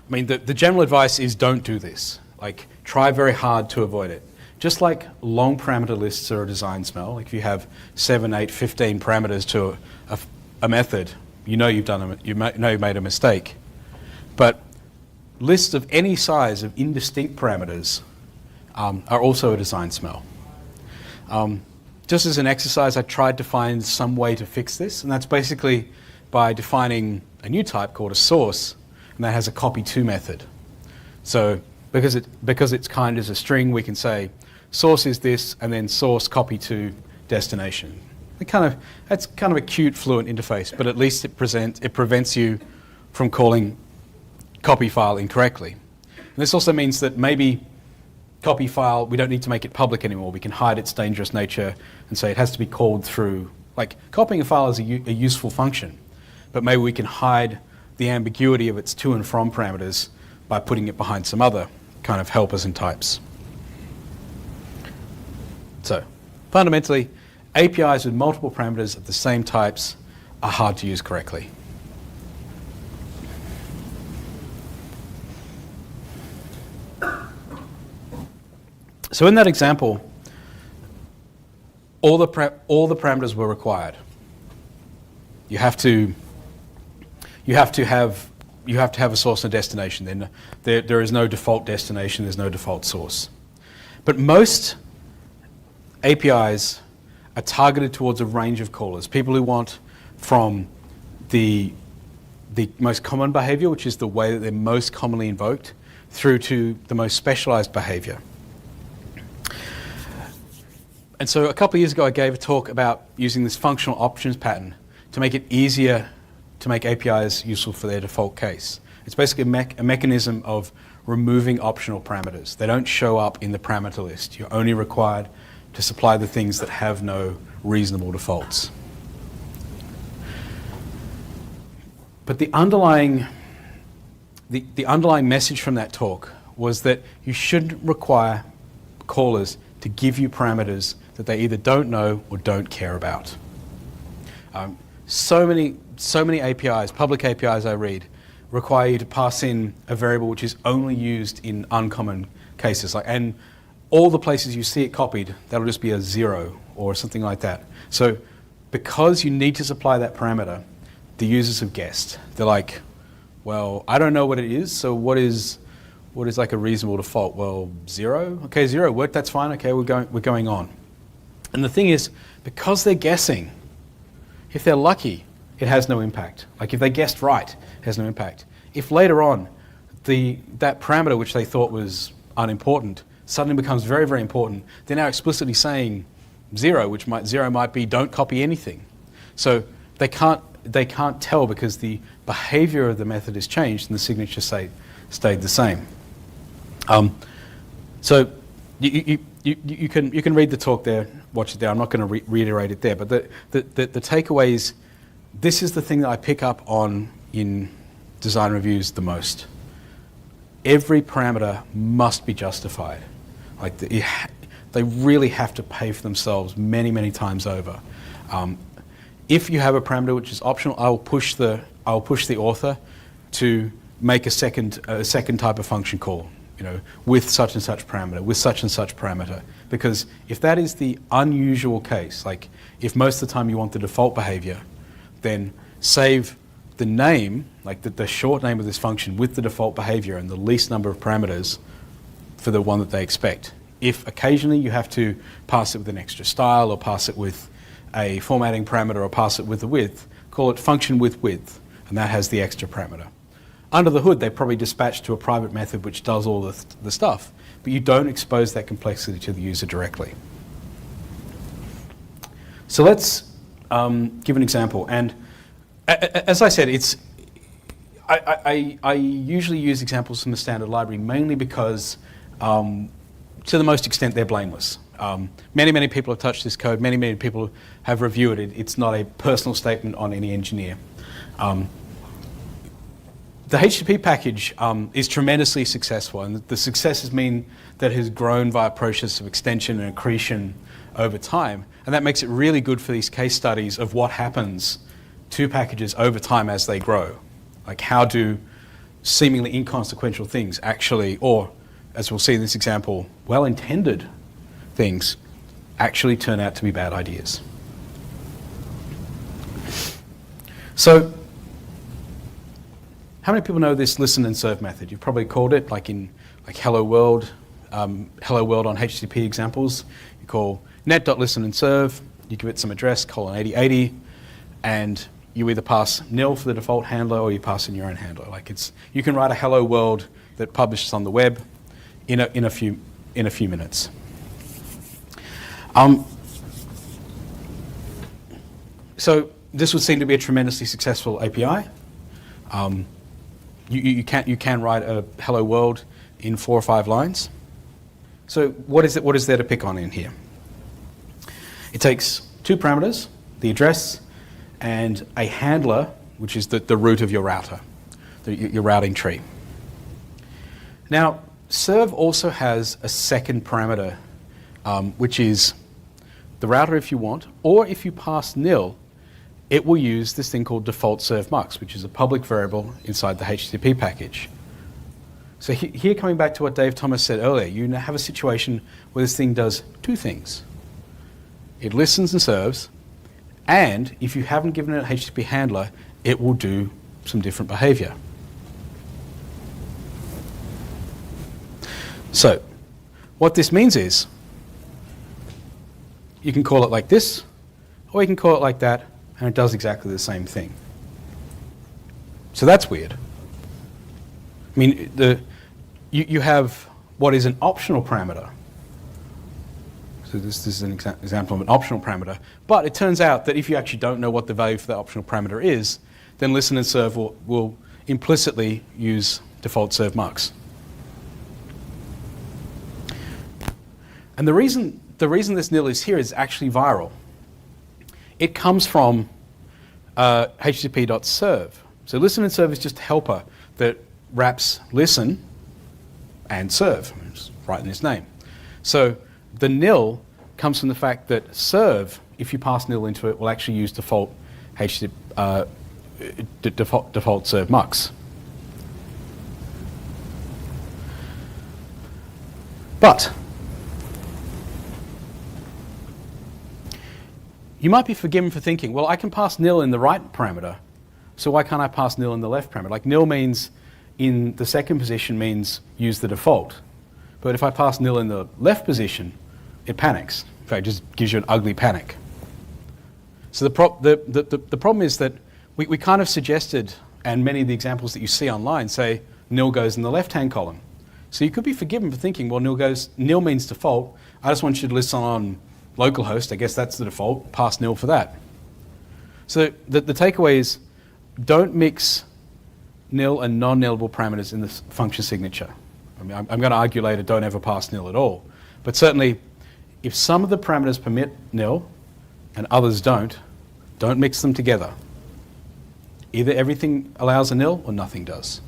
I mean, the general advice is don't do this. Like, try very hard to avoid it. Just like long parameter lists are a design smell, like if you have 7, 8, 15 parameters to a method, you know you've made a mistake. But lists of any size of indistinct parameters are also a design smell. Just as an exercise, I tried to find some way to fix this, and that's basically by defining a new type called a source, and that has a copy to method. So because it's kind as a string, we can say source is this, and then source copy to destination. That's kind of a cute, fluent interface, but at least it prevents you from calling copy file incorrectly. And this also means that maybe copy file, we don't need to make it public anymore. We can hide its dangerous nature and say it has to be called through. Like, copying a file is a useful function, but maybe we can hide the ambiguity of its to and from parameters by putting it behind some other kind of helpers and types. So, fundamentally, APIs with multiple parameters of the same types are hard to use correctly. So in that example, all the parameters were required. You have to have a source and a destination. Then there is no default destination. There's no default source. But most APIs are targeted towards a range of callers. People who want from the most common behavior, which is the way that they're most commonly invoked, through to the most specialized behavior. And so a couple of years ago, I gave a talk about using this functional options pattern to make it easier to make APIs useful for their default case. It's basically a mechanism of removing optional parameters. They don't show up in the parameter list. You're only required to supply the things that have no reasonable defaults. But the underlying message from that talk was that you shouldn't require callers to give you parameters that they either don't know or don't care about. So many APIs, public APIs I read, require you to pass in a variable which is only used in uncommon cases. And all the places you see it copied, that'll just be a 0 or something like that. So because you need to supply that parameter, the users have guessed. They're like, well, I don't know what it is, so what is like a reasonable default? Well, 0? Okay, 0, work, that's fine, okay, we're going on. And the thing is, because they're guessing, if they're lucky, it has no impact. Like if they guessed right, it has no impact. If later on, that parameter which they thought was unimportant suddenly becomes very, very important, they're now explicitly saying 0, zero might be don't copy anything. So they can't tell because the behavior of the method has changed and the signature stayed the same. So you can read the talk there, watch it there. I'm not going to reiterate it there, but the takeaway is this is the thing that I pick up on in design reviews the most. Every parameter must be justified. Like they really have to pay for themselves many, many times over. If you have a parameter which is optional, I will push the author to make a second type of function call, with such and such parameter, with such and such parameter. Because if that is the unusual case, like if most of the time you want the default behavior, then save the name, like the short name of this function with the default behavior and the least number of parameters for the one that they expect. If occasionally you have to pass it with an extra style or pass it with a formatting parameter or pass it with the width, call it function with width, and that has the extra parameter. Under the hood, they probably dispatch to a private method which does all the stuff, but you don't expose that complexity to the user directly. So let's give an example. And as I said, I usually use examples from the standard library mainly because to the most extent they're blameless. Many people have touched this code, many people have reviewed it. It's not a personal statement on any engineer. The HTTP package is tremendously successful, and the successes mean that it has grown via a process of extension and accretion over time, and that makes it really good for these case studies of what happens to packages over time as they grow. Like how do seemingly inconsequential things actually, or as we'll see in this example, well-intended things actually turn out to be bad ideas. So, how many people know this listen and serve method? You've probably called it, like Hello World on HTTP examples. You call net.listen and serve, you give it some address, :8080, and you either pass nil for the default handler or you pass in your own handler. You can write a Hello World that publishes on the web in a few minutes. So this would seem to be a tremendously successful API. You can write a Hello World in 4 or 5 lines. So what is there to pick on in here? It takes 2 parameters, the address and a handler, which is the root of your router, your routing tree. Now, serve also has a second parameter, which is the router if you want, or if you pass nil, it will use this thing called default serve mux, which is a public variable inside the HTTP package. So here, coming back to what Dave Thomas said earlier, you now have a situation where this thing does 2 things. It listens and serves, and if you haven't given it a HTTP handler, it will do some different behavior. So what this means is you can call it like this, or you can call it like that, and it does exactly the same thing. So that's weird. I mean, you have what is an optional parameter. So this is an example of an optional parameter. But it turns out that if you actually don't know what the value for that optional parameter is, then listen and serve will implicitly use default serve mux. And the reason this nil is here is actually viral. It comes from http.serve. So listen and serve is just a helper that wraps listen and serve. It's right in its name. So the nil comes from the fact that serve, if you pass nil into it, will actually use default default serve mux. But you might be forgiven for thinking, well, I can pass nil in the right parameter, so why can't I pass nil in the left parameter? Like nil means in the second position means use the default. But if I pass nil in the left position, it panics. fact, it just gives you an ugly panic. So the problem is that we kind of suggested, and many of the examples that you see online say nil goes in the left-hand column. So you could be forgiven for thinking, well, nil means default. I just want you to listen on localhost. I guess that's the default. Pass nil for that. So the takeaway is, don't mix nil and non-nilable parameters in the function signature. I mean, I'm going to argue later, don't ever pass nil at all. But certainly, if some of the parameters permit nil and others don't mix them together. Either everything allows a nil or nothing does.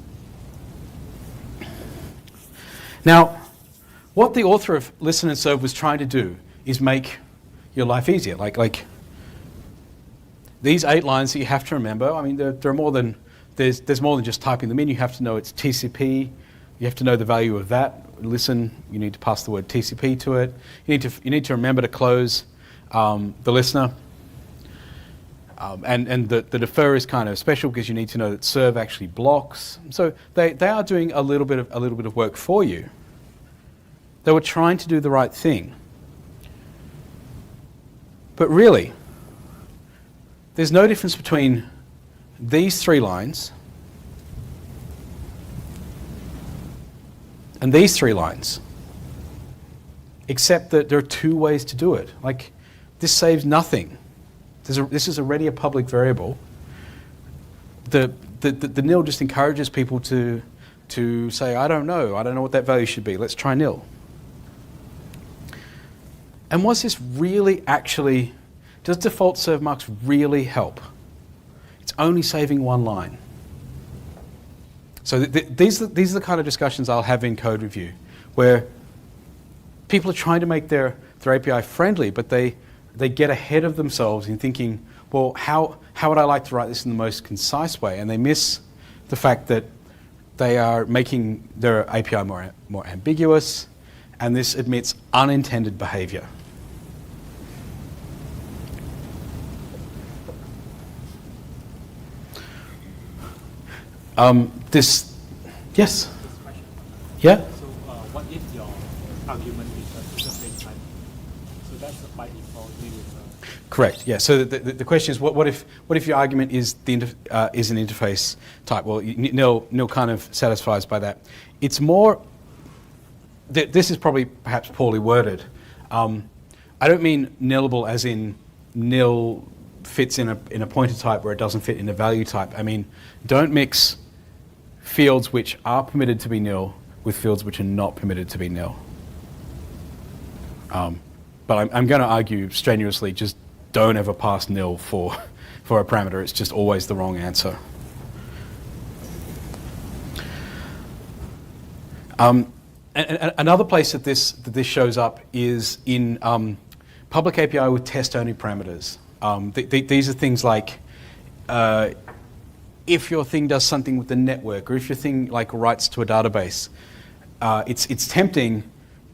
Now, what the author of Listen and Serve was trying to do is make your life easier. Like these 8 lines that you have to remember, I mean, there are more than, there's more than just typing them in. You have to know it's TCP. You have to know the value of that. Listen, you need to pass the word TCP to it. You need to remember to close the listener. And the defer is kind of special because you need to know that serve actually blocks. So they are doing a little bit of work for you. They were trying to do the right thing. But really, there's no difference between these 3 lines and these 3 lines, except that there are 2 ways to do it. Like, this saves nothing. This is already a public variable. The nil just encourages people to say, I don't know what that value should be. Let's try nil. And was this really actually, does default serve marks really help? It's only saving 1 line. So these are the kind of discussions I'll have in code review, where people are trying to make their API friendly, but they get ahead of themselves in thinking, well, how would I like to write this in the most concise way? And they miss the fact that they are making their API more ambiguous, and this admits unintended behavior. Yes? Yeah? So what if your argument is a interface type? So that's by default we would. Correct. Yeah. So the question is, what if your argument is is an interface type? Well, nil kind of satisfies by that. It's more. This is probably perhaps poorly worded. I don't mean nilable as in nil fits in a pointer type where it doesn't fit in a value type. I mean, don't mix fields which are permitted to be nil with fields which are not permitted to be nil. But I'm going to argue strenuously, just don't ever pass nil for a parameter. It's just always the wrong answer. And another place that this shows up is in public API with test-only parameters. These are things like if your thing does something with the network, or if your thing like writes to a database, it's tempting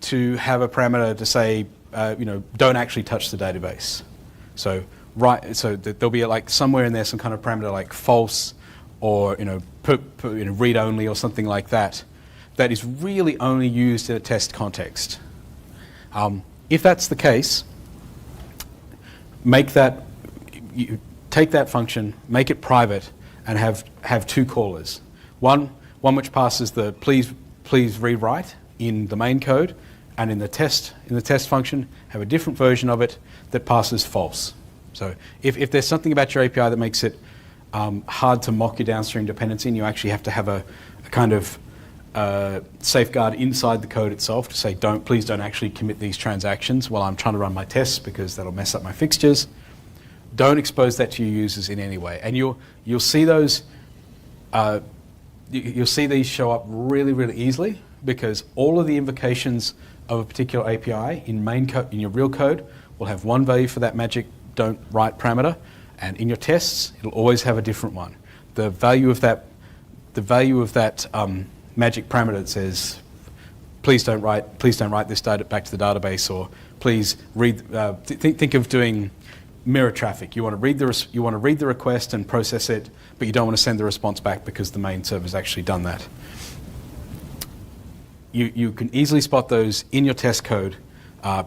to have a parameter to say, don't actually touch the database. So there'll be like somewhere in there some kind of parameter like false, or read only or something like that. That is really only used in a test context. If that's the case, take that function, make it private, and have 2 callers. One which passes the please rewrite in the main code, and in the test function have a different version of it that passes false. So if there's something about your API that makes it hard to mock your downstream dependency, and you actually have to have a kind of safeguard inside the code itself to say, please don't actually commit these transactions while I'm trying to run my tests because that'll mess up my fixtures. Don't expose that to your users in any way. And you'll see those. You'll see these show up really, really easily, because all of the invocations of a particular API in in your real code will have one value for that magic don't write parameter, and in your tests it'll always have a different one. The value of that magic parameter that says please don't write this data back to the database, or please read. Think of doing mirror traffic. You want to read the request and process it, but you don't want to send the response back because the main server's actually done that. You can easily spot those in your test code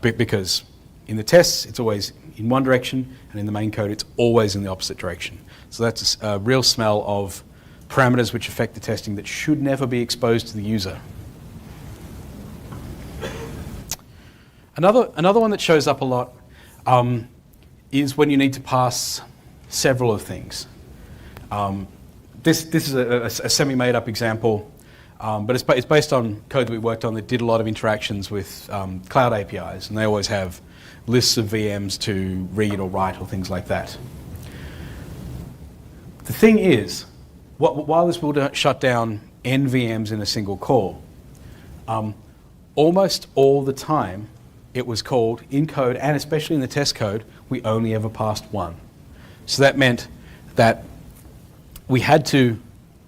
because In the tests, it's always in one direction, and in the main code, it's always in the opposite direction. So that's a real smell of parameters which affect the testing that should never be exposed to the user. Another one that shows up a lot is when you need to pass several of things. This is a semi-made up example, but it's based on code that we worked on that did a lot of interactions with cloud APIs, and they always have lists of VMs to read or write or things like that. The thing is, while this will shut down n VMs in a single call, almost all the time it was called in code, and especially in the test code, we only ever passed one. So that meant that we had to,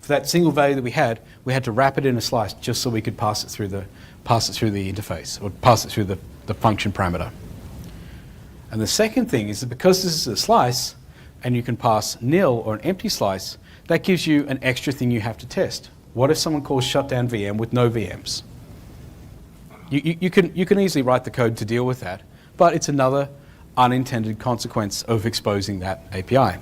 for that single value that we had to wrap it in a slice just so we could pass it through the interface, or pass it through the function parameter. And the second thing is that because this is a slice, and you can pass nil or an empty slice, that gives you an extra thing you have to test. What if someone calls shutdown VM with no VMs? You can easily write the code to deal with that, but it's another unintended consequence of exposing that API.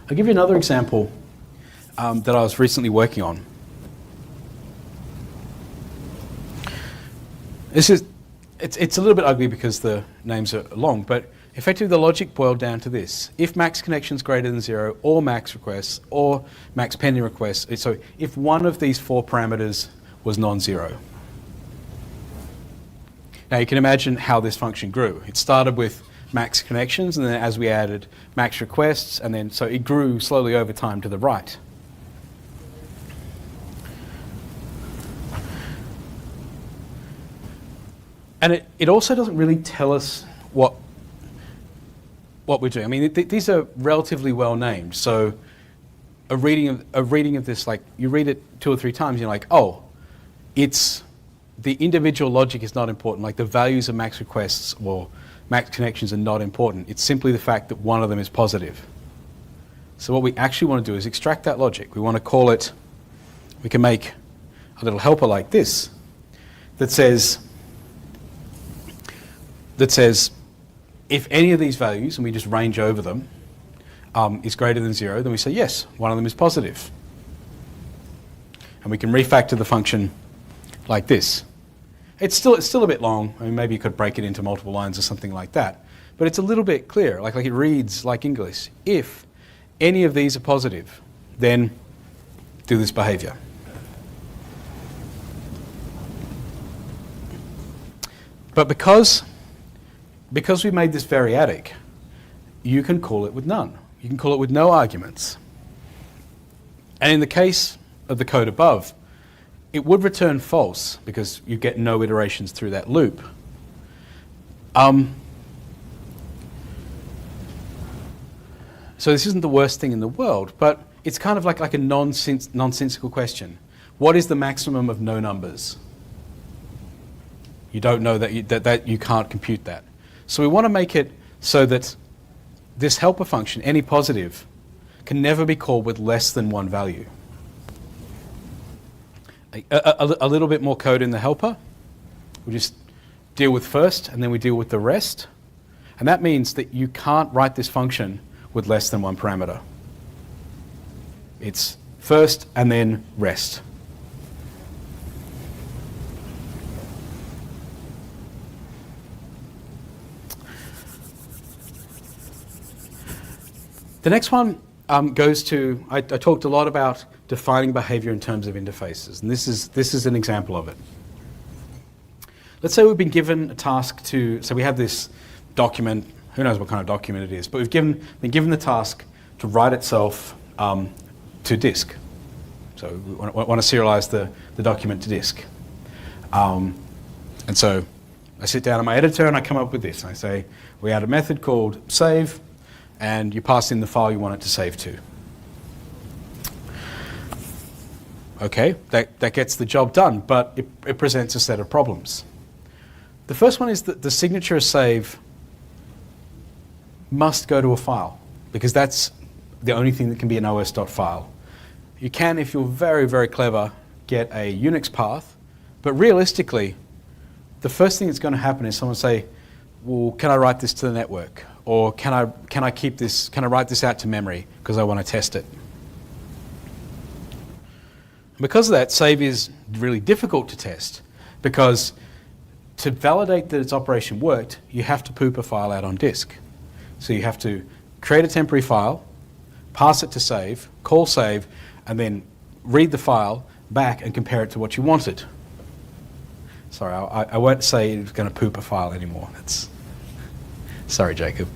I'll give you another example that I was recently working on. It's a little bit ugly because the names are long, but effectively the logic boiled down to this. If max connections greater than 0, or max requests, or max pending requests, so if one of these 4 parameters was non-zero. Now you can imagine how this function grew. It started with max connections, and then as we added max requests, and then so it grew slowly over time to the right. And it also doesn't really tell us what we're doing. I mean, these are relatively well named. So a reading of this, like you read it 2 or 3 times, you're like, oh, it's the individual logic is not important. Like the values of max requests or max connections are not important. It's simply the fact that one of them is positive. So what we actually want to do is extract that logic. We want to call it, we can make a little helper like this that says if any of these values, and we just range over them, is greater than 0, then we say yes, one of them is positive. And we can refactor the function like this. It's still a bit long. I mean, maybe you could break it into multiple lines or something like that. But it's a little bit clearer, like it reads like English. If any of these are positive, then do this behavior. But because we made this variadic, you can call it with none. You can call it with no arguments. And in the case of the code above, it would return false because you get no iterations through that loop. So this isn't the worst thing in the world, but it's kind of like a nonsensical question. What is the maximum of no numbers? You don't know that you can't compute that. So we want to make it so that this helper function, any positive, can never be called with less than one value. A little bit more code in the helper. We just deal with first, and then we deal with the rest. And that means that you can't write this function with less than one parameter. It's first and then rest. The next one goes to, I talked a lot about defining behavior in terms of interfaces, and this is an example of it. Let's say we've been given a task so we have this document, who knows what kind of document it is, but we've been given the task to write itself to disk. So we want to serialize the document to disk. And so I sit down in my editor and I come up with this. I say, we add a method called save, and you pass in the file you want it to save to. Okay, that gets the job done, but it presents a set of problems. The first one is that the signature of save must go to a file, because that's the only thing that can be an os.file. You can, if you're very, very clever, get a Unix path, but realistically, the first thing that's going to happen is someone say, well, can I write this to the network? Or can I keep this, can I write this out to memory because I want to test it? Because of that, save is really difficult to test, because to validate that its operation worked, you have to poop a file out on disk. So you have to create a temporary file, pass it to save, call save, and then read the file back and compare it to what you wanted. Sorry, I won't say it's going to poop a file anymore. Sorry, Jacob.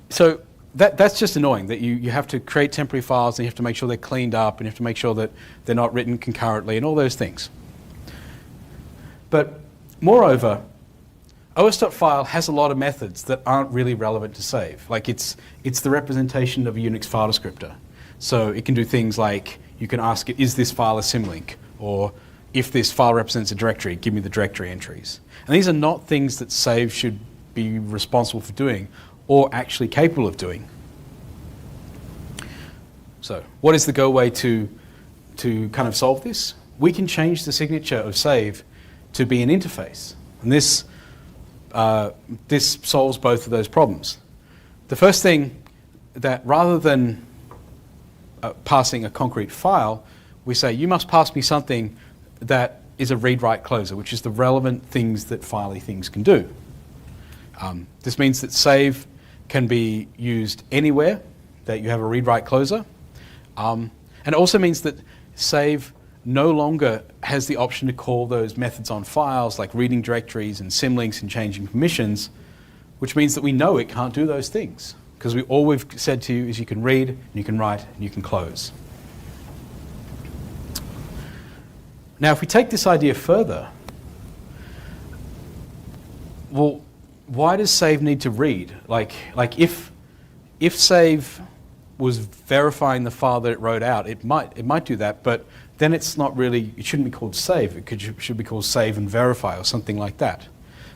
So that's just annoying, that you have to create temporary files and you have to make sure they're cleaned up and you have to make sure that they're not written concurrently and all those things. But moreover, os.file has a lot of methods that aren't really relevant to save. Like it's the representation of a Unix file descriptor. So it can do things like, you can ask it, is this file a symlink? Or if this file represents a directory, give me the directory entries. And these are not things that save should be responsible for doing or actually capable of doing. So what is the go way to kind of solve this? We can change the signature of save to be an interface. And this solves both of those problems. The first thing, that rather than passing a concrete file, we say, you must pass me something that is a read-write closer, which is the relevant things that filey things can do. This means that save can be used anywhere that you have a read-write closer. And it also means that save no longer has the option to call those methods on files, like reading directories and symlinks and changing permissions, which means that we know it can't do those things, because all we've said to you is you can read, and you can write, and you can close. Now, if we take this idea further, well, why does save need to read? Like if save was verifying the file that it wrote out, it might do that, but then it's not really, it shouldn't be called save. It should be called save and verify or something like that.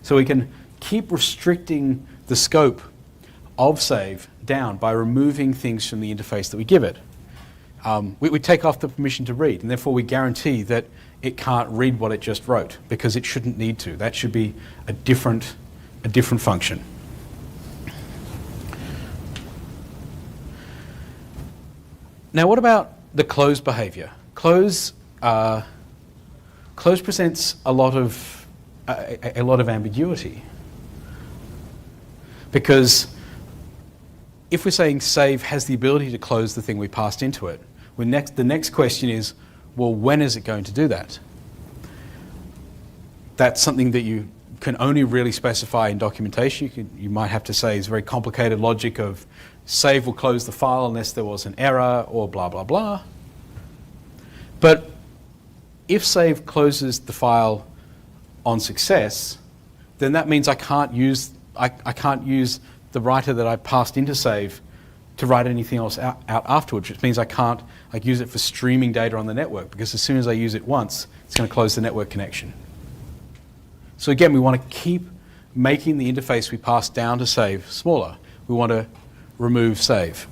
So we can keep restricting the scope of save down by removing things from the interface that we give it. We take off the permission to read, and therefore we guarantee that it can't read what it just wrote, because it shouldn't need to. That should be a different function. Now, what about the close behavior? Close presents a lot of ambiguity, because if we're saying save has the ability to close the thing we passed into it, the next question is, well, when is it going to do that? That's something that you can only really specify in documentation. You might have to say it's very complicated logic of save will close the file unless there was an error or blah, blah, blah. But if save closes the file on success, then that means I can't use the writer that I passed into save to write anything else out afterwards, which means I can't use it for streaming data on the network, because as soon as I use it once, it's going to close the network connection. So again, we want to keep making the interface we pass down to save smaller. We want to remove save.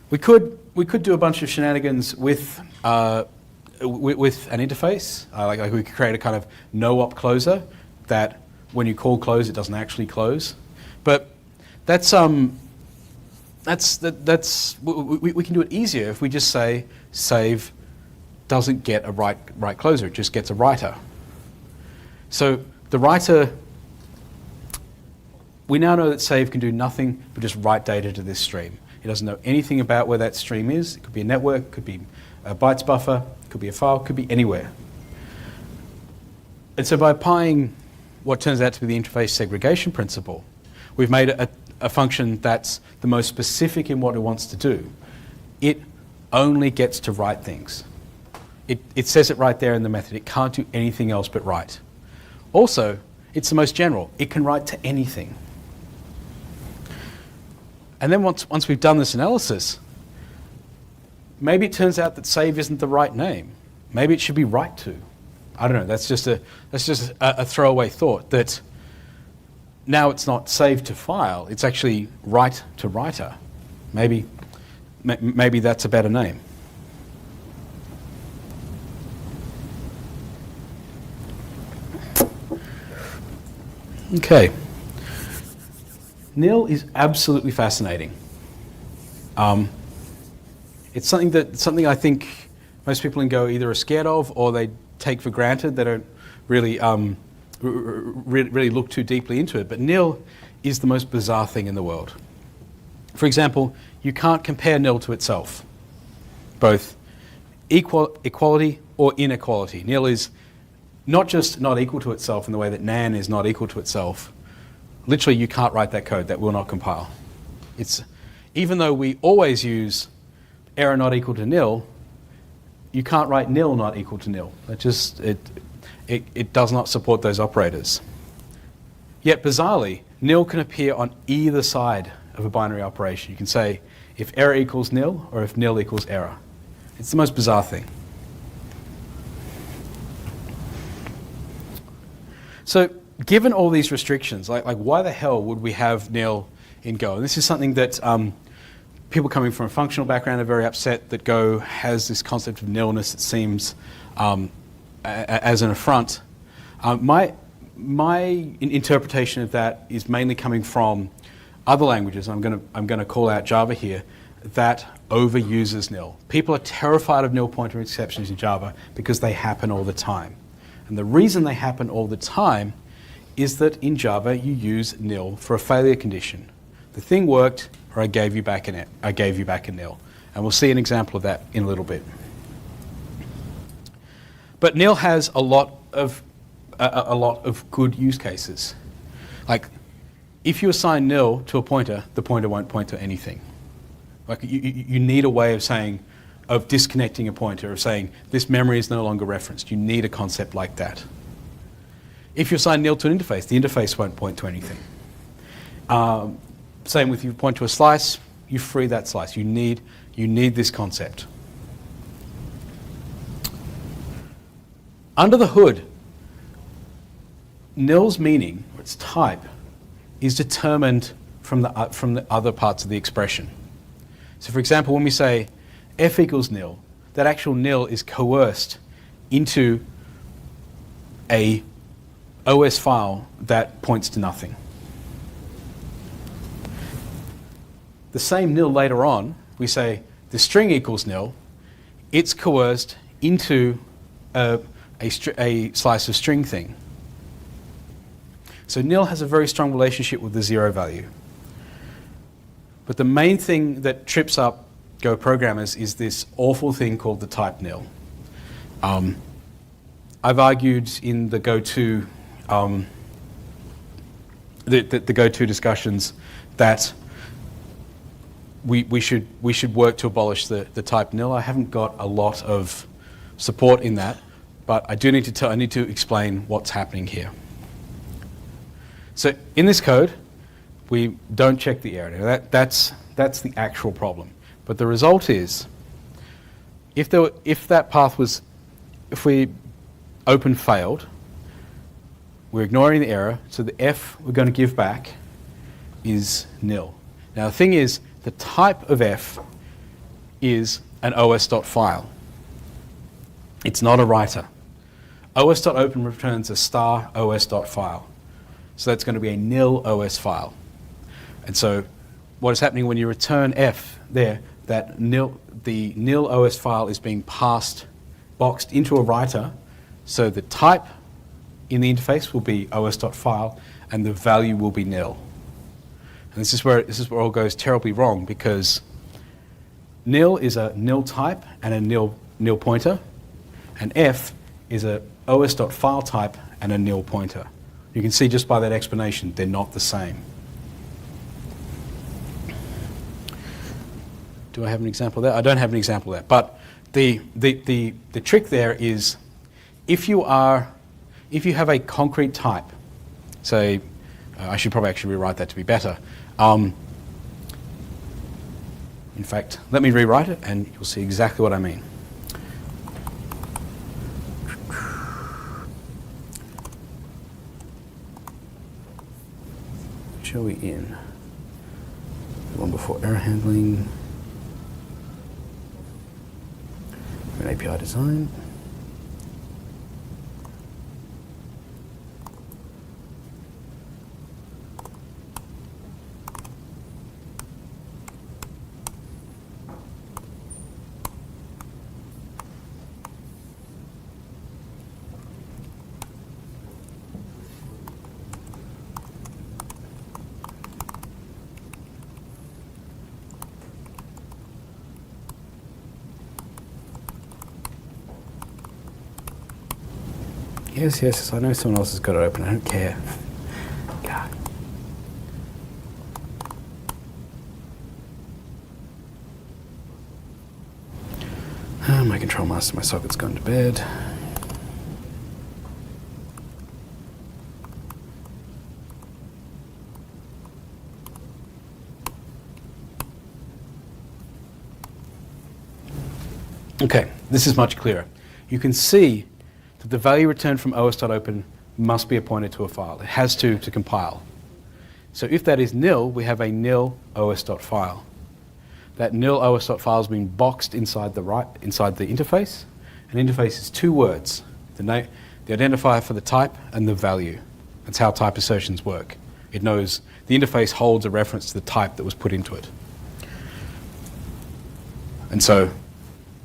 We could do a bunch of shenanigans with an interface. Like we could create a kind of no-op closer that when you call close, it doesn't actually close. But we can do it easier if we just say save doesn't get a write closer, it just gets a writer. So the writer, we now know that save can do nothing but just write data to this stream. It doesn't know anything about where that stream is. It could be a network, it could be a bytes buffer, it could be a file, it could be anywhere. And so by applying what turns out to be the interface segregation principle, we've made a function that's the most specific in what it wants to do. It only gets to write things. It says it right there in the method. It can't do anything else but write. Also, it's the most general. It can write to anything. And then once we've done this analysis, maybe it turns out that save isn't the right name. Maybe it should be write to. I don't know. That's just a throwaway thought, that now it's not save to file. It's actually write to writer. Maybe maybe that's a better name. Okay. Nil is absolutely fascinating. It's something I think most people in Go either are scared of or they take for granted. They don't really really look too deeply into it. But nil is the most bizarre thing in the world. For example, you can't compare nil to itself, both equality or inequality. Nil is not just not equal to itself in the way that nan is not equal to itself. Literally, you can't write that code. That will not compile. Even though we always use error not equal to nil, you can't write nil not equal to nil. It does not support those operators. Yet bizarrely, nil can appear on either side of a binary operation. You can say if error equals nil or if nil equals error. It's the most bizarre thing. So given all these restrictions, like why the hell would we have nil in Go? And this is something that people coming from a functional background are very upset that Go has this concept of nilness. It seems as an affront. My interpretation of that is mainly coming from other languages. I'm going to call out Java here, that overuses nil. People are terrified of nil pointer exceptions in Java because they happen all the time. And the reason they happen all the time is that in Java you use nil for a failure condition. The thing worked, or I gave you back a nil. And we'll see an example of that in a little bit. But nil has a lot of good use cases. Like, if you assign nil to a pointer, the pointer won't point to anything. Like, you need a way of disconnecting a pointer, of saying this memory is no longer referenced. You need a concept like that. If you assign nil to an interface, the interface won't point to anything. Same with you point to a slice, you free that slice. You need this concept. Under the hood, nil's meaning, or its type, is determined from the other parts of the expression. So for example, when we say f equals nil, that actual nil is coerced into a OS file that points to nothing. The same nil later on, we say the string equals nil, it's coerced into a slice of string thing. So nil has a very strong relationship with the zero value. But the main thing that trips up Go programmers is this awful thing called the type nil. I've argued in the Go2 the Go2 discussions that we should work to abolish the type nil. I haven't got a lot of support in that, but I do need to I need to explain what's happening here. So in this code, we don't check the error. Now that's the actual problem. But the result is, if we open failed, we're ignoring the error, so the f we're going to give back is nil. Now the thing is, the type of f is an os.file. It's not a writer. os.open returns a star os.file. So that's going to be a nil os file. And so what is happening when you return f there, that the nil os file is being boxed into a writer, so the type in the interface will be os.file and the value will be nil. And this is where it all goes terribly wrong, because nil is a nil type and a nil pointer, and f is a os.file type and a nil pointer. You can see just by that explanation, they're not the same. Do I have an example there? I don't have an example there. But the trick there is, if you have a concrete type, say, I should probably actually rewrite that to be better. In fact, let me rewrite it and you'll see exactly what I mean. Shall we in? The one before error handling. API design. Yes, I know someone else has got it open. I don't care. God. My control master, my socket's gone to bed. Okay, this is much clearer. You can see that the value returned from os.open must be appointed to a file. It has to compile. So if that is nil, we have a nil os.file. That nil os.file has been boxed inside the interface. An interface is two words: the identifier for the type and the value. That's how type assertions work. It knows the interface holds a reference to the type that was put into it. And so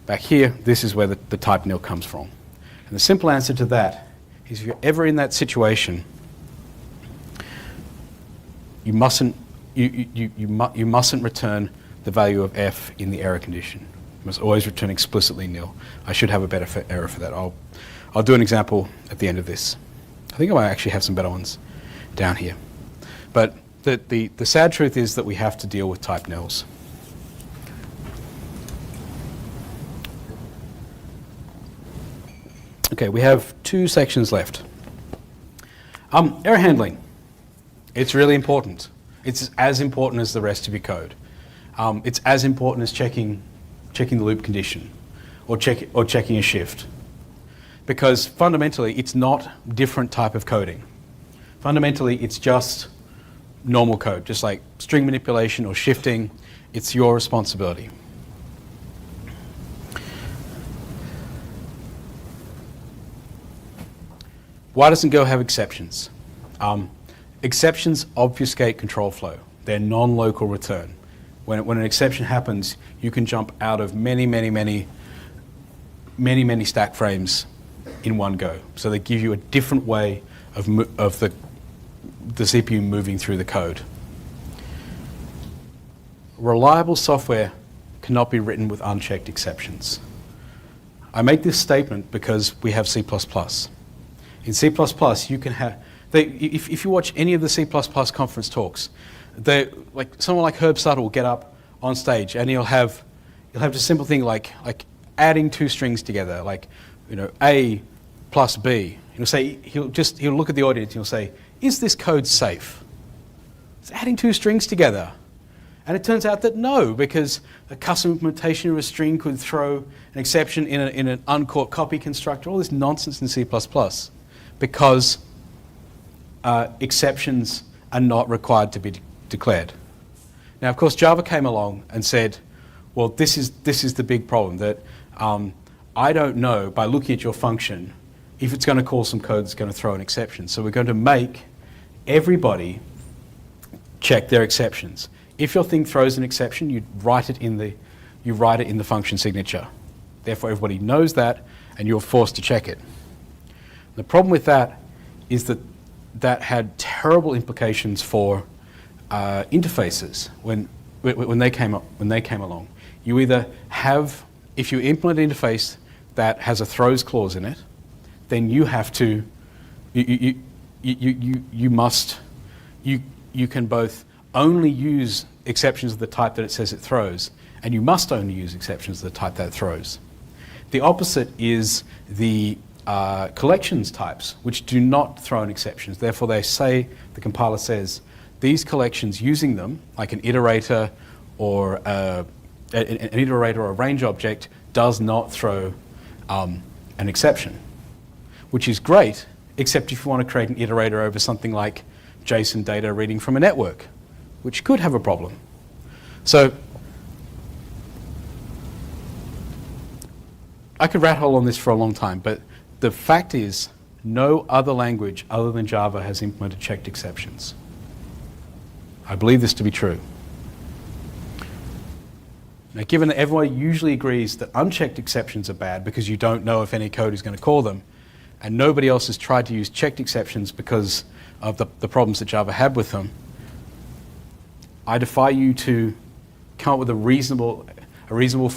back here, this is where the type nil comes from. And the simple answer to that is, if you're ever in that situation, you mustn't return the value of f in the error condition. You must always return explicitly nil. I should have a better error for that. I'll do an example at the end of this. I think I might actually have some better ones down here. But the sad truth is that we have to deal with type nils. Okay, we have two sections left. Error handling. It's really important. It's as important as the rest of your code. It's as important as checking the loop condition or checking a shift. Because fundamentally, it's not different type of coding. Fundamentally, it's just normal code, just like string manipulation or shifting. It's your responsibility. Why doesn't Go have exceptions? Exceptions obfuscate control flow. They're non-local return. When an exception happens, you can jump out of many stack frames in one go. So they give you a different way of the CPU moving through the code. Reliable software cannot be written with unchecked exceptions. I make this statement because we have C++. In C++, you can have, if you watch any of the C++ conference talks, someone like Herb Sutter will get up on stage and he'll have just a simple thing like adding two strings together, like, A plus B. He'll look at the audience and he'll say, is this code safe? It's adding two strings together. And it turns out that no, because a custom implementation of a string could throw an exception in an uncaught copy constructor, all this nonsense in C++. Because exceptions are not required to be declared. Now, of course, Java came along and said, well, this is the big problem, that I don't know, by looking at your function, if it's going to call some code that's going to throw an exception. So we're going to make everybody check their exceptions. If your thing throws an exception, you write it in the function signature. Therefore, everybody knows that, and you're forced to check it. The problem with that is that had terrible implications for interfaces when they came along. You either have, if you implement an interface that has a throws clause in it, then you have to, you can both only use exceptions of the type that it says it throws, and you must only use exceptions of the type that it throws. The opposite is the collections types, which do not throw in exceptions. Therefore, the compiler says, these collections using them, like an iterator or an iterator or a range object, does not throw an exception, which is great, except if you want to create an iterator over something like JSON data reading from a network, which could have a problem. So I could rat hole on this for a long time, but the fact is no other language other than Java has implemented checked exceptions. I believe this to be true. Now, given that everyone usually agrees that unchecked exceptions are bad because you don't know if any code is going to call them, and nobody else has tried to use checked exceptions because of the problems that Java had with them, I defy you to come up with a reasonable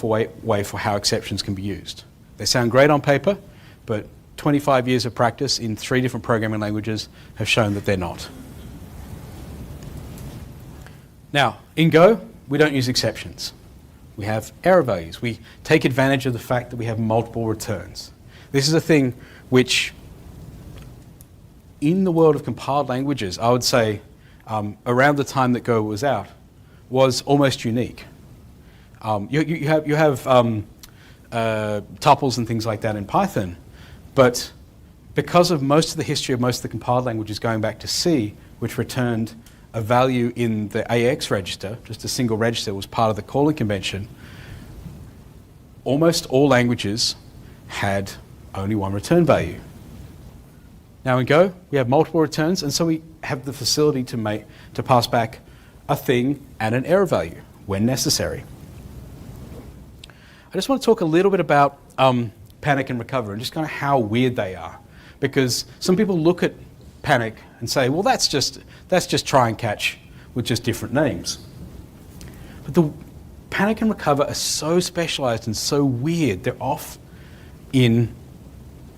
way for how exceptions can be used. They sound great on paper, but 25 years of practice in 3 different programming languages have shown that they're not. Now, in Go, we don't use exceptions. We have error values. We take advantage of the fact that we have multiple returns. This is a thing which, in the world of compiled languages, I would say around the time that Go was out, was almost unique. You have tuples and things like that in Python, but because of most of the history of most of the compiled languages going back to C, which returned a value in the AX register, just a single register was part of the calling convention, almost all languages had only one return value. Now in Go, we have multiple returns, and so we have the facility to pass back a thing and an error value when necessary. I just want to talk a little bit about panic and recover and just kind of how weird they are, because some people look at panic and say, well, that's just try and catch with just different names. But the panic and recover are so specialized and so weird, they're off in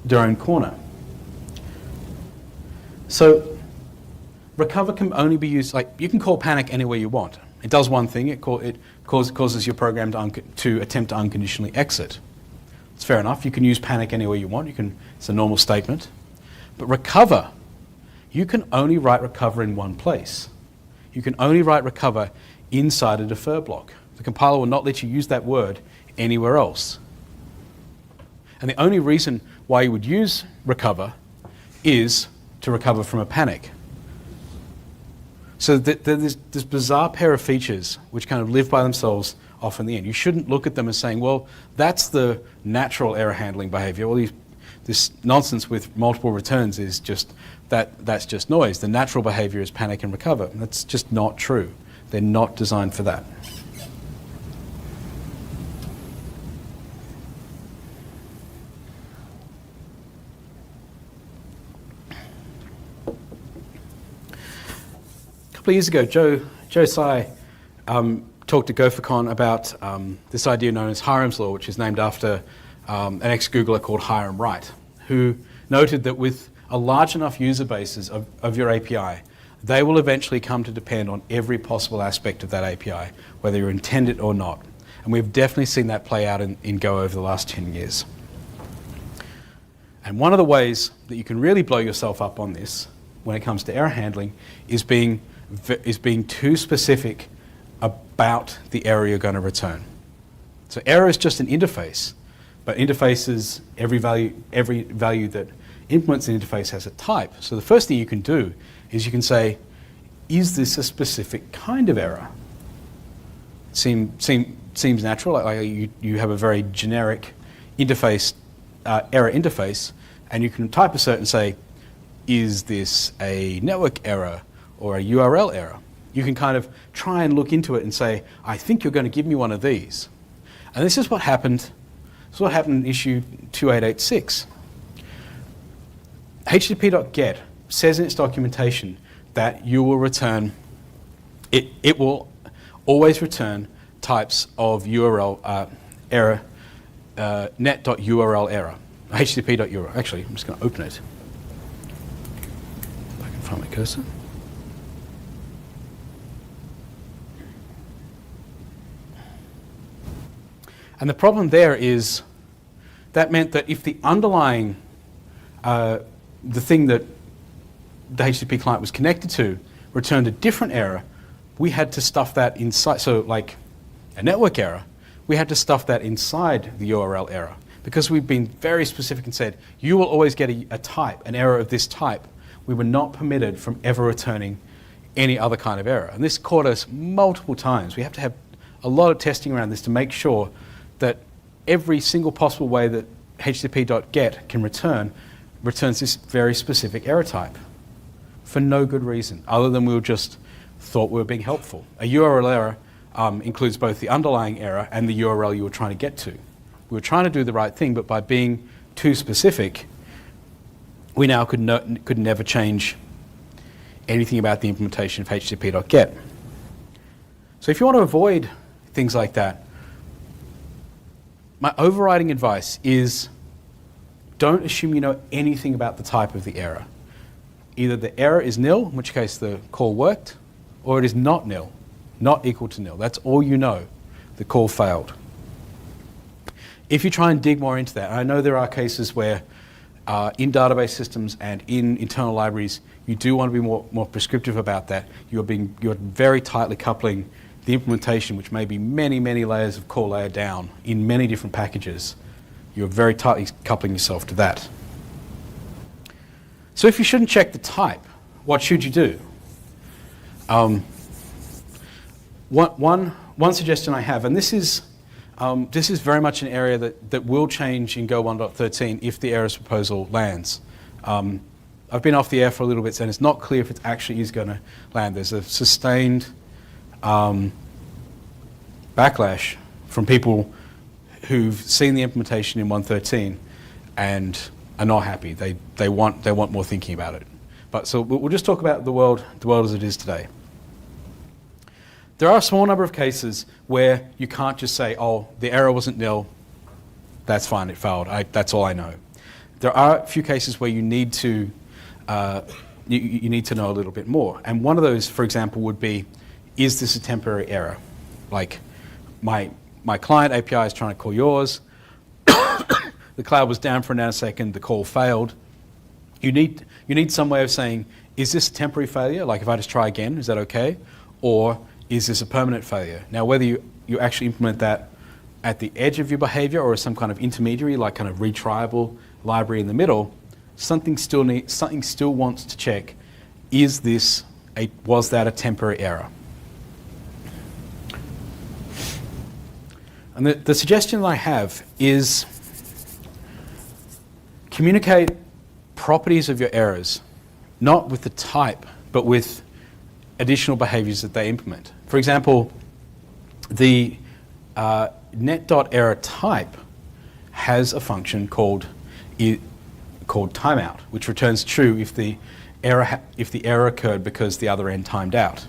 their own corner. So recover can only be used, like you can call panic anywhere you want. It does one thing, it causes your program to attempt to unconditionally exit. It's fair enough, you can use panic anywhere you want, it's a normal statement. But recover, you can only write recover in one place. You can only write recover inside a defer block. The compiler will not let you use that word anywhere else. And the only reason why you would use recover is to recover from a panic. So there's this bizarre pair of features which kind of live by themselves off in the end. You shouldn't look at them as saying, well, that's the natural error handling behavior. Well, this nonsense with multiple returns is just that's just noise. The natural behavior is panic and recover. And that's just not true. They're not designed for that. A couple of years ago, Joe Tsai talked at GopherCon about this idea known as Hiram's Law, which is named after an ex-Googler called Hiram Wright, who noted that with a large enough user bases of your API, they will eventually come to depend on every possible aspect of that API, whether you intend it or not. And we've definitely seen that play out in Go over the last 10 years. And one of the ways that you can really blow yourself up on this when it comes to error handling is being too specific about the error you're going to return. So error is just an interface, but interfaces, every value that implements an interface has a type. So the first thing you can do is you can say, is this a specific kind of error? Seems natural. Like you have a very generic interface, error interface, and you can type assert and say, is this a network error or a URL error? You can kind of try and look into it and say, I think you're going to give me one of these. And this is what happened. This is what happened in issue 2886. HTTP.get says in its documentation that you will return, it will always return types of URL error, net.url error, HTTP.url. Actually, I'm just going to open it. If I can find my cursor. And the problem there is that meant that if the underlying, the thing that the HTTP client was connected to returned a different error, we had to stuff that inside. So like a network error, we had to stuff that inside the URL error because we've been very specific and said, you will always get a type, an error of this type. We were not permitted from ever returning any other kind of error. And this caught us multiple times. We have to have a lot of testing around this to make sure that every single possible way that http.get can returns this very specific error type for no good reason, other than we just thought we were being helpful. A URL error includes both the underlying error and the URL you were trying to get to. We were trying to do the right thing, but by being too specific, we now could never change anything about the implementation of http.get. So if you want to avoid things like that, my overriding advice is don't assume you know anything about the type of the error. Either the error is nil, in which case the call worked, or it is not nil, not equal to nil. That's all you know. The call failed. If you try and dig more into that, I know there are cases where in database systems and in internal libraries, you do want to be more prescriptive about that. You're very tightly coupling the implementation, which may be many, many layers of core layer down in many different packages. You're very tightly coupling yourself to that. So if you shouldn't check the type, what should you do? One suggestion I have, and this is very much an area that will change in Go 1.13 if the errors proposal lands. I've been off the air for a little bit, and it's not clear if it actually is going to land. There's a sustained backlash from people who've seen the implementation in 1.13 and are not happy. They want more thinking about it. But so we'll just talk about the world as it is today. There are a small number of cases where you can't just say, oh, the error wasn't nil, that's fine, it failed, that's all I know. There are a few cases where you need to you need to know a little bit more. And one of those, for example, would be, is this a temporary error? Like my client API is trying to call yours, the cloud was down for a nanosecond, the call failed. You need some way of saying, is this a temporary failure? Like if I just try again, is that okay? Or is this a permanent failure? Now, whether you actually implement that at the edge of your behavior or as some kind of intermediary, like kind of retryable library in the middle, something still wants to check, was that a temporary error? And the suggestion that I have is communicate properties of your errors, not with the type, but with additional behaviors that they implement. For example, the net.error type has a function called timeout, which returns true if the error occurred because the other end timed out.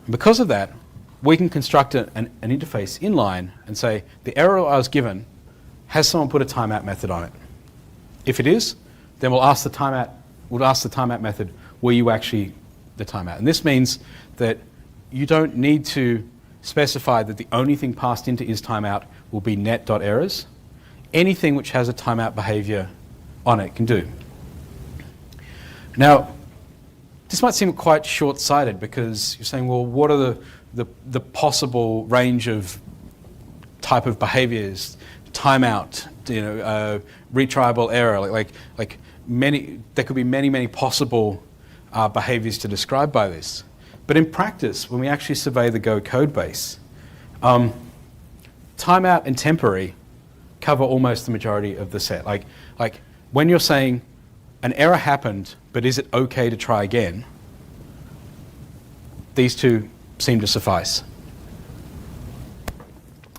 And because of that, we can construct an interface inline and say, the error I was given, has someone put a timeout method on it? If it is, then we'll ask the timeout method, were you actually the timeout? And this means that you don't need to specify that the only thing passed into is timeout will be net.errors. Anything which has a timeout behavior on it can do. Now, this might seem quite short-sighted because you're saying, well, what are the possible range of type of behaviors? Timeout, retryable error, like many. There could be many possible behaviors to describe by this. But in practice, when we actually survey the Go code base, timeout and temporary cover almost the majority of the set. Like when you're saying an error happened, but is it okay to try again? These two seem to suffice.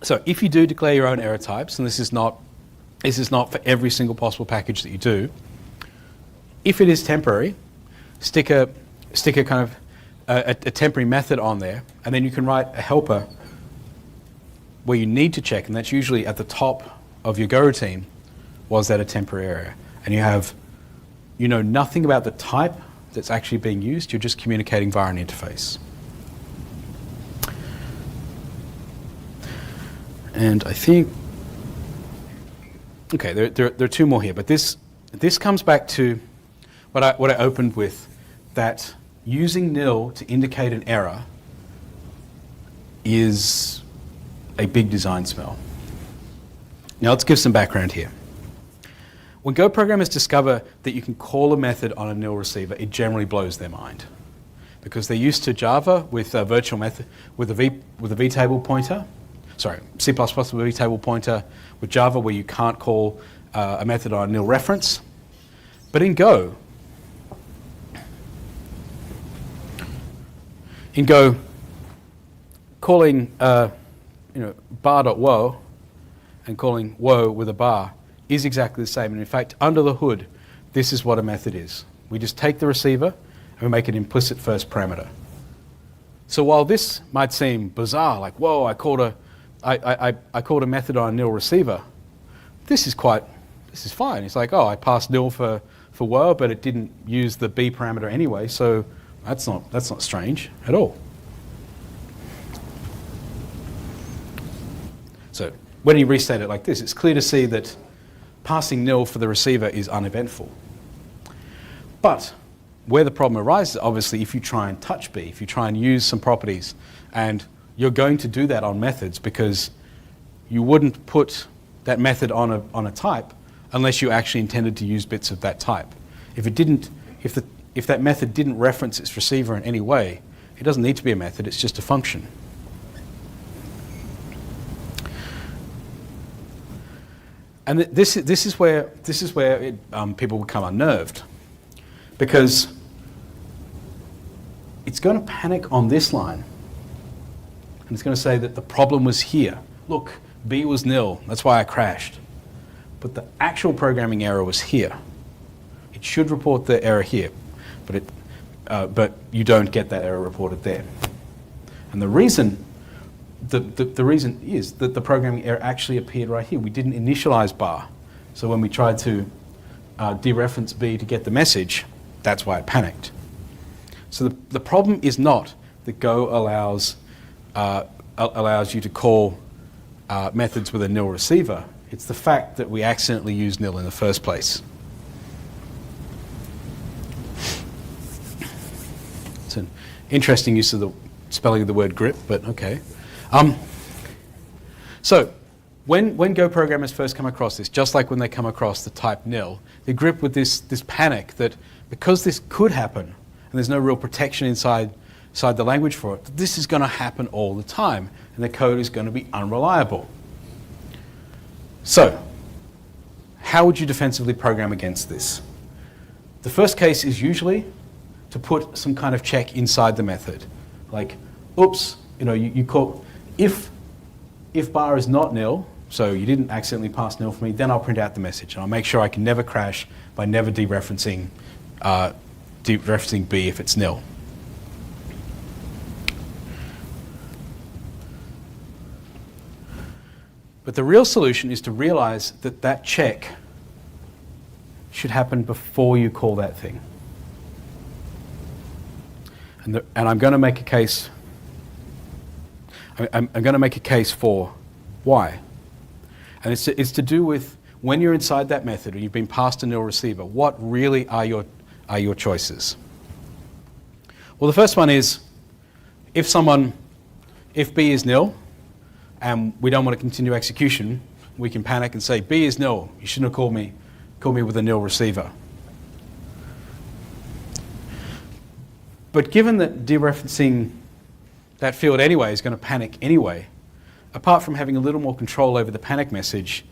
So if you do declare your own error types, and this is not for every single possible package that you do, if it is temporary, stick a kind of a temporary method on there, and then you can write a helper where you need to check, and that's usually at the top of your Go routine, was that a temporary error? And you know nothing about the type that's actually being used, you're just communicating via an interface. And I think, okay, there are two more here, but this comes back to what I opened with, that using nil to indicate an error is a big design smell. Now let's give some background here. When Go programmers discover that you can call a method on a nil receiver, it generally blows their mind, because they're used to Java with a virtual method with a vtable pointer. C++ with a table pointer, with Java where you can't call a method on a nil reference. But in Go, calling bar.woe and calling woe with a bar is exactly the same. And in fact, under the hood, this is what a method is. We just take the receiver and we make an implicit first parameter. So while this might seem bizarre, like, whoa, I called a method on a nil receiver, this is fine. It's like, oh, I passed nil for woe, but it didn't use the B parameter anyway, so that's not strange at all. So when you restate it like this, it's clear to see that passing nil for the receiver is uneventful. But where the problem arises, obviously, if you try and touch B, if you try and use some properties, and you're going to do that on methods because you wouldn't put that method on a type unless you actually intended to use bits of that type. If that method didn't reference its receiver in any way, it doesn't need to be a method, it's just a function. And this is where people become unnerved, because it's going to panic on this line, and it's going to say that the problem was here. Look, B was nil, that's why I crashed. But the actual programming error was here. It should report the error here, but you don't get that error reported there. And the reason is that the programming error actually appeared right here. We didn't initialize bar. So when we tried to dereference B to get the message, that's why it panicked. So the problem is not that Go allows you to call methods with a nil receiver. It's the fact that we accidentally used nil in the first place. It's an interesting use of the spelling of the word grip, but okay. So when Go programmers first come across this, just like when they come across the type nil, they grip with this panic that because this could happen, and there's no real protection inside the language for it, this is going to happen all the time, and the code is going to be unreliable. So, how would you defensively program against this? The first case is usually to put some kind of check inside the method. Like, oops, you call, if bar is not nil, so you didn't accidentally pass nil for me, then I'll print out the message. And I'll make sure I can never crash by never dereferencing B if it's nil. But the real solution is to realize that that check should happen before you call that thing. And I'm going to make a case. I'm going to make a case for why. And it's to do with when you're inside that method or you've been passed a nil receiver, what really are your choices? Well, the first one is if B is nil and we don't want to continue execution, we can panic and say, B is nil, you shouldn't have called me with a nil receiver. But given that dereferencing that field anyway is going to panic anyway, apart from having a little more control over the panic message,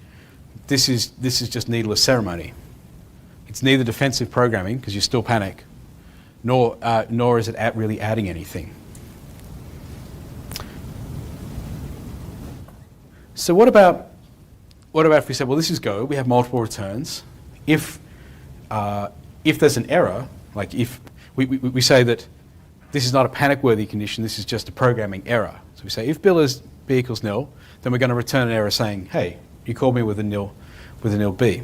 this is just needless ceremony. It's neither defensive programming, because you still panic, nor is it really adding anything. So what about if we said, well, this is Go, we have multiple returns. If there's an error, like if we say that this is not a panic-worthy condition, this is just a programming error. So we say if B equals nil, then we're going to return an error saying, hey, you called me with a nil B.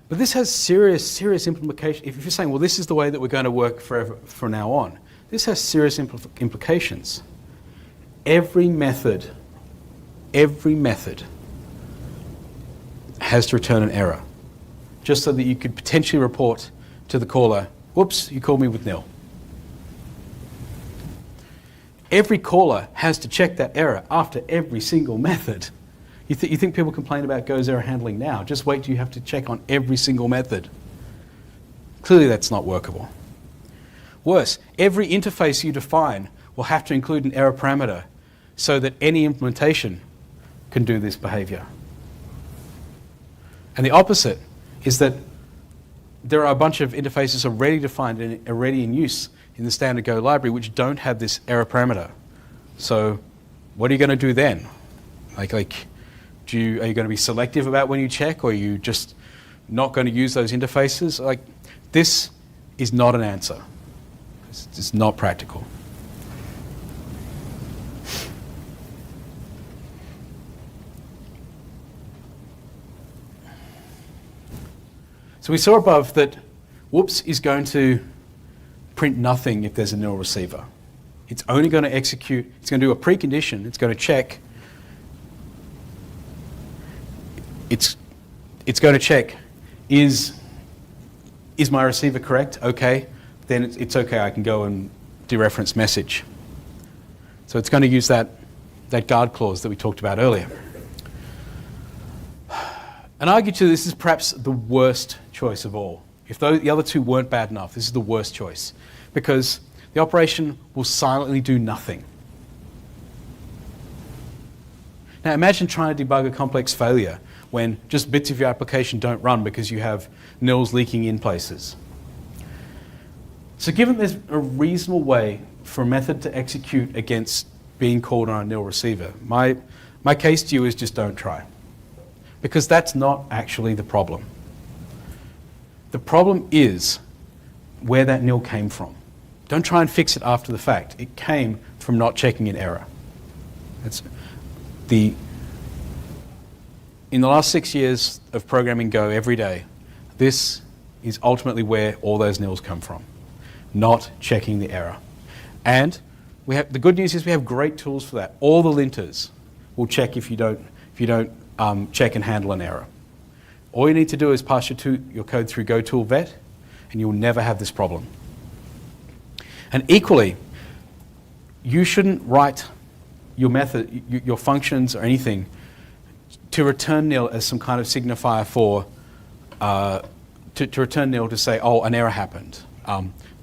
But this has serious implications. If you're saying, well, this is the way that we're going to work forever from now on, this has serious implications. Every method has to return an error, just so that you could potentially report to the caller, whoops, you called me with nil. Every caller has to check that error after every single method. You think people complain about Go's error handling now? Just wait till you have to check on every single method. Clearly that's not workable. Worse, every interface you define will have to include an error parameter so that any implementation can do this behavior. And the opposite is that there are a bunch of interfaces already defined and already in use in the standard Go library which don't have this error parameter. So what are you going to do then? Are you going to be selective about when you check, or are you just not going to use those interfaces? This is not an answer. It's not practical. So we saw above that whoops is going to print nothing if there's a nil receiver. It's only going to execute, it's going to do a precondition, it's going to check. It's going to check, is my receiver correct? Okay, then it's okay, I can go and dereference message. So it's going to use that guard clause that we talked about earlier. And argue to this is perhaps the worst choice of all. If the other two weren't bad enough, this is the worst choice, because the operation will silently do nothing. Now imagine trying to debug a complex failure when just bits of your application don't run because you have nils leaking in places. So given there's a reasonable way for a method to execute against being called on a nil receiver, my case to you is just don't try. Because that's not actually the problem. The problem is where that nil came from. Don't try and fix it after the fact. It came from not checking an error. In the last 6 years of programming Go every day, this is ultimately where all those nils come from, not checking the error. And the good news is we have great tools for that. All the linters will check if you don't check and handle an error. All you need to do is pass your code through GoToolVet, and you'll never have this problem. And equally, you shouldn't write your method, your functions or anything to return nil as some kind of signifier for, to return nil to say, oh, an error happened.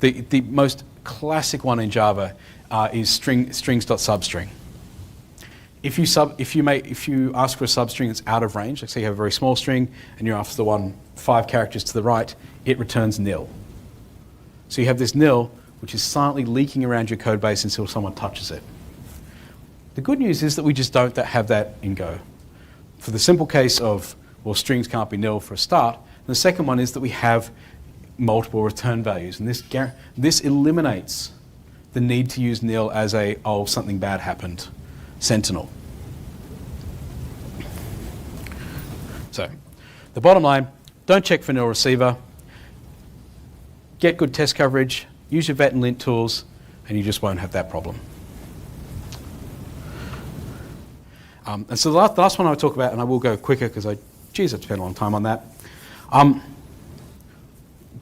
The most classic one in Java is strings.substring. If you ask for a substring that's out of range, like say you have a very small string and you're after the one 5 characters to the right, it returns nil. So you have this nil which is silently leaking around your code base until someone touches it. The good news is that we just don't have that in Go. For the simple case of, well, strings can't be nil for a start. And the second one is that we have multiple return values. And this eliminates the need to use nil as a, oh, something bad happened sentinel. So, the bottom line, don't check for nil receiver, get good test coverage, use your vet and lint tools, and you just won't have that problem. And so the last one I'll talk about, and I will go quicker because I've spent a long time on that.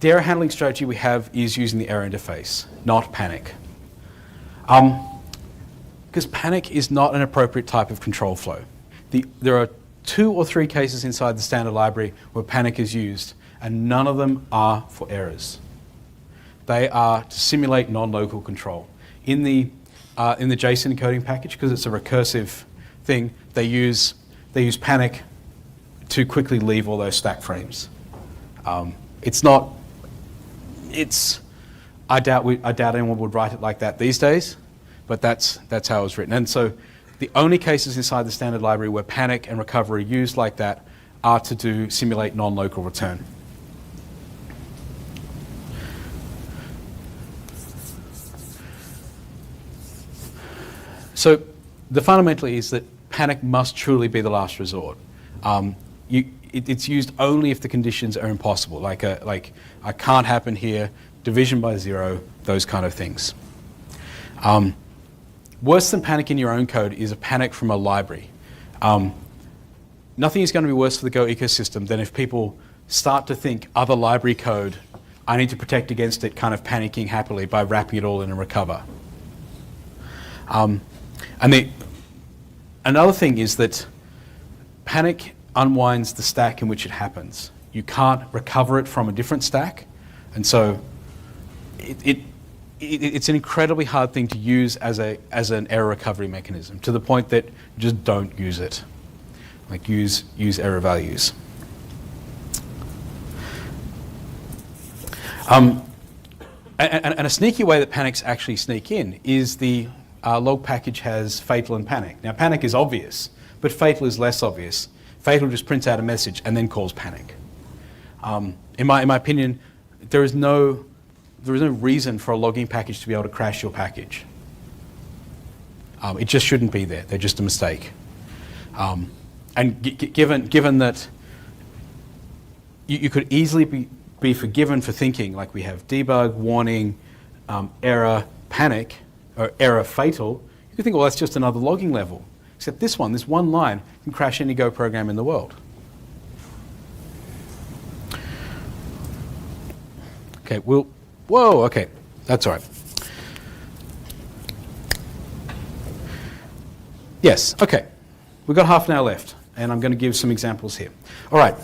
The error handling strategy we have is using the error interface, not panic. Because panic is not an appropriate type of control flow. There are 2 or 3 cases inside the standard library where panic is used, and none of them are for errors. They are to simulate non-local control. In the JSON encoding package, because it's a recursive thing, they use panic to quickly leave all those stack frames. I doubt anyone would write it like that these days, but that's how it was written. And so the only cases inside the standard library where panic and recovery are used like that are to simulate non-local return. So the fundamentally is that panic must truly be the last resort. It's used only if the conditions are impossible, like I can't happen here, division by 0, those kind of things. Worse than panic in your own code is a panic from a library. Nothing is going to be worse for the Go ecosystem than if people start to think other library code, I need to protect against it, kind of panicking happily by wrapping it all in a recover. Another thing is that panic unwinds the stack in which it happens. You can't recover it from a different stack, and so it's an incredibly hard thing to use as an error recovery mechanism, to the point that just don't use it. Like use error values. And a sneaky way that panics actually sneak in is the log package has fatal and panic. Now panic is obvious, but fatal is less obvious. Fatal just prints out a message and then calls panic. In my opinion, there is no reason for a logging package to be able to crash your package. It just shouldn't be there. They're just a mistake. And given that you could easily be forgiven for thinking like we have debug, warning, error, panic, or error fatal, you could think, well, that's just another logging level. Except this one line can crash any Go program in the world. Okay, whoa, okay, that's all right. Yes, okay, we've got half an hour left, and I'm going to give some examples here. All right,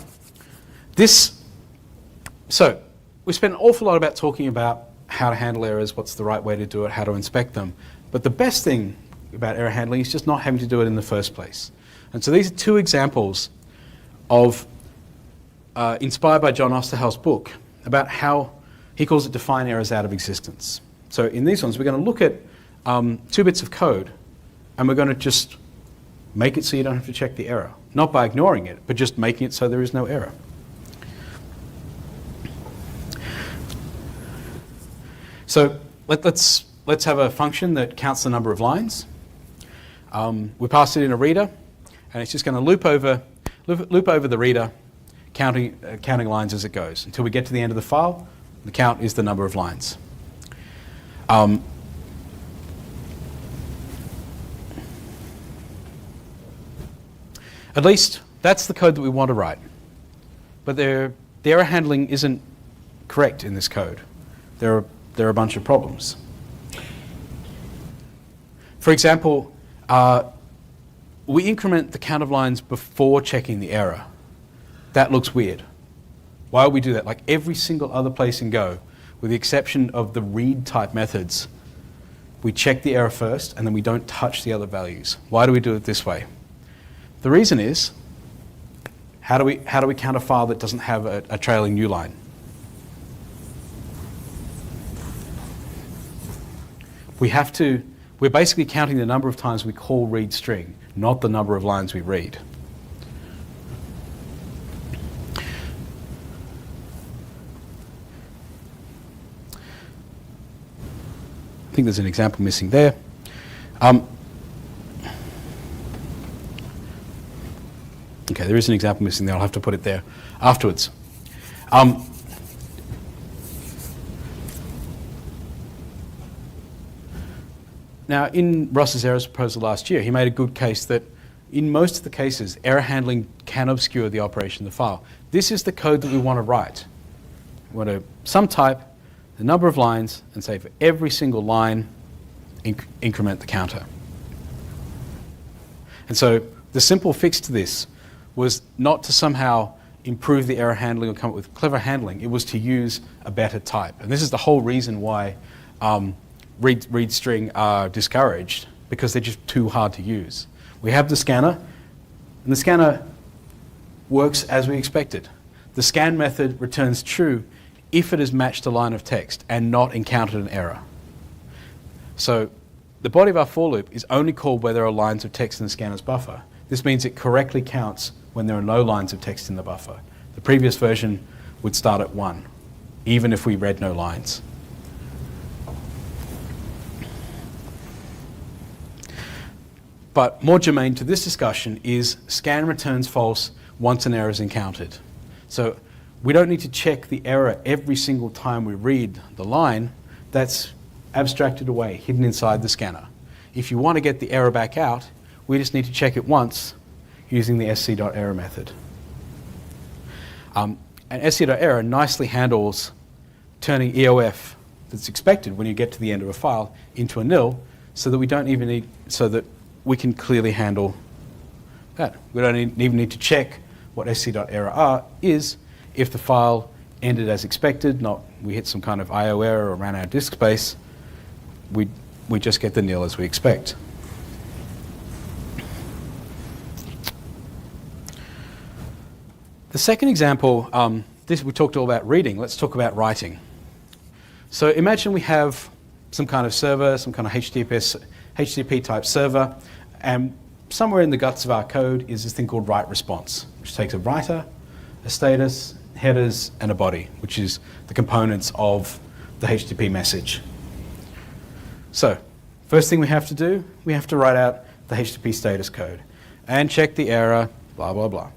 so we spent an awful lot about talking about how to handle errors, what's the right way to do it, how to inspect them, but the best thing about error handling is just not having to do it in the first place. And so these are two examples of, inspired by John Osterhal's book, about how he calls it define errors out of existence. So in these ones, we're going to look at 2 bits of code, and we're going to just make it so you don't have to check the error. Not by ignoring it, but just making it so there is no error. So let's have a function that counts the number of lines. We pass it in a reader, and it's just going to loop over the reader, counting lines as it goes until we get to the end of the file. The count is the number of lines. At least that's the code that we want to write. But the error handling isn't correct in this code. There are a bunch of problems. For example, we increment the count of lines before checking the error. That looks weird. Why would we do that? Like every single other place in Go, with the exception of the read type methods, we check the error first and then we don't touch the other values. Why do we do it this way? The reason is, how do we count a file that doesn't have a trailing new line? We're basically counting the number of times we call read string, not the number of lines we read. I think there's an example missing there. Okay, there is an example missing there. I'll have to put it there afterwards. Now, in Ross's errors proposal last year, he made a good case that in most of the cases, error handling can obscure the operation of the file. This is the code that we want to write. We want to sum type the number of lines and say for every single line, increment the counter. And so the simple fix to this was not to somehow improve the error handling or come up with clever handling. It was to use a better type. And this is the whole reason why read string are discouraged, because they're just too hard to use. We have the scanner, and the scanner works as we expected. The scan method returns true if it has matched a line of text and not encountered an error. So the body of our for loop is only called where there are lines of text in the scanner's buffer. This means it correctly counts when there are no lines of text in the buffer. The previous version would start at 1, even if we read no lines. But more germane to this discussion is scan returns false once an error is encountered. So we don't need to check the error every single time we read the line. That's abstracted away, hidden inside the scanner. If you want to get the error back out, we just need to check it once using the sc.error method. And sc.error nicely handles turning EOF that's expected when you get to the end of a file into a nil, so that we don't even need, so that we can clearly handle that. We don't even need to check what sc.error is if the file ended as expected, not we hit some kind of IO error or ran out of disk space. we just get the nil as we expect. The second example, this we talked all about reading. Let's talk about writing. So imagine we have some kind of server, some kind of HTTP type server, and somewhere in the guts of our code is this thing called write response, which takes a writer, a status, headers, and a body, which is the components of the HTTP message. So first thing we have to do, we have to write out the HTTP status code and check the error, blah, blah, blah.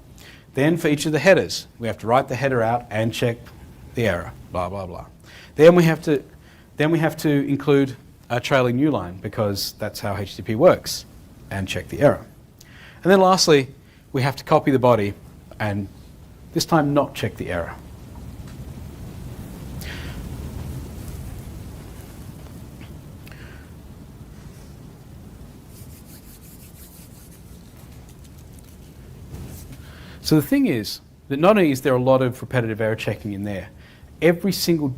Then for each of the headers, we have to write the header out and check the error, blah, blah, blah. Then we have to include a trailing new line because that's how HTTP works, and check the error. And then lastly, we have to copy the body and this time not check the error. So the thing is that not only is there a lot of repetitive error checking in there, every single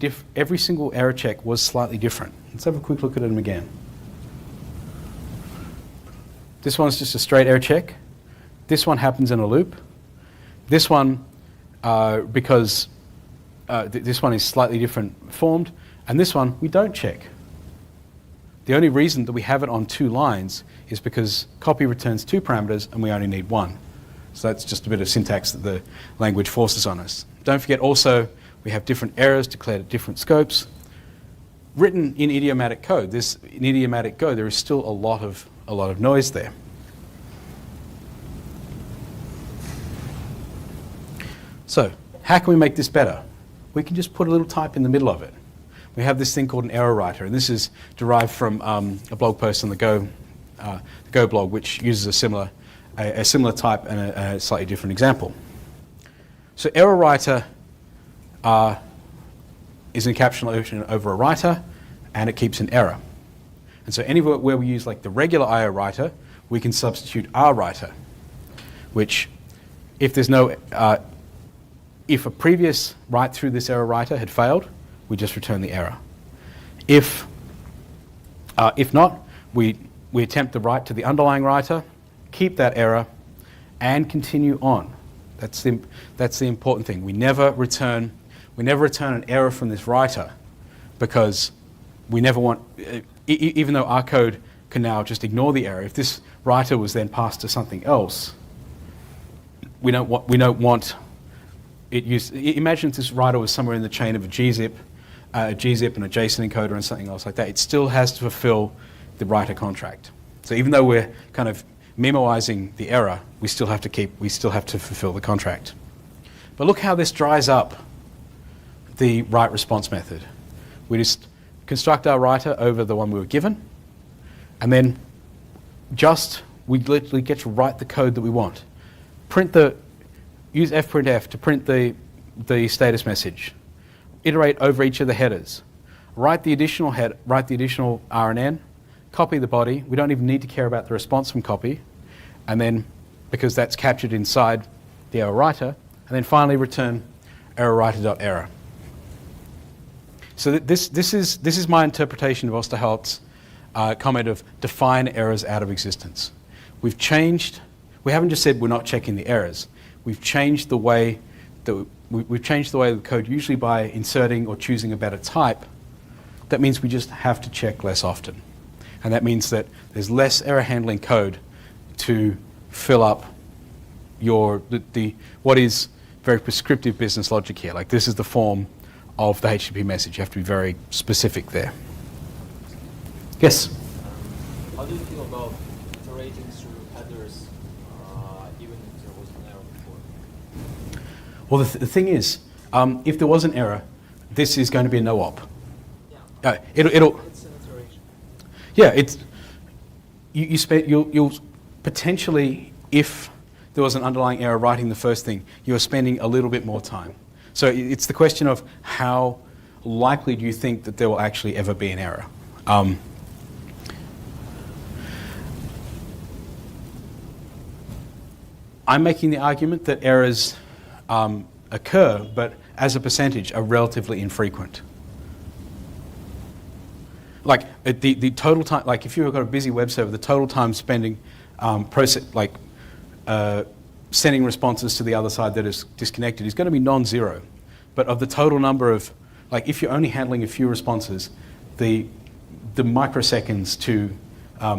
error check was slightly different. Let's have a quick look at them again. This one's just a straight error check. This one happens in a loop. This one, this one is slightly different formed, and this one we don't check. The only reason that we have it on 2 lines is because copy returns 2 parameters and we only need 1. So that's just a bit of syntax that the language forces on us. Don't forget also, we have different errors declared at different scopes. Written in idiomatic code, in idiomatic Go, there is still a lot of noise there. So, how can we make this better? We can just put a little type in the middle of it. We have this thing called an error writer, and this is derived from a blog post on the Go blog, which uses a similar type and a slightly different example. So error writer is an encapsulation over a writer, and it keeps an error. And so anywhere where we use like the regular IO writer, we can substitute R writer, which if there's no, if a previous write through this error writer had failed, we just return the error. If not, we attempt the write to the underlying writer, keep that error, and continue on. That's the important thing. We never return an error from this writer because we never want, even though our code can now just ignore the error, if this writer was then passed to something else, we don't want it used. Imagine if this writer was somewhere in the chain of a gzip and a JSON encoder and something else like that. It still has to fulfill the writer contract. So even though we're kind of memoizing the error, we still have to fulfill the contract. But look how this dries up the write response method. We just construct our writer over the one we were given, and then we literally get to write the code that we want. Use fprintf to print the status message. Iterate over each of the headers. Write the additional RNN. Copy the body. We don't even need to care about the response from copy, and then because that's captured inside the error writer, and then finally return error writer.error. So this is my interpretation of Osterhalt's comment of define errors out of existence. We haven't just said we're not checking the errors. We've changed the way that the code, usually by inserting or choosing a better type. That means we just have to check less often. And that means that there's less error handling code to fill up what is very prescriptive business logic here. Like this is the form of the HTTP message. You have to be very specific there. Yes? How do you feel about iterating through headers even if there was an error before? Well, the thing is, if there was an error, this is going to be a no-op. Yeah. It'll It's an iteration. Yeah, you'll potentially, if there was an underlying error writing the first thing, you're spending a little bit more time. So it's the question of how likely do you think that there will actually ever be an error? I'm making the argument that errors occur, but as a percentage are relatively infrequent. like the total time, like if you've got a busy web server, the total time spending sending responses to the other side that is disconnected is going to be non-zero. But of the total number of, like if you're only handling a few responses, the microseconds to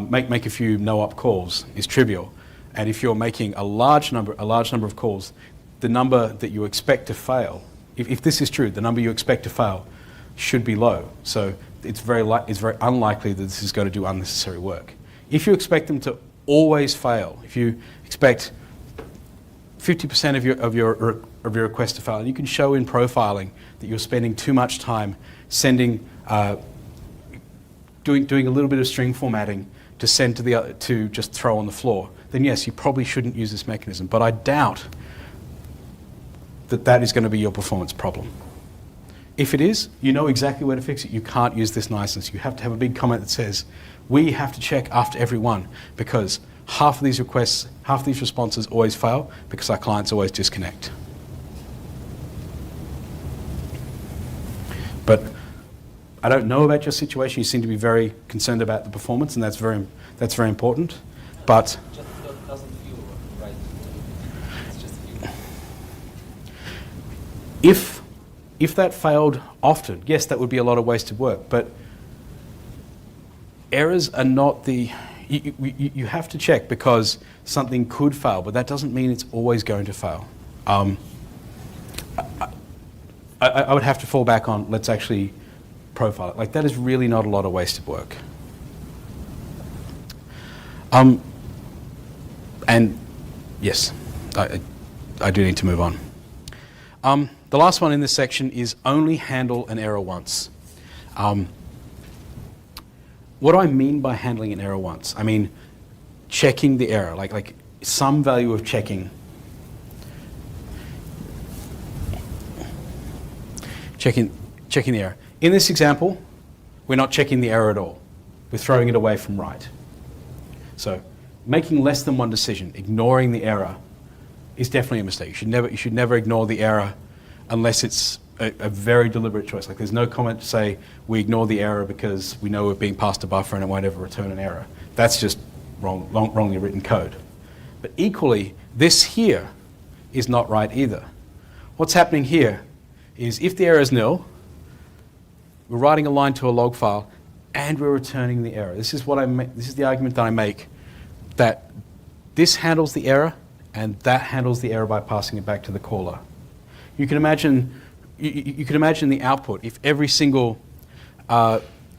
make a few no-op calls is trivial. And if you're making a large number of calls, the number that you expect to fail, if this is true, the number you expect to fail should be low. So it's very unlikely that this is going to do unnecessary work. If you expect them to always fail, if you expect 50% of your requests to fail, and you can show in profiling that you're spending too much time sending, doing a little bit of string formatting to send to the other, to just throw on the floor, then yes, you probably shouldn't use this mechanism. But I doubt that that is going to be your performance problem. If it is, you know exactly where to fix it. You can't use this niceness. You have to have a big comment that says, we have to check after every one because half of these requests, half of these responses always fail because our clients always disconnect. But I don't know about your situation. You seem to be very concerned about the performance, and that's very important. But Just doesn't feel right. It's just feel. if that failed often, yes, that would be a lot of wasted work. But errors are not the... You have to check because something could fail, but that doesn't mean it's always going to fail. I would have to fall back on, let's actually profile it. Like, that is really not a lot of wasted work. And yes, I do need to move on. The last one in this section is only handle an error once. What do I mean by handling an error once? I mean checking the error, like some value of checking the error. In this example, we're not checking the error at all. We're throwing it away from right. So making less than one decision, ignoring the error, is definitely a mistake. You should never ignore the error unless it's a very deliberate choice. Like, there's no comment to say we ignore the error because we know we're being passed a buffer and it won't ever return an error. That's just wrongly written code. But equally, this here is not right either. What's happening here is if the error is nil, we're writing a line to a log file and we're returning the error. This is the argument that I make, that this handles the error and that handles the error by passing it back to the caller. You can imagine the output if every single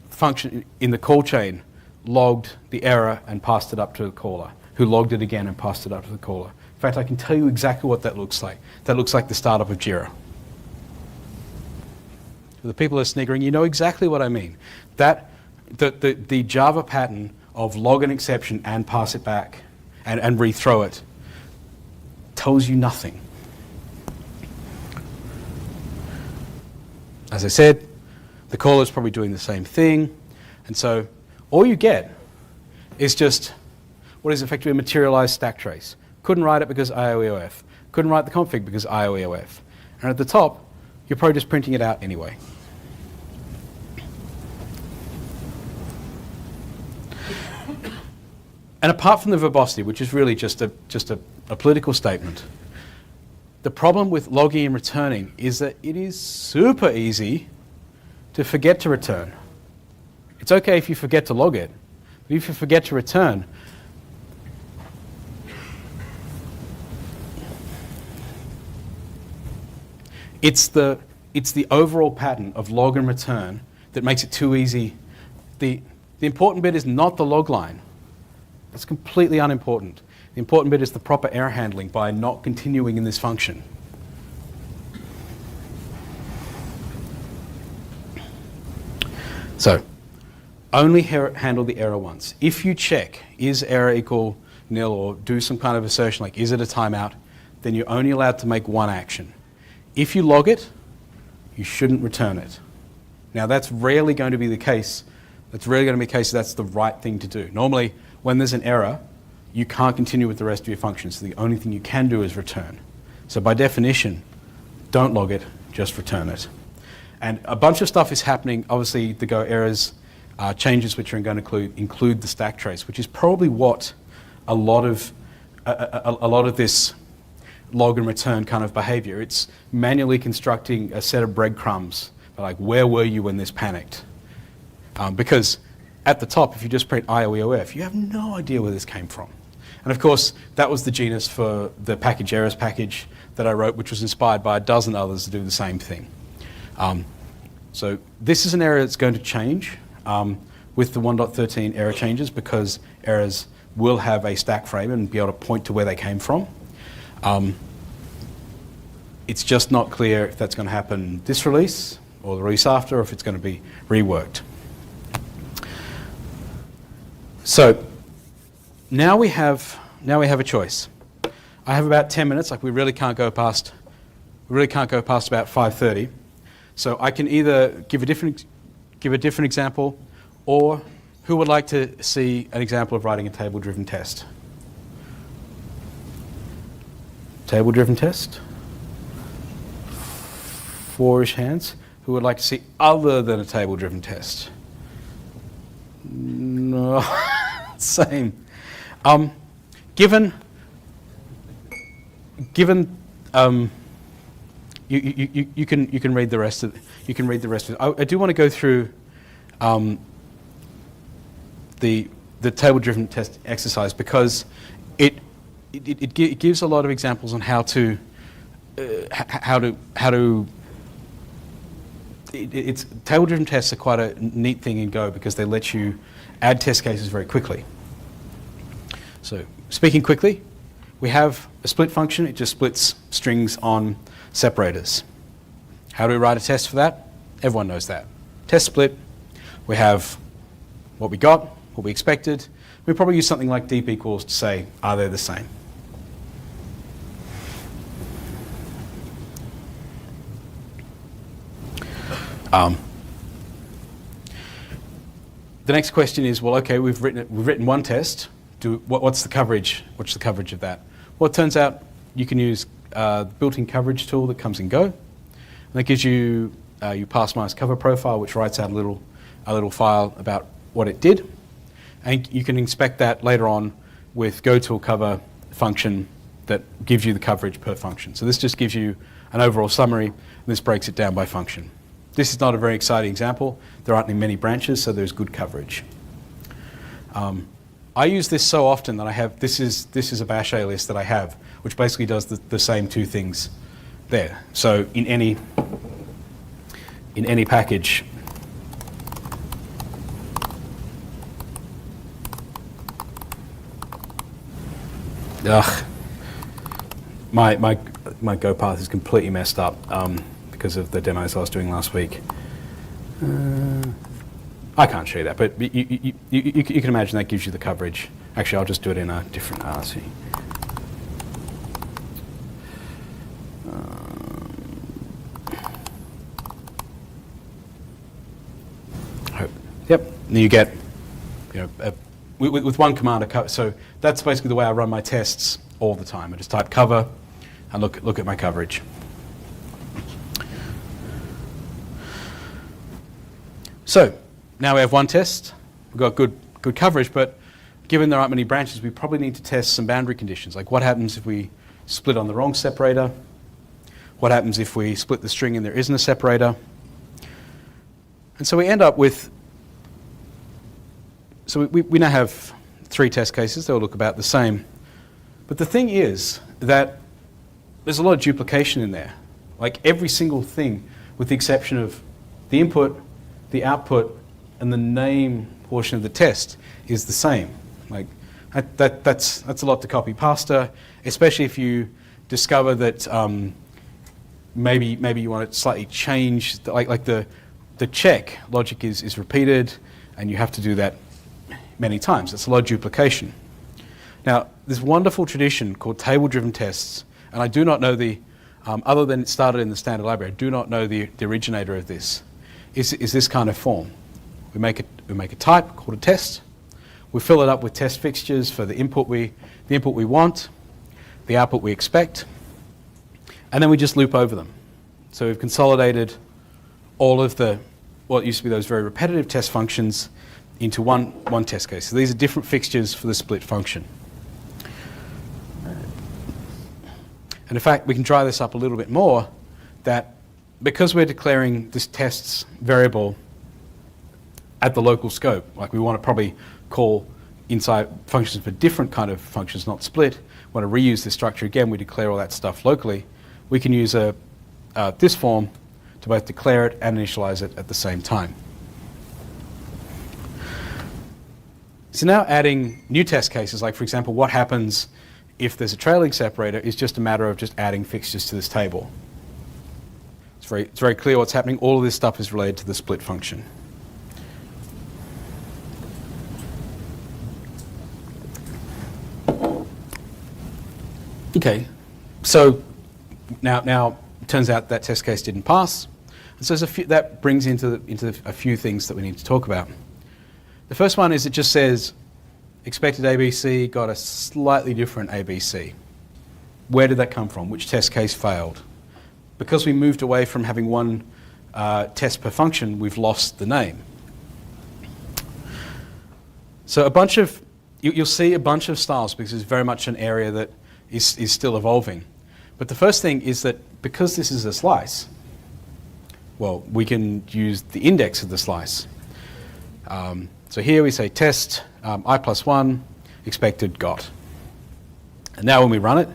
function in the call chain logged the error and passed it up to the caller, who logged it again and passed it up to the caller. In fact, I can tell you exactly what that looks like. That looks like the startup of Jira. For the people who are sniggering, you know exactly what I mean. That the Java pattern of log an exception and pass it back and rethrow it tells you nothing. As I said, the caller is probably doing the same thing, and so all you get is just what is effectively a materialized stack trace. Couldn't write it because IOEOF. Couldn't write the config because IOEOF. And at the top, you're probably just printing it out anyway. And apart from the verbosity, which is really just a political statement, the problem with logging and returning is that it is super easy to forget to return. It's okay if you forget to log it, but if you forget to return, it's the overall pattern of log and return that makes it too easy. The important bit is not the log line. That's completely unimportant. The important bit is the proper error handling by not continuing in this function. So, only handle the error once. If you check, is error equal nil, or do some kind of assertion like, is it a timeout, then you're only allowed to make one action. If you log it, you shouldn't return it. Now, that's rarely going to be the case. That's rarely going to be the case that's the right thing to do. Normally, when there's an error, you can't continue with the rest of your functions. So the only thing you can do is return. So by definition, don't log it, just return it. And a bunch of stuff is happening. Obviously, the Go errors changes which are going to include the stack trace, which is probably what a lot of this log and return kind of behavior. It's manually constructing a set of breadcrumbs, like where were you when this panicked? Because at the top, if you just print IOEOF, you have no idea where this came from. And of course, that was the genus for the package errors package that I wrote, which was inspired by a dozen others to do the same thing. So this is an area that's going to change with the 1.13 error changes, because errors will have a stack frame and be able to point to where they came from. It's just not clear if that's going to happen this release or the release after, or if it's going to be reworked. So now we have a choice. I have about 10 minutes. Like we really can't go past about 5:30. So I can either give a different example, or who would like to see an example of writing a table-driven test? Table-driven test? 4-ish hands. Who would like to see other than a table-driven test? No, same. Given you can read the rest of it. You can read the rest of it. I do want to go through the table-driven test exercise, because it gives a lot of examples on how to it's table-driven tests are quite a neat thing in Go, because they let you add test cases very quickly. So speaking quickly, we have a split function. It just splits strings on separators. How do we write a test for that? Everyone knows that. Test split. We have what we got, what we expected. We probably use something like deep equals to say, are they the same? The next question is, well, okay, we've written one test. What's the coverage? What's the coverage of that? Well, it turns out you can use the built-in coverage tool that comes in Go, and that gives you your pass minus cover profile, which writes out a little file about what it did, and you can inspect that later on with GoToolCover function that gives you the coverage per function. So this just gives you an overall summary, and this breaks it down by function. This is not a very exciting example. There aren't many branches, so there's good coverage. I use this so often that I have, this is a bash alias that I have, which basically does the same two things there. So in any package, my Go path is completely messed up because of the demos I was doing last week. I can't show you that, but you can imagine that gives you the coverage. Actually, I'll just do it in a different RC. Yep, and you get, with one command, so that's basically the way I run my tests all the time. I just type cover and look at my coverage. So now we have one test. We've got good coverage, but given there aren't many branches, we probably need to test some boundary conditions. Like what happens if we split on the wrong separator? What happens if we split the string and there isn't a separator? And so we end up with, so we now have 3 test cases. They'll look about the same. But the thing is that there's a lot of duplication in there. Like every single thing, with the exception of the input, the output, and the name portion of the test is the same. Like that's a lot to copy pasta, especially if you discover that maybe you want to slightly change, like the check logic is repeated, and you have to do that many times. It's a lot of duplication. Now, this wonderful tradition called table-driven tests, and I do not know other than it started in the standard library, I do not know the originator of this, is this kind of form. We make a type called a test. We fill it up with test fixtures for the input we want, the output we expect, and then we just loop over them. So we've consolidated all of what used to be those very repetitive test functions into one test case. So these are different fixtures for the split function. And in fact, we can dry this up a little bit more, that because we're declaring this tests variable at the local scope, like we want to probably call inside functions for different kind of functions, not split, want to reuse this structure again, we declare all that stuff locally, we can use this form to both declare it and initialize it at the same time. So now adding new test cases, like for example, what happens if there's a trailing separator, is just a matter of just adding fixtures to this table. It's very clear what's happening. All of this stuff is related to the split function. Okay, so now it turns out that test case didn't pass. And so that brings into a few things that we need to talk about. The first one is it just says expected ABC got a slightly different ABC. Where did that come from? Which test case failed? Because we moved away from having one test per function, we've lost the name. So you'll see a bunch of styles because it's very much an area that is still evolving. But the first thing is that because this is a slice, well, we can use the index of the slice. So here we say test I plus 1 expected got. And now when we run it,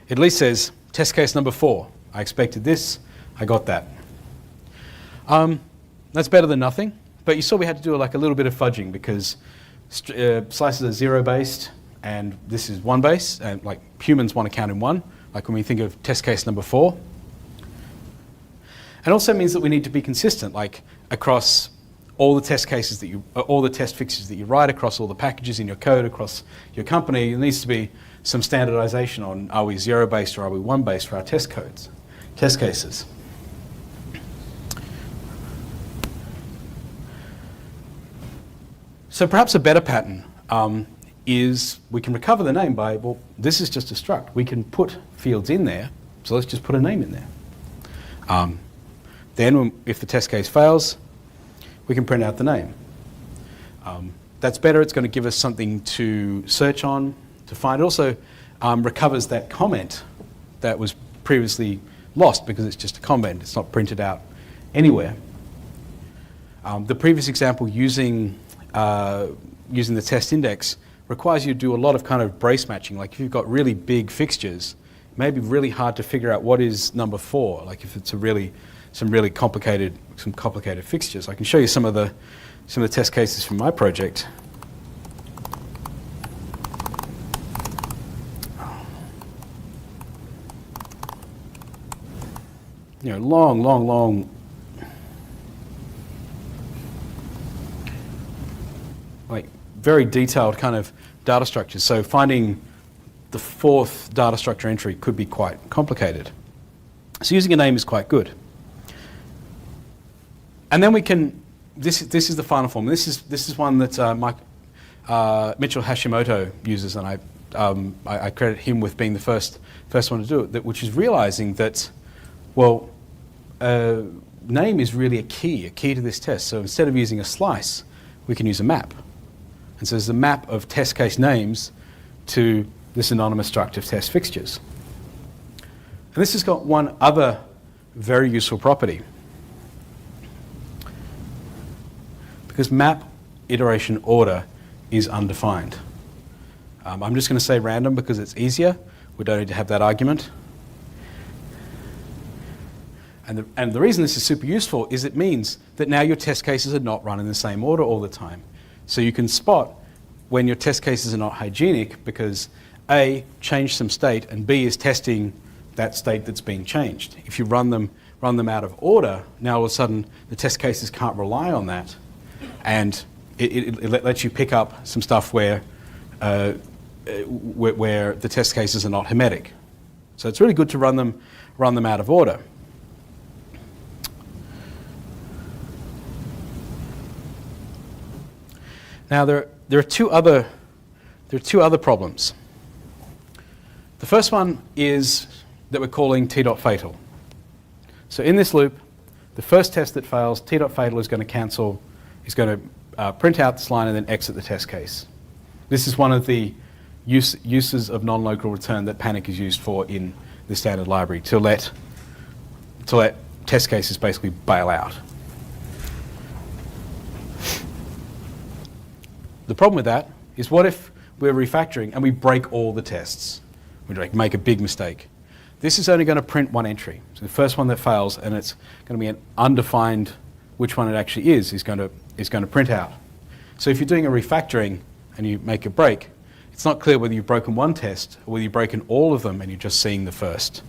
it at least says test case number 4. I expected this, I got that. That's better than nothing, but you saw we had to do like a little bit of fudging because slices are 0-based and this is 1-base, and like humans want to count in 1, like when we think of test case number 4. It also means that we need to be consistent, like across all the test cases that all the test fixtures that you write, across all the packages in your code, across your company. There needs to be some standardization on are we 0-based or are we 1-based for our test cases. So perhaps a better pattern is we can recover the name by, well, this is just a struct. We can put fields in there, so let's just put a name in there. Then if the test case fails, we can print out the name. That's better. It's going to give us something to search on, to find. It also recovers that comment that was previously lost because it's just a comment. It's not printed out anywhere. The previous example using the test index requires you to do a lot of kind of brace matching. Like if you've got really big fixtures, it may be really hard to figure out what is number 4. Like if it's some really complicated fixtures. I can show you some of the test cases from my project. You know, long, like very detailed kind of data structures. So finding the 4th data structure entry could be quite complicated. So using a name is quite good. And then we can, this is the final form. This is one that Mitchell Hashimoto uses, and I credit him with being the first one to do it, which is realizing that, well, name is really a key to this test. So instead of using a slice, we can use a map. And so there's a map of test case names to this anonymous struct of test fixtures. And this has got one other very useful property. Because map iteration order is undefined. I'm just going to say random because it's easier. We don't need to have that argument. And the reason this is super useful is it means that now your test cases are not run in the same order all the time. So you can spot when your test cases are not hygienic because A, changed some state, and B is testing that state that's being changed. If you run them out of order, now all of a sudden the test cases can't rely on that. And it lets you pick up some stuff where the test cases are not hermetic. So it's really good to run them out of order. Now there are two other problems. The first one is that we're calling t.fatal. So in this loop, the first test that fails, t.fatal is going to cancel, is going print out this line and then exit the test case. This is one of the uses of non-local return that Panic is used for in the standard library, to let test cases basically bail out. The problem with that is, what if we're refactoring and we break all the tests? We make a big mistake. This is only going to print one entry. So the first one that fails, and it's going to be an undefined which one it actually is going to print out. So if you're doing a refactoring and you make a break, it's not clear whether you've broken one test or whether you've broken all of them and you're just seeing the first.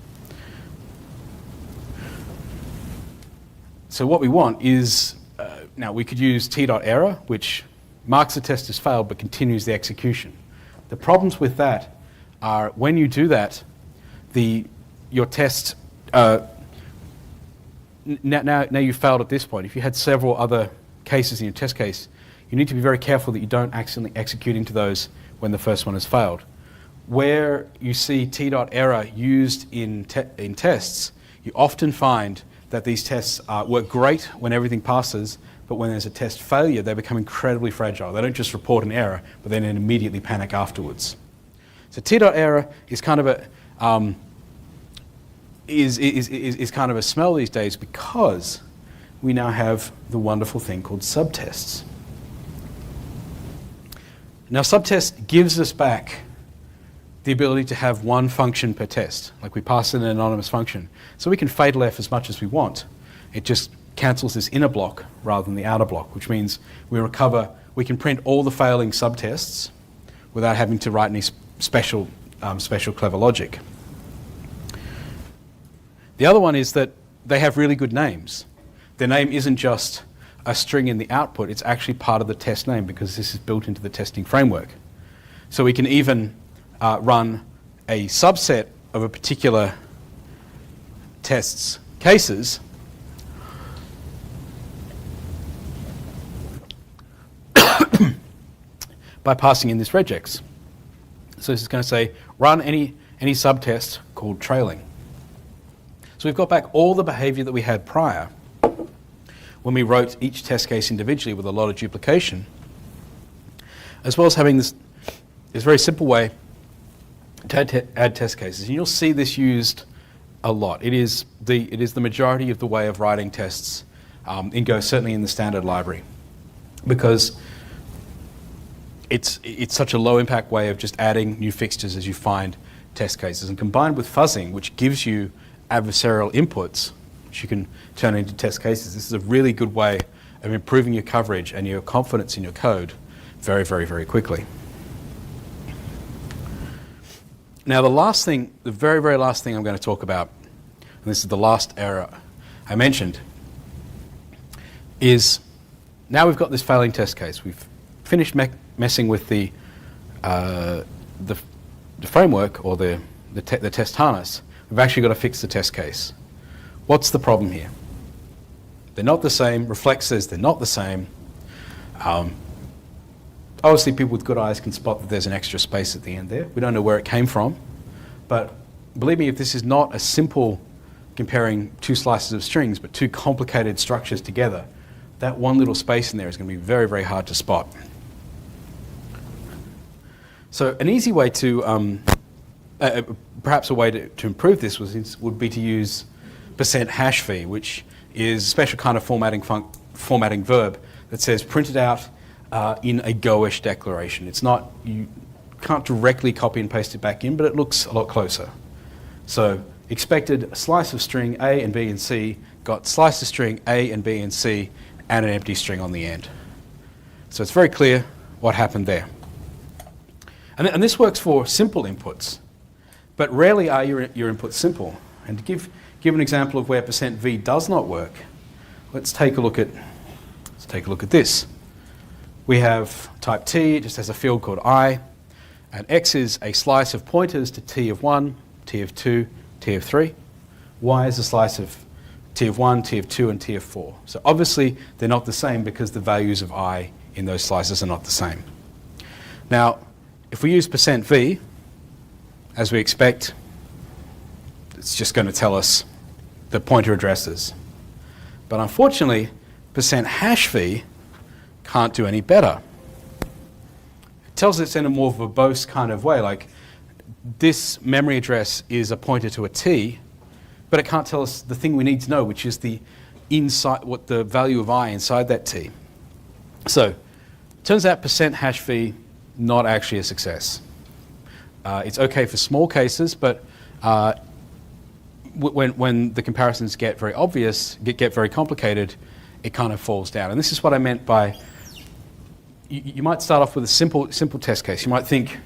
So what we want is, now we could use t.error, which marks the test as failed but continues the execution. The problems with that are, when you do that, your test, now you've failed at this point. If you had several other cases in your test case, you need to be very careful that you don't accidentally execute into those when the first one has failed. Where you see t.error used in tests, you often find that these tests work great when everything passes, but when there's a test failure, they become incredibly fragile. They don't just report an error, but then immediately panic afterwards. So t.error is kind of a is kind of a smell these days, because we now have the wonderful thing called subtests. Now, subtest gives us back the ability to have one function per test. Like, we pass in an anonymous function, so we can fatal F as much as we want. It just cancels this inner block rather than the outer block, which means we can print all the failing subtests without having to write any special clever logic. The other one is that they have really good names. Their name isn't just a string in the output, it's actually part of the test name, because this is built into the testing framework. So we can even run a subset of a particular test's cases by passing in this regex. So this is going to say, run any subtest called trailing. So we've got back all the behavior that we had prior when we wrote each test case individually with a lot of duplication, as well as having this very simple way to add test cases. And you'll see this used a lot. It is the majority of the way of writing tests in Go, certainly in the standard library, because it's such a low impact way of just adding new fixtures as you find test cases. And combined with fuzzing, which gives you adversarial inputs, which you can turn into test cases, this is a really good way of improving your coverage and your confidence in your code very, very, very quickly. Now, the very, very last thing I'm going to talk about, and this is the last error I mentioned, is now we've got this failing test case. We've finished messing with the framework, or the test harness. We've actually got to fix the test case. What's the problem here? They're not the same. Reflect says they're not the same. Obviously, people with good eyes can spot that there's an extra space at the end there. We don't know where it came from. But believe me, if this is not a simple comparing two slices of strings, but two complicated structures together, that one little space in there is going to be very, very hard to spot. So an easy way to, perhaps a way to improve this would be to use %hashv, which is a special kind of formatting verb that says print it out in a Go-ish declaration. It's not, you can't directly copy and paste it back in, but it looks a lot closer. So expected a slice of string A and B and C, got slice of string A and B and C, and an empty string on the end. So it's very clear what happened there. And this works for simple inputs, but rarely are your inputs simple. And to give an example of where %v does not work, let's take a look at this. We have type t, it just has a field called I, and x is a slice of pointers to t of 1, t of 2, t of 3. Y is a slice of t of 1, t of 2, and t of 4. So obviously they're not the same because the values of I in those slices are not the same. Now, if we use %v, as we expect, it's just going to tell us the pointer addresses. But unfortunately, %hashv can't do any better. It tells us in a more verbose kind of way, like this memory address is a pointer to a T, but it can't tell us the thing we need to know, which is the what the value of I inside that T. So, turns out %#v not actually a success. It's okay for small cases, but when the comparisons get very obvious, get very complicated, it kind of falls down. And this is what I meant by, you might start off with a simple test case. You might think,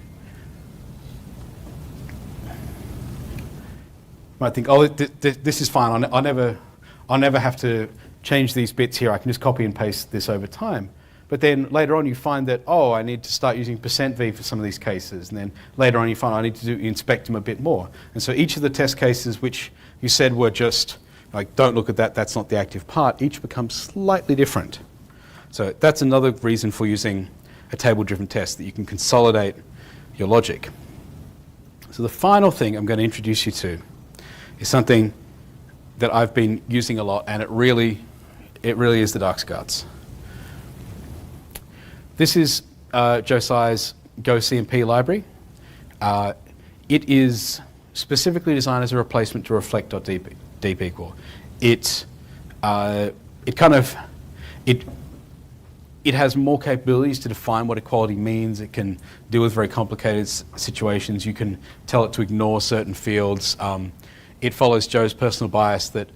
oh, this is fine. I'll never have to change these bits here. I can just copy and paste this over time. But then later on you find that, oh, I need to start using %v for some of these cases. And then later on you find I need to inspect them a bit more. And so each of the test cases which you said were just, like, don't look at that, that's not the active part, each becomes slightly different. So that's another reason for using a table-driven test, that you can consolidate your logic. So the final thing I'm going to introduce you to is something that I've been using a lot, and it really is the dark's guts. This is Josiah's Go CMP library. It is specifically designed as a replacement to reflect.deep equal. It has more capabilities to define what equality means. It can deal with very complicated situations. You can tell it to ignore certain fields. It follows Joe's personal bias that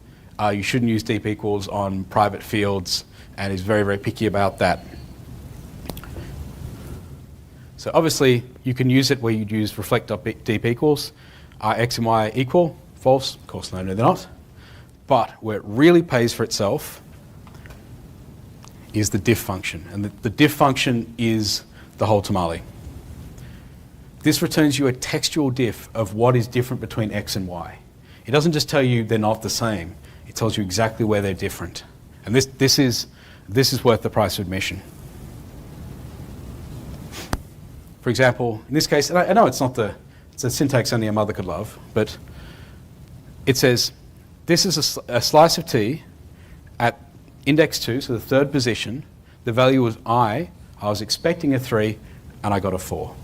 you shouldn't use deep equals on private fields, and is very, very picky about that. So obviously, you can use it where you'd use reflect.deep equals. Are x and y equal? False. Of course, no, they're not. But where it really pays for itself is the diff function. And the diff function is the whole tamale. This returns you a textual diff of what is different between x and y. It doesn't just tell you they're not the same. It tells you exactly where they're different. And this is worth the price of admission. For example, in this case, and I know it's a syntax only a mother could love, but it says, this is a slice of t at index 2, so the third position. The value was I was expecting a 3, and I got a 4.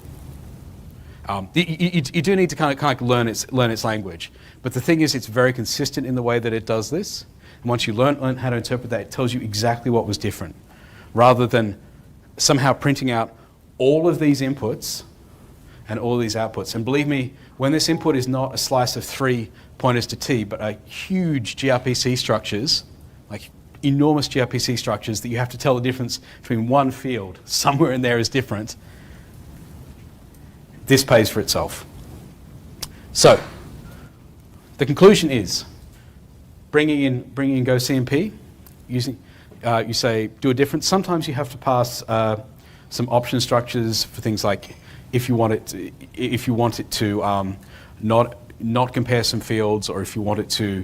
You do need to kind of learn its language, but the thing is, it's very consistent in the way that it does this. And once you learn how to interpret that, it tells you exactly what was different, rather than somehow printing out all of these inputs and all these outputs. And believe me, when this input is not a slice of 3 pointers to t, but a huge gRPC structures, like enormous gRPC structures that you have to tell the difference between one field, somewhere in there is different, this pays for itself. So, the conclusion is, bringing in Go CMP, using, you say, do a difference. Sometimes you have to pass some option structures for things like if you want it to not compare some fields, or if you want it to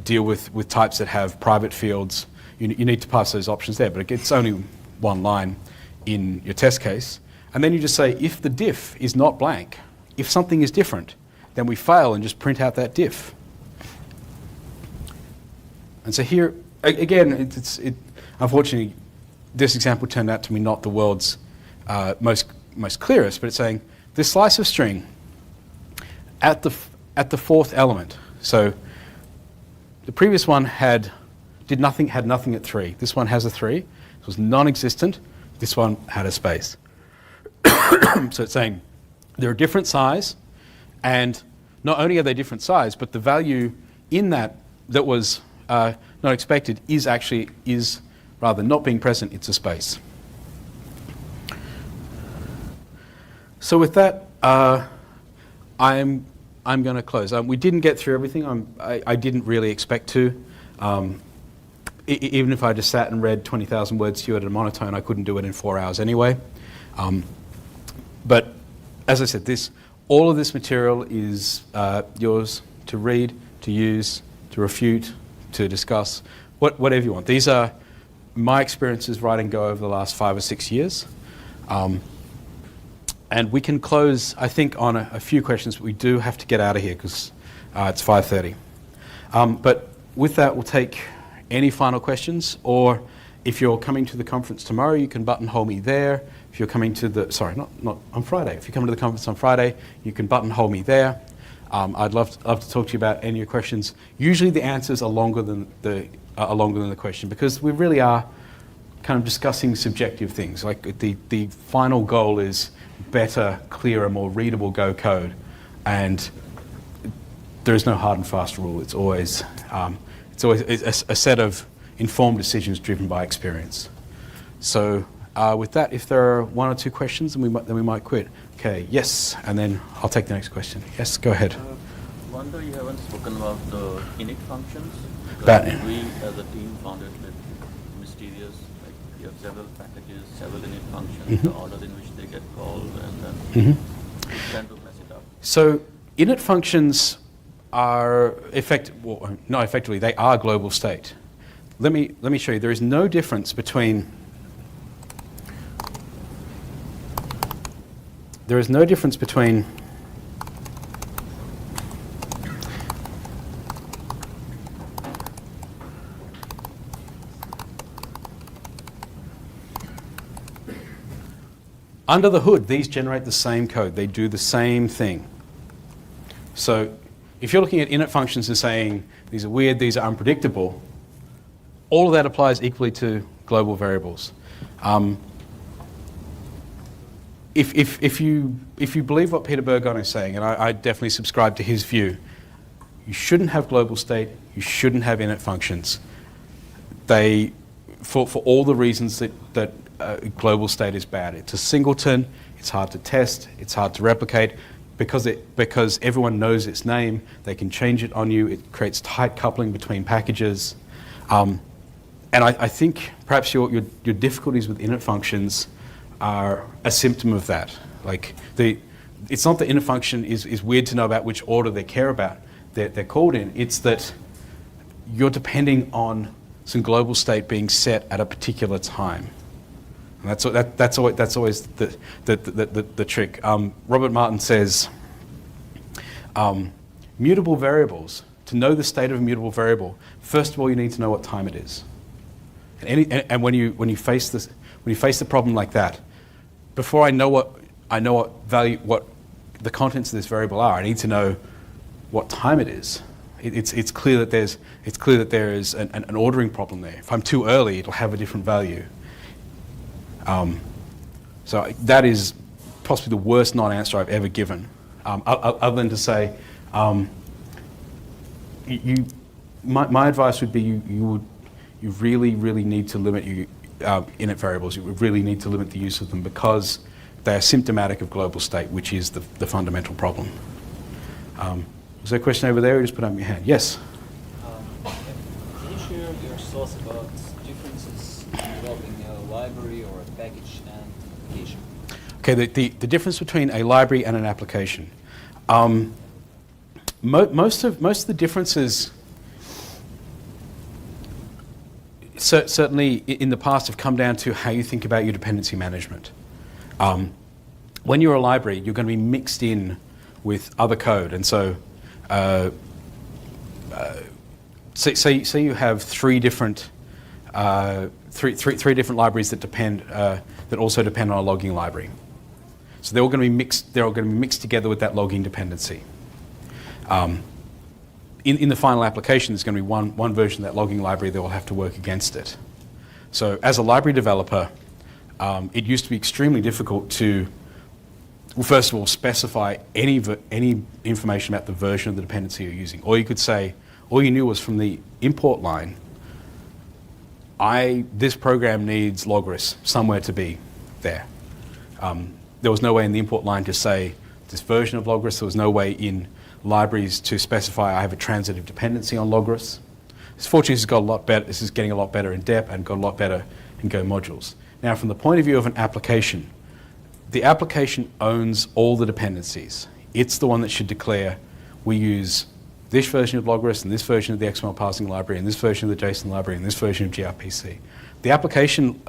deal with types that have private fields, you need to pass those options there. But it's only one line in your test case, and then you just say if the diff is not blank, if something is different, then we fail and just print out that diff. And so here again, unfortunately, this example turned out to be not the world's most clearest, but it's saying this slice of string at the fourth element. So the previous one had nothing at 3. This one has a 3. It was non-existent. This one had a space. So it's saying they're a different size, and not only are they different size, but the value in that was not expected is rather not being present, it's a space. So with that, I'm going to close. We didn't get through everything. I didn't really expect to. Even if I just sat and read 20,000 words to you at a monotone, I couldn't do it in 4 hours anyway. But as I said, all of this material is yours to read, to use, to refute, to discuss, whatever you want. These are my experiences writing Go over the last 5 or 6 years. And we can close, I think, on a few questions, but we do have to get out of here because it's 5:30. But with that, we'll take any final questions, or if you're coming to the conference tomorrow, you can buttonhole me there. If you're coming to the, sorry, not on Friday. If you're coming to the conference on Friday, you can buttonhole me there. I'd love to talk to you about any of your questions. Usually the answers are longer than the question, because we really are kind of discussing subjective things. Like the final goal is better, clearer, more readable Go code, and there is no hard and fast rule. It's always a set of informed decisions driven by experience. So with that, if there are one or two questions, then we might quit. Okay, yes, and then I'll take the next question. Yes, go ahead. Wonder you haven't spoken about the init functions. That- We as a team found it a bit mysterious. Like you have several packages, several init functions, the order in which they get called, and then you tend to mess it up. So init functions are not effectively, they are global state. Let me show you. There is no difference between under the hood, these generate the same code. They do the same thing. So if you're looking at init functions and saying, these are weird, these are unpredictable, all of that applies equally to global variables. If you believe what Peter Bergon is saying, and I definitely subscribe to his view, you shouldn't have global state, you shouldn't have init functions. For all the reasons that global state is bad. It's a singleton, it's hard to test, it's hard to replicate. Because everyone knows its name, they can change it on you, it creates tight coupling between packages. And I think perhaps your difficulties with init functions are a symptom of that. Like it's not that init function is weird to know about which order they care about, they're called in. It's that you're depending on some global state being set at a particular time. And that's always the trick. Robert Martin says, mutable variables. To know the state of a mutable variable, first of all, you need to know what time it is. And when you face the problem like that, before I know what the contents of this variable are, I need to know what time it is. It's clear that there is an ordering problem there. If I'm too early, it'll have a different value. So that is possibly the worst non-answer I've ever given, other than to say, my advice would be you really need to limit init variables. You really need to limit the use of them because they are symptomatic of global state, which is the fundamental problem. Was there a question over there? Or just put up your hand. Yes. Can you share your thoughts about differences in developing a library or a package and application? Okay, the difference between a library and an application. Most of the differences certainly in the past have come down to how you think about your dependency management. When you're a library, you're going to be mixed in with other code, and so say you have three different libraries that also depend on a logging library. So they're all going to be mixed. They're all going to be mixed together with that logging dependency. In the final application, there's going to be one version of that logging library that will have to work against it. So as a library developer, it used to be extremely difficult to, well, first of all, specify any information about the version of the dependency you're using. Or you could say, all you knew was from the import line, this program needs Logris somewhere to be there. There was no way in the import line to say this version of Logris. There was no way in libraries to specify I have a transitive dependency on Logris. Fortunately, this has got a lot better. This is getting a lot better in DEP and got a lot better in Go modules. Now, from the point of view of an application, the application owns all the dependencies. It's the one that should declare we use this version of Logris and this version of the XML parsing library and this version of the JSON library and this version of gRPC. The application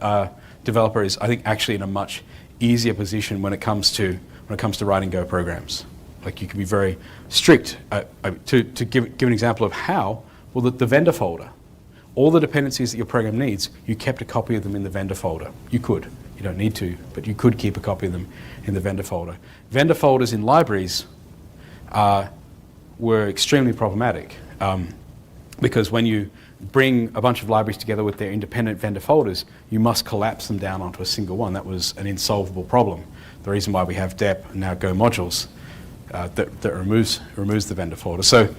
developer is, I think, actually in a much easier position when it comes to writing Go programs. Like you can be very strict. To give an example of how, well, the vendor folder. all the dependencies that your program needs, you kept a copy of them in the vendor folder. You could. You don't need to, but you could keep a copy of them in the vendor folder. Vendor folders in libraries were extremely problematic because when you bring a bunch of libraries together with their independent vendor folders, you must collapse them down onto a single one. That was an insolvable problem. The reason why we have DEP and now Go modules that removes the vendor folder. So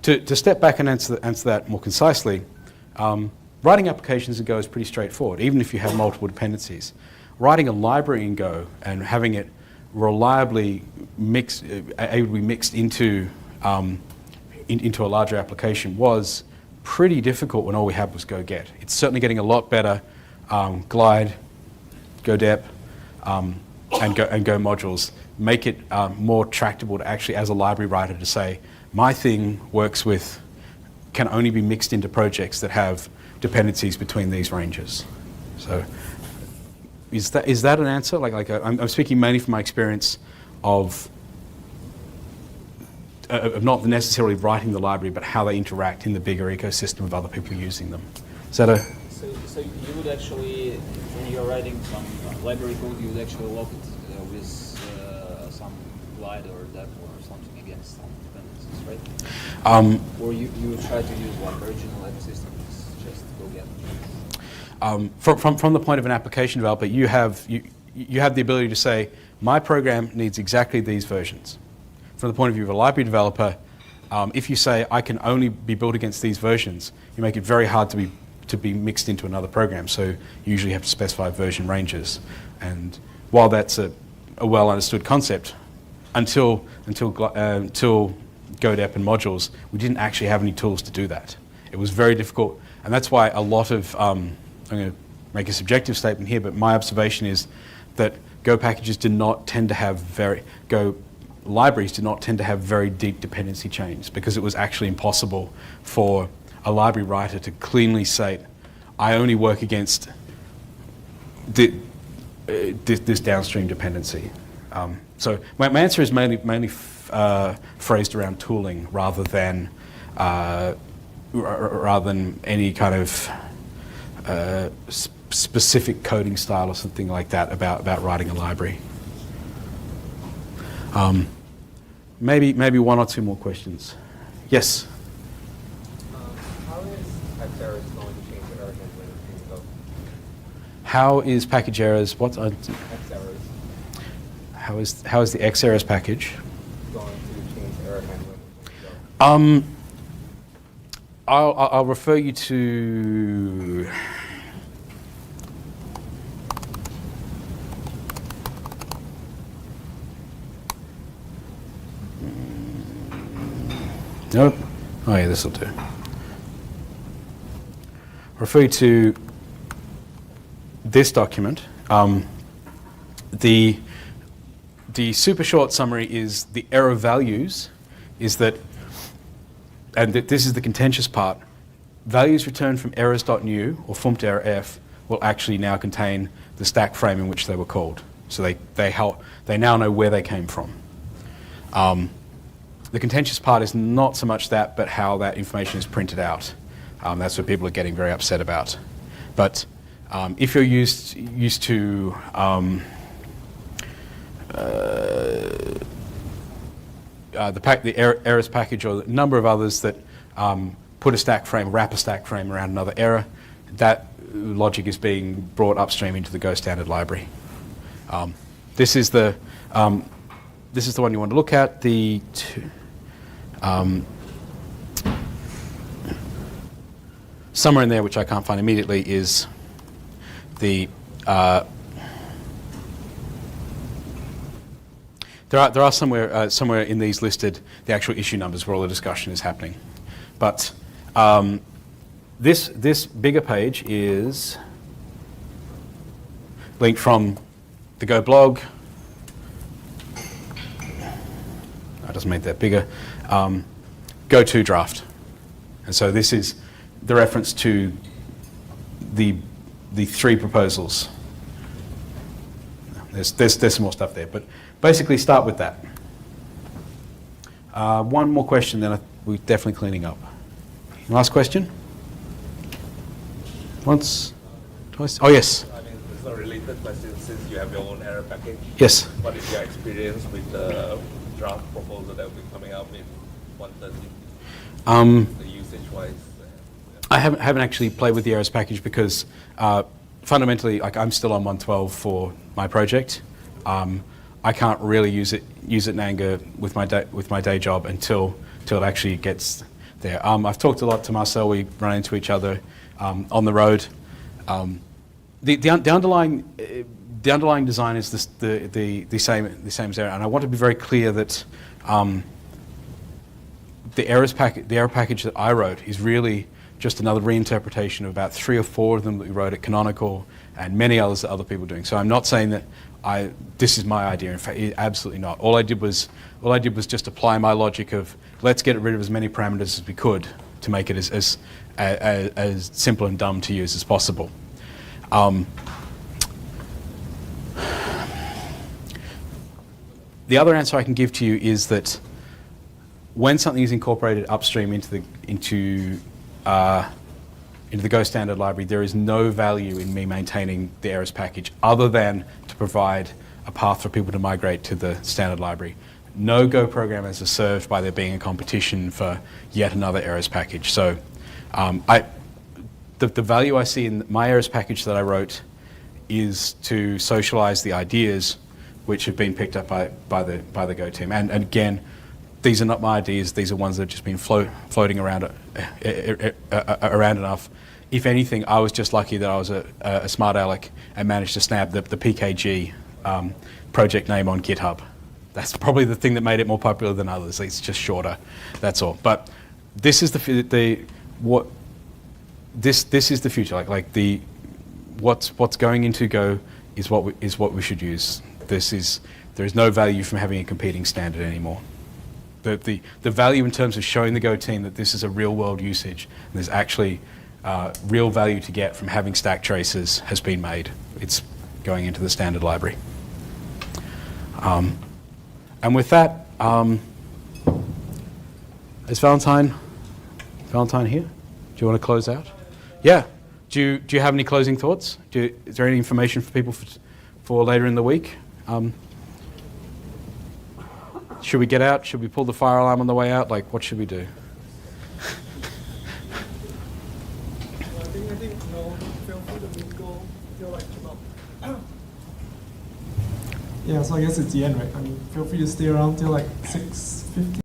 to step back and answer that more concisely, writing applications in Go is pretty straightforward, even if you have multiple dependencies. Writing a library in Go and having it reliably able to be mixed into a larger application was pretty difficult when all we had was Go Get. It's certainly getting a lot better. Glide, Go Dep, and Go modules make it more tractable to actually, as a library writer, to say, my thing can only be mixed into projects that have dependencies between these ranges. So is that an answer? I'm speaking mainly from my experience of not necessarily writing the library, but how they interact in the bigger ecosystem of other people using them. Is that a... So you would actually, when you're writing some library code, you would actually lock it with some glide or dep or something against some dependencies, right? Or you would try to use one original app system, just Go Get. From the point of an application developer, you have the ability to say, my program needs exactly these versions. From the point of view of a library developer, if you say, I can only be built against these versions, you make it very hard to be mixed into another program. So you usually have to specify version ranges. And while that's a well understood concept, until GoDep and modules, we didn't actually have any tools to do that. It was very difficult, and that's why a lot of, I'm going to make a subjective statement here, but my observation is that Go packages do not tend to have Go libraries do not tend to have very deep dependency chains, because it was actually impossible for a library writer to cleanly say, I only work against this downstream dependency. So my answer is mainly phrased around tooling rather than any kind of specific coding style or something like that about writing a library. Maybe one or two more questions. Yes? How is package errors going to change the error handling in Go? How is the Xerrors package Going to change the error handling in Go? I'll refer you to nope. Oh yeah, this will do. Refer you to this document. The super short summary is the error values is that, and this is the contentious part, values returned from errors.new or funct error f will actually now contain the stack frame in which they were called. So they now know where they came from. The contentious part is not so much that, but how that information is printed out. That's what people are getting very upset about. But if you're used to the errors package or a number of others that put a stack frame, wrap a stack frame around another error, that logic is being brought upstream into the Go standard library. This is the one you want to look at. Somewhere in there, which I can't find immediately, is the there are somewhere in these listed the actual issue numbers where all the discussion is happening, but this bigger page is linked from the Go blog. That doesn't make that bigger. Go to draft, and so this is the reference to the three proposals. There's some more stuff there, but basically start with that. One more question, then we're definitely cleaning up Last question? Once? Twice? Oh, yes. I mean, it's a related question since you have your own error package. Yes. What is your experience with the draft proposal that will be coming out in 130? The usage-wise? I haven't actually played with the errors package because fundamentally, like, I'm still on 112 for my project. I can't really use it in anger with my day job until it actually gets there. I've talked a lot to Marcel. We run into each other on the road. The underlying design is the same as error, and I want to be very clear that the error package that I wrote is really just another reinterpretation of about 3 or 4 of them that we wrote at Canonical and many others that other people are doing. So I'm not saying that this is my idea. In fact, absolutely not. All I did was just apply my logic of let's get rid of as many parameters as we could to make it as simple and dumb to use as possible. The other answer I can give to you is that when something is incorporated upstream into the Go standard library, there is no value in me maintaining the errors package other than to provide a path for people to migrate to the standard library. No Go programmers are served by there being a competition for yet another errors package. So the value I see in my errors package that I wrote is to socialize the ideas which have been picked up by the Go team. And again, these are not my ideas. These are ones that have just been floating around enough. If anything, I was just lucky that I was a smart aleck and managed to snap the PKG project name on GitHub. That's probably the thing that made it more popular than others. It's just shorter. That's all. But this is this is the future. What's going into Go is what we should use. There is no value from having a competing standard anymore. The value in terms of showing the Go team that this is a real world usage and there's actually real value to get from having stack traces has been made. It's going into the standard library. And with that, is Valentine here? Do you want to close out? Yeah. Do you have any closing thoughts? Is there any information for people for later in the week? Should we get out? Should we pull the fire alarm on the way out? Like, what should we do? I think no. Feel free to mingle. Feel like Yeah, so I guess it's the end, right? I mean, feel free to stay around till like 6:50.